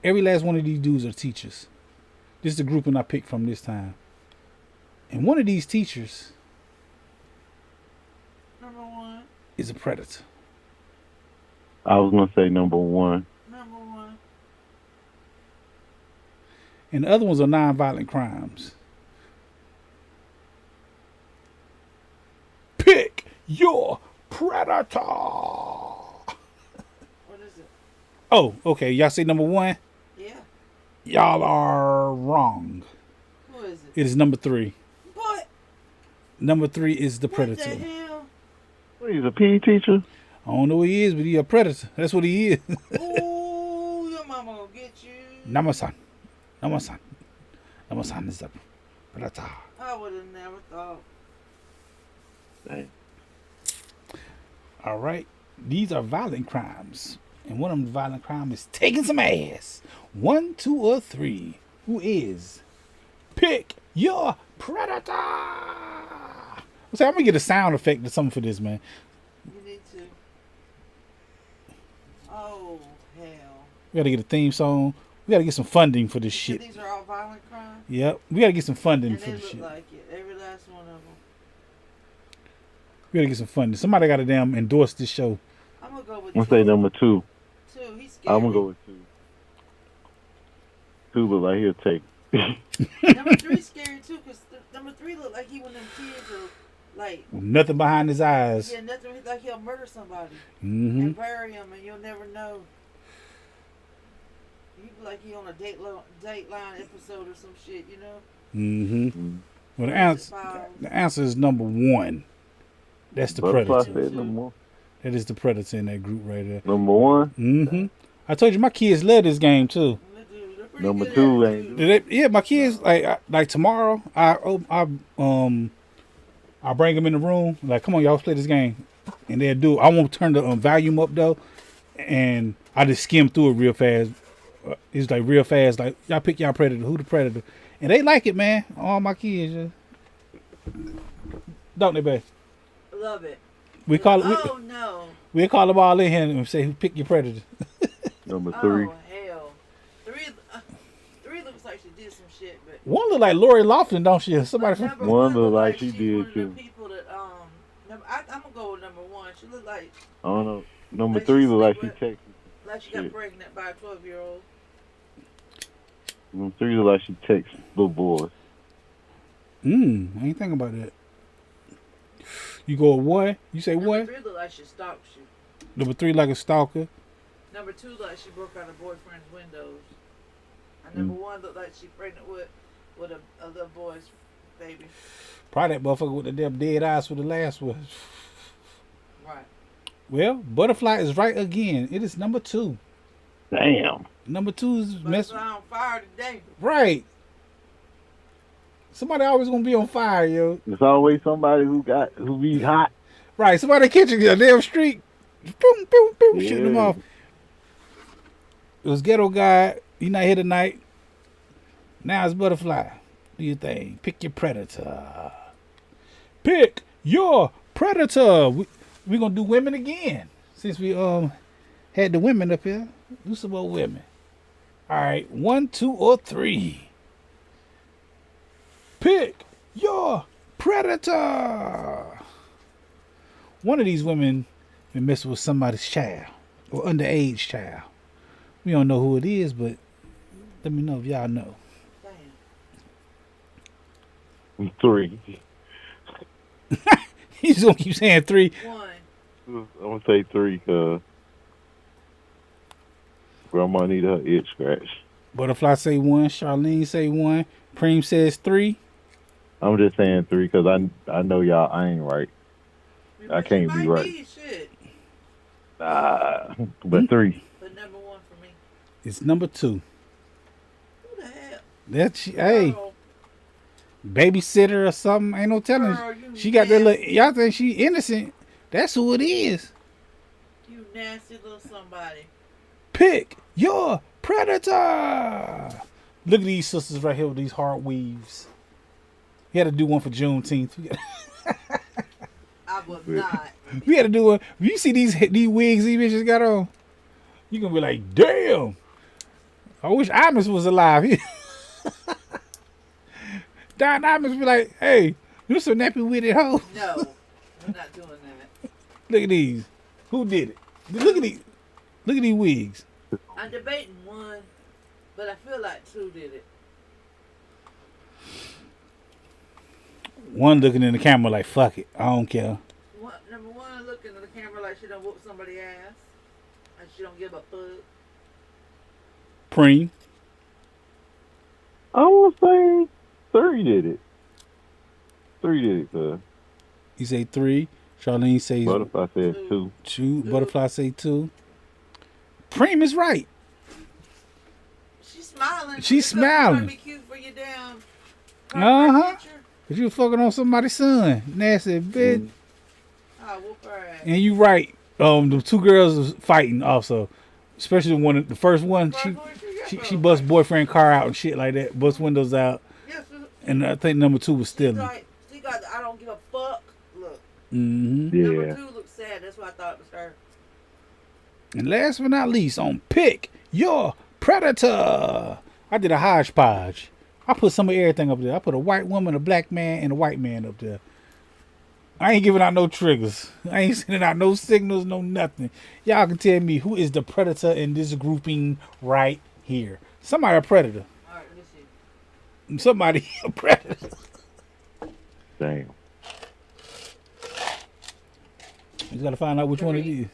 Every last one of these dudes are teachers. This is the grouping I picked from this time. And one of these teachers Number 1. is a Predator. I was going to say number 1. Number 1. And the other ones are nonviolent crimes. Pick your Predator. What is it? Oh, okay. Y'all say number 1? Yeah. Y'all are wrong. Who is it? It is number 3. What? Number 3 is the What Predator. the hell? What, he's a PE teacher? I don't know who he is, but he's a Predator. That's what he is. Ooh, your mama gonna get you. Namasan. Namasan. Namasan is the Predator. I would have never thought. Dang. All right. These are violent crimes. And one of them violent crimes is taking some ass. 1, 2, or 3. Who is? Pick your Predator. So I'm going to get a sound effect or something for this, man. You need to. Oh, hell. We got to get a theme song. We got to get some funding for this So shit. these are all violent crimes? Yep. We got to get some funding And for they this look shit. like it. Every last one of them. We got to get some funding. Somebody got to damn endorse this show. I'm going to go with I'm going to say number 2. 2. He's scary. I'm going to go with 2. 2 look like he'll take. Number 3 scary too, because number 3 look like he one of them kids or like. Nothing behind his eyes. Yeah, nothing like he'll murder somebody Mm-hmm. and bury him, and you'll never know. He be like he on a Dateline episode or some shit, you know. Mm-hmm. Well, Files. the answer is number 1. That's the Butterfly Predator. said number 1. That is the predator in that group right there. Number one. Mm-hmm. I told you my kids love this game too. Number two ain't. Yeah, my kids like tomorrow. I bring them in the room. Like, come on, y'all, let's play this game, and they'll do. I won't turn the volume up though, and I just skim through it real fast. It's like real fast. Like, y'all pick y'all predator. Who the predator? And they like it, man. All my kids, don't they, babe? Love it. We call it. Oh no. We call them all in here and say, "Who pick your predator?" Number three. Oh hell. Three looks like she did some shit, but One look like Lori Loughlin, don't she? Somebody from One look like she she's did one of too. the people that I'm gonna go with number one. She looked like I don't know. Number Like three she look like she sleep with- texted. like she got Shit. pregnant by a 12-year-old. Number three look like she texts little boys. I ain't thinking about that. You go with one. You say Number what? three looked like she stalked you. Number three like a stalker. Number two looked like she broke out her boyfriend's windows. And number one looked like she pregnant with a little boy's baby. Probably that motherfucker with the damn dead eyes for the last one. Right. Well, butterfly is right again. It is number two. Damn. Number two is But mess. it's on fire today. Right. Somebody always gonna be on fire, yo. There's always somebody who be hot. Right. Somebody catching a damn streak. Boom, boom, boom, shooting them Yeah. off. It was Ghetto Guy. He not here tonight. Now it's Butterfly. Do your thing. Pick your predator. Pick your predator. We gonna do women again since we had the women up here. Do some more women. All right, 1, 2, or 3. Pick your predator. One of these women been messing with somebody's child or underage child. We don't know who it is, but let me know if y'all know. Damn. Three. He's gonna keep saying 3. One. I'm gonna say three, cause Grandma need her itch scratched. Butterfly say 1. Charlene say 1. Preme says 3. I'm just saying three, cause I know y'all. I ain't right. I can't It be might right. Shit. But three. But number one for me. It's number 2. Who the hell? Hey, Girl, babysitter or something. Ain't no telling. girl, you She got that nasty. look. Y'all think she innocent? That's who it is. You nasty little somebody. Pick your predator. Look at these sisters right here with these hard weaves. You had to do one for Juneteenth. I would not. We had to do one. If you see these wigs these bitches got on, you gonna be like, damn. I wish Imus was alive. Don Imus be like, hey, you so nappy with it, hoe. No, we're not doing that. Look at these. Who did it? Look at these. Look at these wigs. I'm debating one, but I feel like two did it. One looking in the camera like, fuck it. I don't care. Number one looking at the camera like she don't whoop somebody's ass. And she don't give a fuck. Preme. I would say three did it. Three did it, cuz. You say 3. Charlene says Butterfly said two. 2. Butterfly say 2. Preme is right. She's smiling. She's It's like you're smiling. trying to be cute for your damn Uh-huh. picture. Cause you fucking on somebody's son. Nasty bitch. I'll whoop her ass. And you right. The 2 girls was fighting also. Especially the first one, she bust boyfriend car out and shit like that. Bust windows out. Yes, And I think number 2 was stealing. like, she got the I don't give a fuck look. Mm-hmm. Number Yeah. 2 looks sad. That's why I thought it was her. And last but not least, on Pick Your Predator, I did a hodgepodge. I put some of everything up there. I put a white woman, a black man, and a white man up there. I ain't giving out no triggers. I ain't sending out no signals, no nothing. Y'all can tell me who is the predator in this grouping right here. Somebody a predator. All right, let's see. Somebody a predator. Damn. You gotta find out which one it is.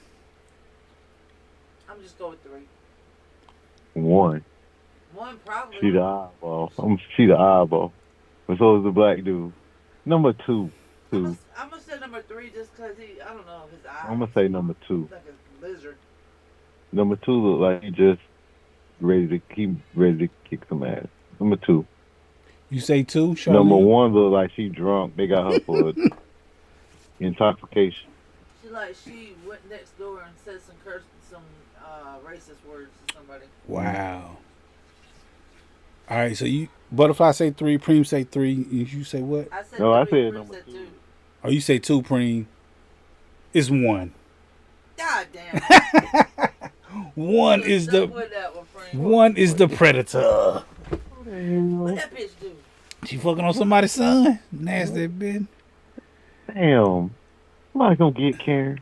I'm just going with 3. One. One probably. She the eyeball. She the eyeball. But so is the black dude. Number two. I'm gonna say number number 3 just because I don't know, his eyes. I'm gonna say number 2. Like a lizard. Number 2 look like he just ready to kick some ass. Number 2. You say 2, Charlene? Number 1 look like she drunk. They got her for intoxication. She went next door and said some racist words to somebody. Wow. All right, so Butterfly say 3, Preme say 3. You say what? I said No, I 3, said Preme number said 2. 2. Oh, you say 2, Preme. It's 1. God damn. 1 is the predator. What that bitch do? She fucking on somebody's son. Nasty bitch. Damn. Somebody gonna get Karen.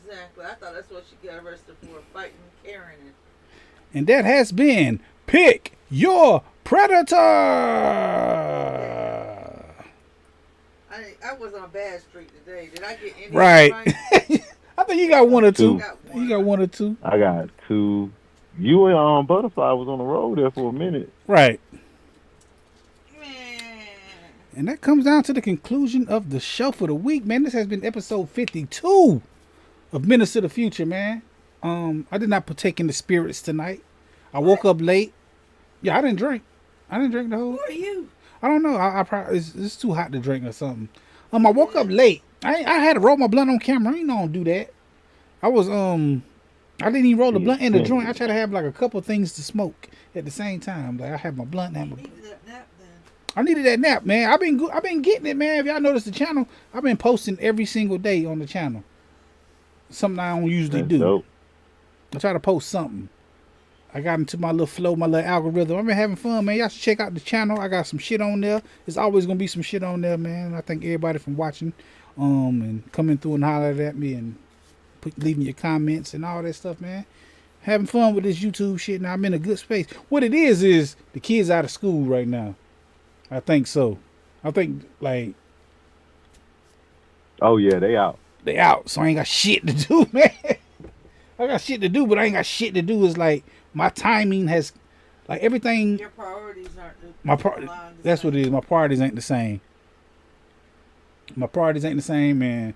Exactly. I thought that's what she got arrested for, fighting Karen. And that has been Pick Your Predator. I was on a bad streak today. Did I get any? Right. Right? I think you got 1 or 2. You You got 1 or 2. I got 2. You and Butterfly was on the road there for a minute. Right. Man. And that comes down to the conclusion of the show for the week, man. This has been episode 52 of Menace to the Future, man. I did not partake in the spirits tonight. I woke up late. Yeah, I didn't drink. I didn't drink the whole. Who are you? I don't know. I probably it's too hot to drink or something. I woke up late. I had to roll my blunt on camera. I ain't don't do that. I was I didn't even roll the blunt in the joint. I try to have like a couple things to smoke at the same time. Like I have my blunt and my. That nap, then. I needed that nap, man. I've been getting it, man. If y'all notice the channel, I've been posting every single day on the channel. Something I don't usually do. Dope. I try to post something. I got into my little flow, my little algorithm. I've been having fun, man. Y'all should check out the channel. I got some shit on there. There's always gonna be some shit on there, man. I thank everybody for watching, and coming through and hollering at me and leaving your comments and all that stuff, man. Having fun with this YouTube shit. Now I'm in a good space. What it is the kids out of school right now. I think so. I think like. Oh yeah, they out. They out, so I ain't got shit to do, man. I got shit to do, but I ain't got shit to do. Is like my timing has, like everything. Your priorities aren't That's what it is. My priorities ain't the same. My priorities ain't the same, man.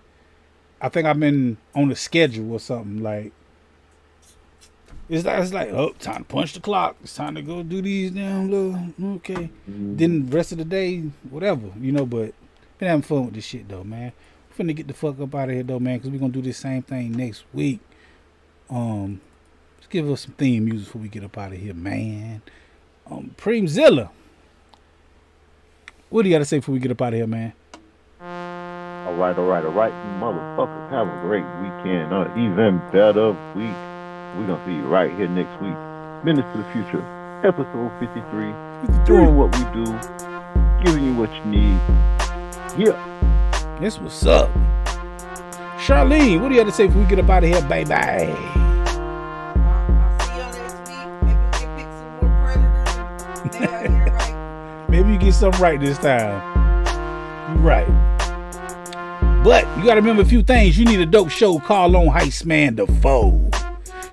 I think I've been on a schedule or something. Like it's like oh, time to punch the clock. It's time to go do these damn little okay. Then the rest of the day, whatever, But been having fun with this shit though, man. Finna get the fuck up out of here though, man, because we're gonna do this same thing next week. Let's give us some theme music before we get up out of here, man. Preme Zilla. What do you gotta say before we get up out of here, man? All right, motherfuckers. Have a great weekend. Even better week. We're gonna see you right here next week. Menace to the Future, episode 53. Doing what we do, giving you what you need. Yeah. That's what's up. Charlene, what do you have to say before we get up out of here, baby? I'll see y'all next week. Maybe we can pick some more predators. Maybe I get it right. Maybe you get something right this time. You right. But you gotta remember a few things. You need a dope show. Call on Heist Man the Foe.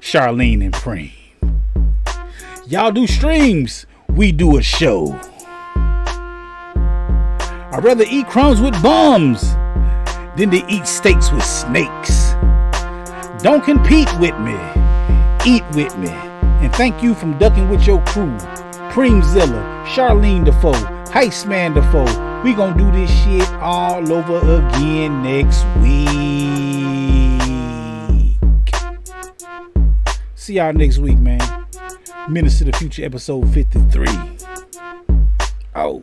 Charlene and Preme. Y'all do streams. We do a show. I'd rather eat crumbs with bums than to eat steaks with snakes. Don't compete with me. Eat with me. And thank you from ducking with your crew. Preme Zilla, Charlene the Foe, Heist Man the Foe. We gonna do this shit all over again next week. See y'all next week, man. Menace to the Future, episode 53. Oh.